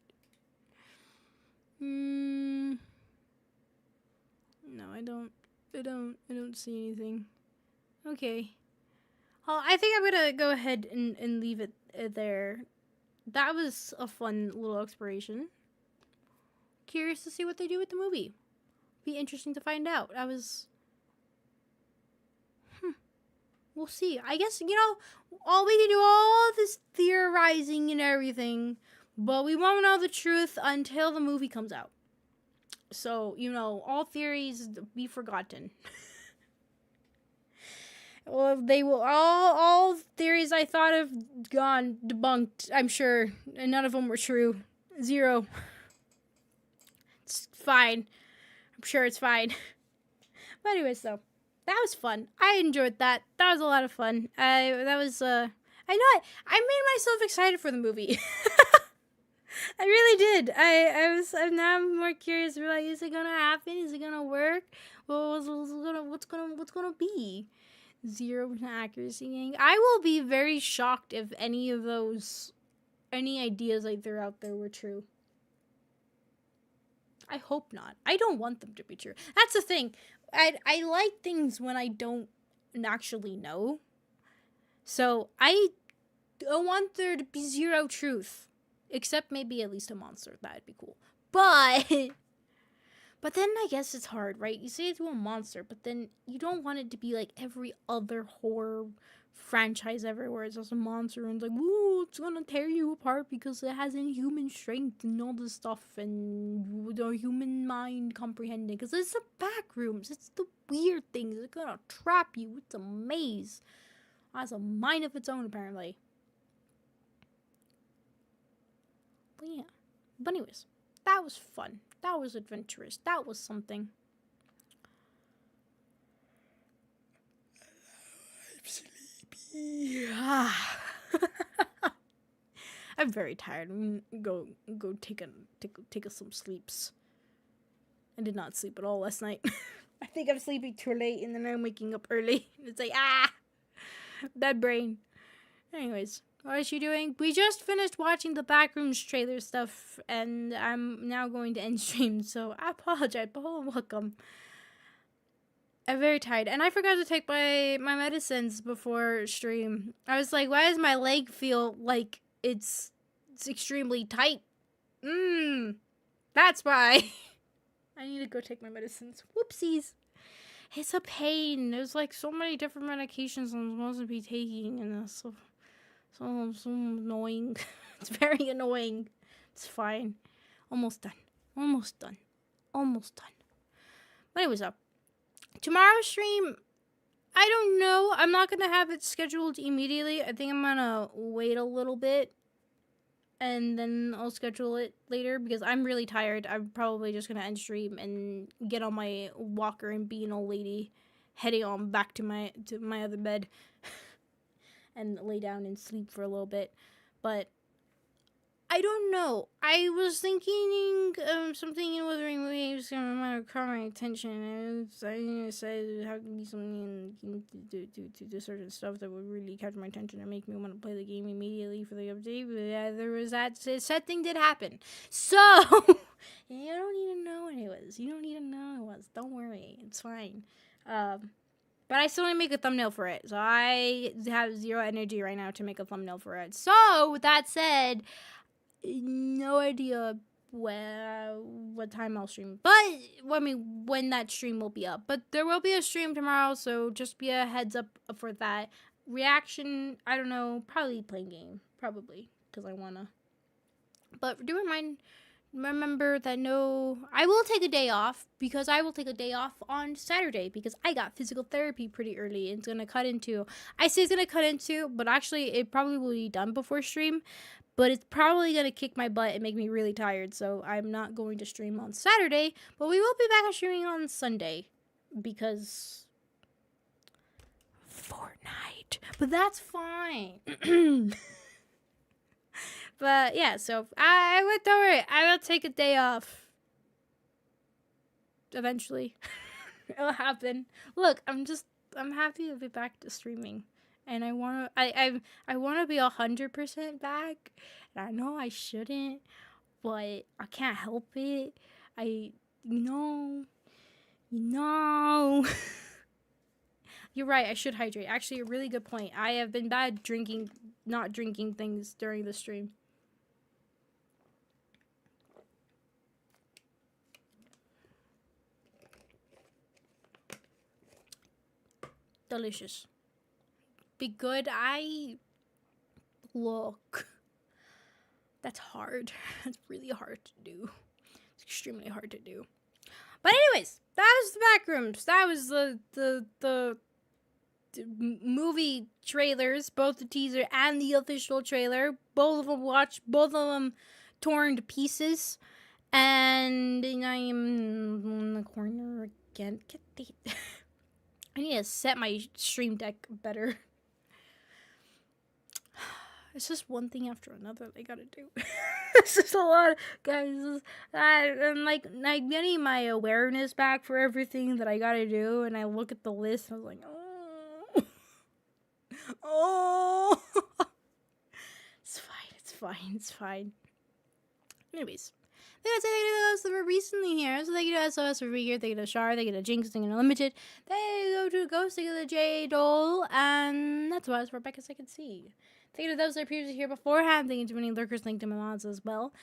No, I don't see anything. Okay. Well, I think I'm gonna go ahead and leave it there. That was a fun little exploration. Curious to see what they do with the movie. Be interesting to find out. We'll see. I guess, all we can do all this theorizing and everything, but we won't know the truth until the movie comes out. So, all theories be forgotten. Well, they will all theories I thought of gone debunked, I'm sure, and none of them were true. 0. It's fine. I'm sure it's fine. But anyways, though, that was fun. I enjoyed that. That was a lot of fun. I made myself excited for the movie. I really did. I'm now more curious. Like, is it gonna happen? Is it gonna work? What's gonna be? 0% accuracy. I will be very shocked if any ideas I threw out there were true. I hope not. I don't want them to be true. That's the thing. I like things when I don't actually know. So I don't want there to be 0 truth. Except maybe at least a monster. That'd be cool. But then I guess it's hard, right? You say it's a monster, but then you don't want it to be like every other horror franchise everywhere. It's just a monster and it's like, woo, it's gonna tear you apart because it has inhuman strength and all this stuff and the human mind comprehending. Because it's the Backrooms. It's the weird things. It's gonna trap you. It's a maze. It has a mind of its own, apparently. But yeah. But anyways, that was fun. That was adventurous. That was something. I'm sleepy. I'm very tired. I'm gonna go take some sleeps. I did not sleep at all last night. I think I'm sleeping too late and then I'm waking up early. It's like, bad brain. Anyways, what is she doing? We just finished watching the Backrooms trailer stuff, and I'm now going to end stream, so I apologize, but welcome. I'm very tired, and I forgot to take my medicines before stream. I was like, why does my leg feel like it's extremely tight? That's why. I need to go take my medicines. Whoopsies. It's a pain. There's like so many different medications I'm supposed to be taking, and it's so annoying. It's very annoying. It's fine. Almost done. But anyways, tomorrow's stream, I don't know. I'm not gonna have it scheduled immediately. I think I'm gonna wait a little bit and then I'll schedule it later because I'm really tired. I'm probably just gonna end stream and get on my walker and be an old lady, heading on back to my other bed and lay down and sleep for a little bit. But I don't know. I was thinking something in Wuthering Waves gonna caught my attention. I said it had to be something to do certain stuff that would really catch my attention and make me want to play the game immediately for the update. But yeah, there was that said thing did happen. So you don't need to know anyways. You don't need to know it was. Don't worry, it's fine. But I still need to make a thumbnail for it. So I have zero energy right now to make a thumbnail for it. So with that said, no idea what time I'll stream, but I mean when that stream will be up. But there will be a stream tomorrow, so just be a heads up for that. Reaction, I don't know, probably playing game, probably because I wanna. But do remember that I will take a day off because I will take a day off on Saturday because I got physical therapy pretty early. It's gonna cut into, but actually it probably will be done before stream. But it's probably going to kick my butt and make me really tired. So I'm not going to stream on Saturday. But we will be back on streaming on Sunday. Because Fortnite. But that's fine. But yeah, so don't worry. I will take a day off. Eventually. It'll happen. Look, I'm happy to be back to streaming. And I wanna be 100% back. And I know I shouldn't, but I can't help it. You know. You're right. I should hydrate. Actually, a really good point. I have been bad not drinking things during the stream. Delicious. Be good. Look. That's hard. That's really hard to do. It's extremely hard to do. But anyways, that was the Backrooms. That was the movie trailers, both the teaser and the official trailer. Both of them torn to pieces. And I am in the corner again. I need to set my stream deck better. It's just one thing after another they gotta do. It's just a lot, guys. I'm like getting my awareness back for everything that I gotta do, and I look at the list and I was like, oh. It's fine. Anyways, thank you to those that were recently here. So thank you to SOS for being here. Thank you to Shar. Thank you to Jinx. Thank you to Unlimited. Thank you to Ghost. Thank you to J Dole. And that's what it's for Rebecca I can see. Thank you to those that are previously here beforehand. Thank you to many lurkers. Thank you to my mods as well.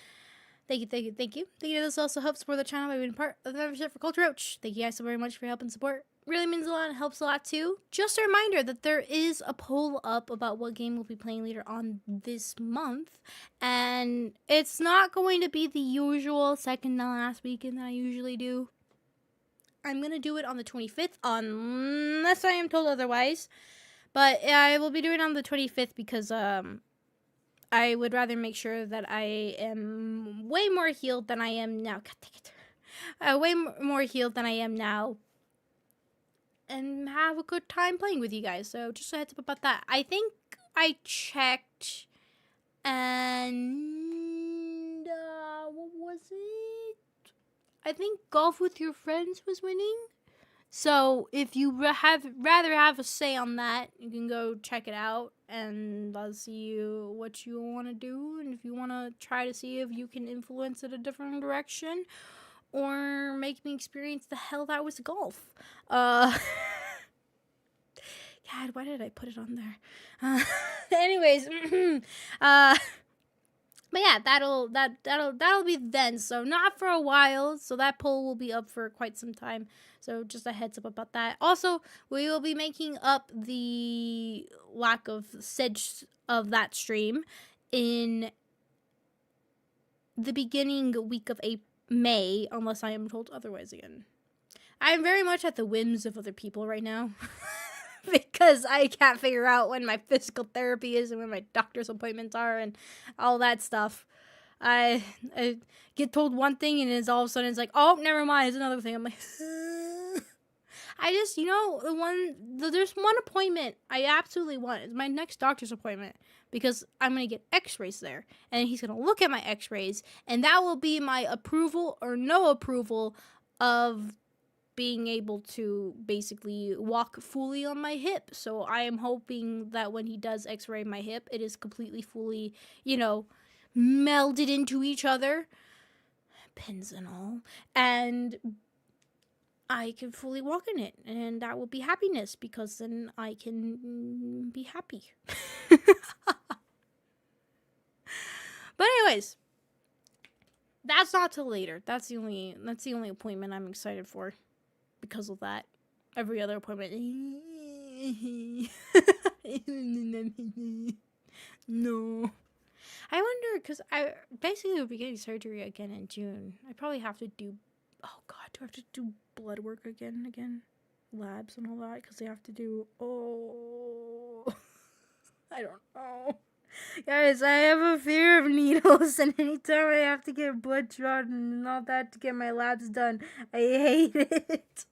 Thank you. Thank you to those who also help support the channel by being part of the membership for Culture Roach. Thank you guys so very much for your help and support. really means a lot and helps a lot too. Just a reminder that there is a poll up about what game we'll be playing later on this month, and it's not going to be the usual second to last weekend that I usually do. I'm going to do it on the 25th, unless I am told otherwise, but I will be doing it on the 25th because I would rather make sure that I am way more healed than I am now. God dang it. Way more healed than I am now, and have a good time playing with you guys. So just a heads up about that. I think I checked, and what was it? I think Golf with Your Friends was winning. So if you rather have a say on that, you can go check it out, and I'll see what you want to do, and if you want to try to see if you can influence it a different direction, or make me experience the hell that was golf. God, why did I put it on there? Anyways, but yeah, that'll be then. So not for a while. So that poll will be up for quite some time. So just a heads up about that. Also, we will be making up the lack of sedge of that stream in the beginning week of May, unless I am told otherwise again. I'm very much at the whims of other people right now. Because I can't figure out when my physical therapy is and when my doctor's appointments are and all that stuff. I get told one thing and it's all of a sudden it's like, oh, never mind, it's another thing. I'm like, I just, there's one appointment I absolutely want. It's my next doctor's appointment because I'm going to get x-rays there. And he's going to look at my x-rays and that will be my approval or no approval of being able to basically walk fully on my hip. So I am hoping that when he does x-ray my hip, it is completely fully, melded into each other, pins and all, and I can fully walk in it, and that will be happiness because then I can be happy. But anyways, that's not till later. That's the only appointment I'm excited for. Because of that, every other appointment. No. I wonder, because I basically will be getting surgery again in June. I probably have to do, oh God, do I have to do blood work again? Labs and all that, because they have to do, I don't know. Guys, I have a fear of needles, and anytime I have to get blood drawn and all that to get my labs done, I hate it.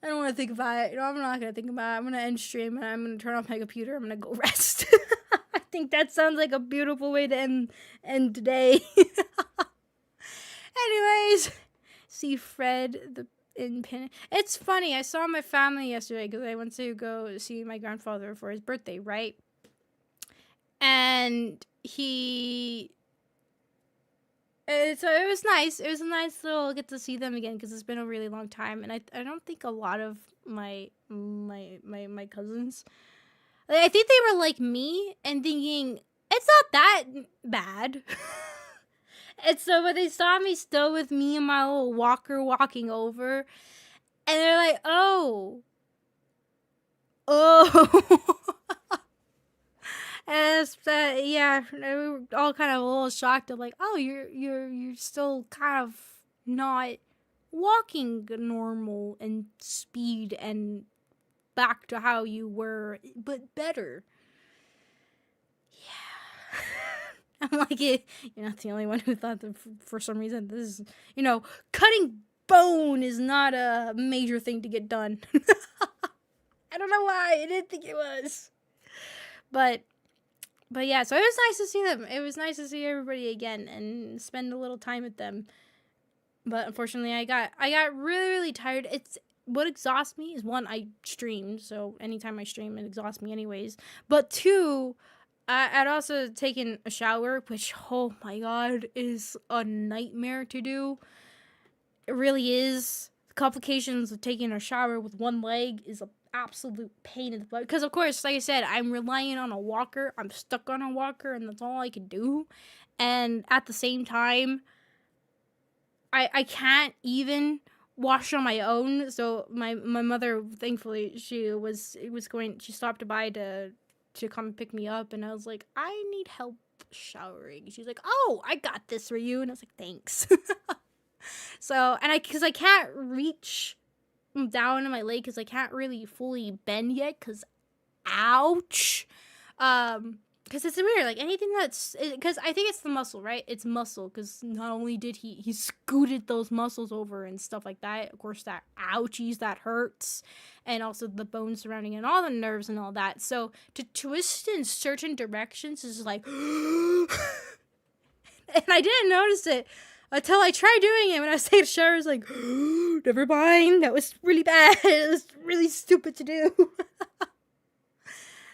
I don't want to think about it. I'm not going to think about it. I'm going to end stream, and I'm going to turn off my computer. I'm going to go rest. I think that sounds like a beautiful way to end today. Anyways, see Fred in pin. It's funny. I saw my family yesterday because I went to go see my grandfather for his birthday, right? And it was nice. It was a nice little get to see them again because it's been a really long time, and I don't think a lot of my cousins, I think they were like me and thinking it's not that bad. And so when they saw me still with me and my little walker walking over, and they're like, oh. And yeah, we were all kind of a little shocked of like, oh, you're still kind of not walking normal and speed and back to how you were, but better. Yeah. I'm like, you're not the only one who thought that for some reason this is, cutting bone is not a major thing to get done. I don't know why. I didn't think it was. But yeah, so it was nice to see them. It was nice to see everybody again and spend a little time with them. But unfortunately, I got really, really tired. What exhausts me is, one, I streamed, so anytime I stream, it exhausts me anyways. But two, I'd also taken a shower, which, oh my God, is a nightmare to do. It really is. The complications of taking a shower with one leg is a absolute pain in the butt, because of course, like I said, I'm relying on a walker. I'm stuck on a walker, and that's all I can do. And at the same time, I can't even wash on my own. So my mother, thankfully, she stopped by to come pick me up, and I was like, I need help showering. She's like, oh, I got this for you, and I was like, thanks. So, and because I can't reach down in my leg because I can't really fully bend yet because ouch. Because it's weird, like anything because I think it's the muscle, right? It's muscle, because not only did he scooted those muscles over and stuff like that, of course, that ouchies, that hurts, and also the bones surrounding and all the nerves and all that. So to twist in certain directions is like, and I didn't notice it until I tried doing it when I was taking a shower. I was like, never mind, that was really bad. It was really stupid to do.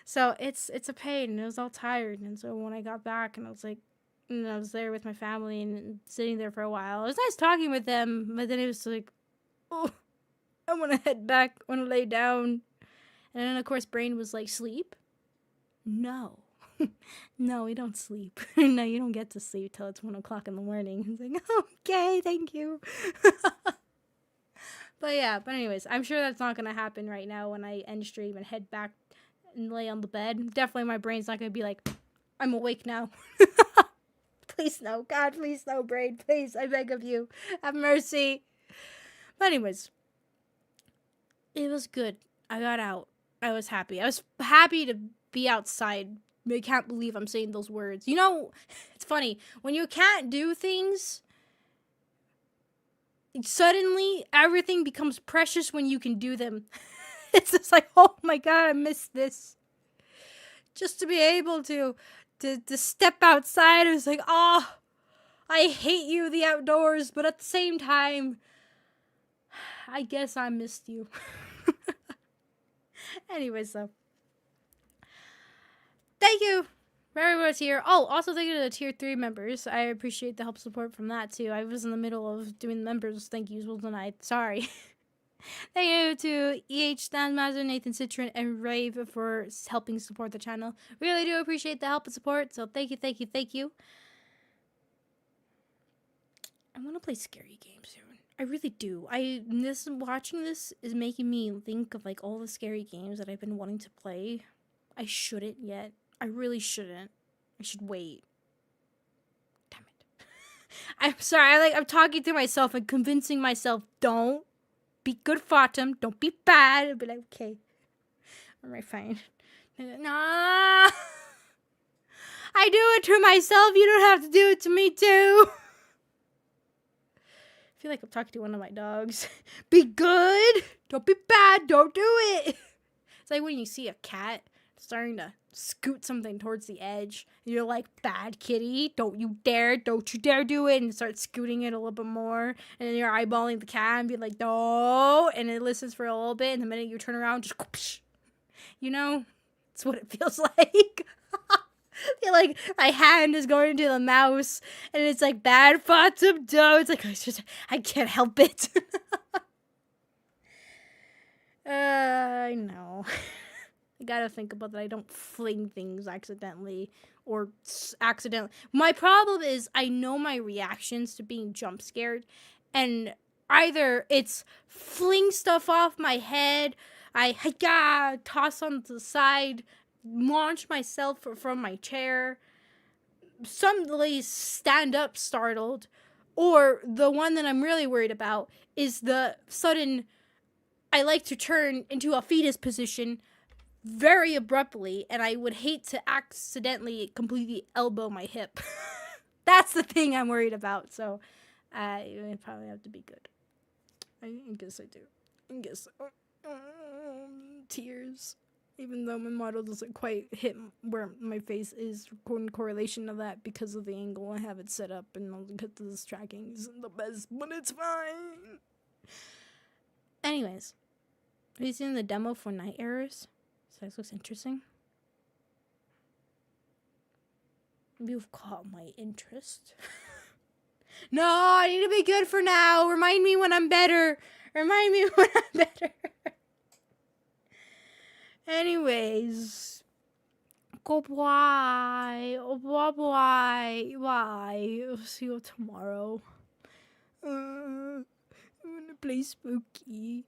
So it's a pain, and I was all tired. And so when I got back, and I was like, and I was there with my family and sitting there for a while. It was nice talking with them, but then it was like, oh, I want to head back, I want to lay down. And then of course, brain was like, sleep? No. No, we don't sleep. No, you don't get to sleep till it's 1 o'clock in the morning. It's like, okay, thank you. But anyways, I'm sure that's not gonna happen right now when I end stream and head back and lay on the bed. Definitely my brain's not gonna be like, I'm awake now. Please no. God, please no, brain. Please, I beg of you. Have mercy. But anyways, it was good. I got out. I was happy. I was happy to be outside. I can't believe I'm saying those words. You know, it's funny. When you can't do things, suddenly everything becomes precious when you can do them. It's just like, oh my god, I miss this. Just to be able to step outside, it was like, oh, I hate you, the outdoors, but at the same time, I guess I missed you. Anyways, though. Thank you for everyone's here. Oh, also thank you to the tier 3 members. I appreciate the help support from that, too. I was in the middle of doing the members thank yous tonight. Sorry. Thank you to EH Standmaster, Nathan Citron, and Rave for helping support the channel. Really do appreciate the help and support, so thank you, thank you, thank you. I want to play scary games soon. I really do. Watching this is making me think of like all the scary games that I've been wanting to play. I shouldn't yet. I really shouldn't. I should wait. Damn it. I'm sorry. I'm talking to myself and convincing myself, don't be good, Fatum. Don't be bad. I'll be like, okay. Alright, fine. Nah. I do it to myself. You don't have to do it to me, too. I feel like I'm talking to one of my dogs. Be good. Don't be bad. Don't do it. It's like when you see a cat starting to scoot something towards the edge. And you're like, bad kitty, don't you dare do it, and start scooting it a little bit more, and then you're eyeballing the cat and be like, no, and it listens for a little bit, and the minute you turn around, just whoosh. You know, it's what it feels like. I feel like my hand is going to the mouse, and it's like, bad Fatum, no, it's like, I can't help it. I know. I gotta think about that. I don't fling things accidentally or accidentally. My problem is I know my reactions to being jump scared, and either it's fling stuff off my head, I toss on the side, launch myself from my chair, suddenly stand up startled, or the one that I'm really worried about is the sudden I like to turn into a fetus position very abruptly, and I would hate to accidentally completely elbow my hip. That's the thing I'm worried about, so I probably have to be good. I guess I do. I guess so. Tears. Even though my model doesn't quite hit where my face is in correlation to that because of the angle I have it set up, and all because this tracking isn't the best, but it's fine. Anyways, have you seen the demo for Night Errors? So this looks interesting. You've caught my interest. No, I need to be good for now. Remind me when I'm better. Remind me when I'm better. Anyways. Goodbye. Bye. Bye. See you tomorrow. I wanna play spooky.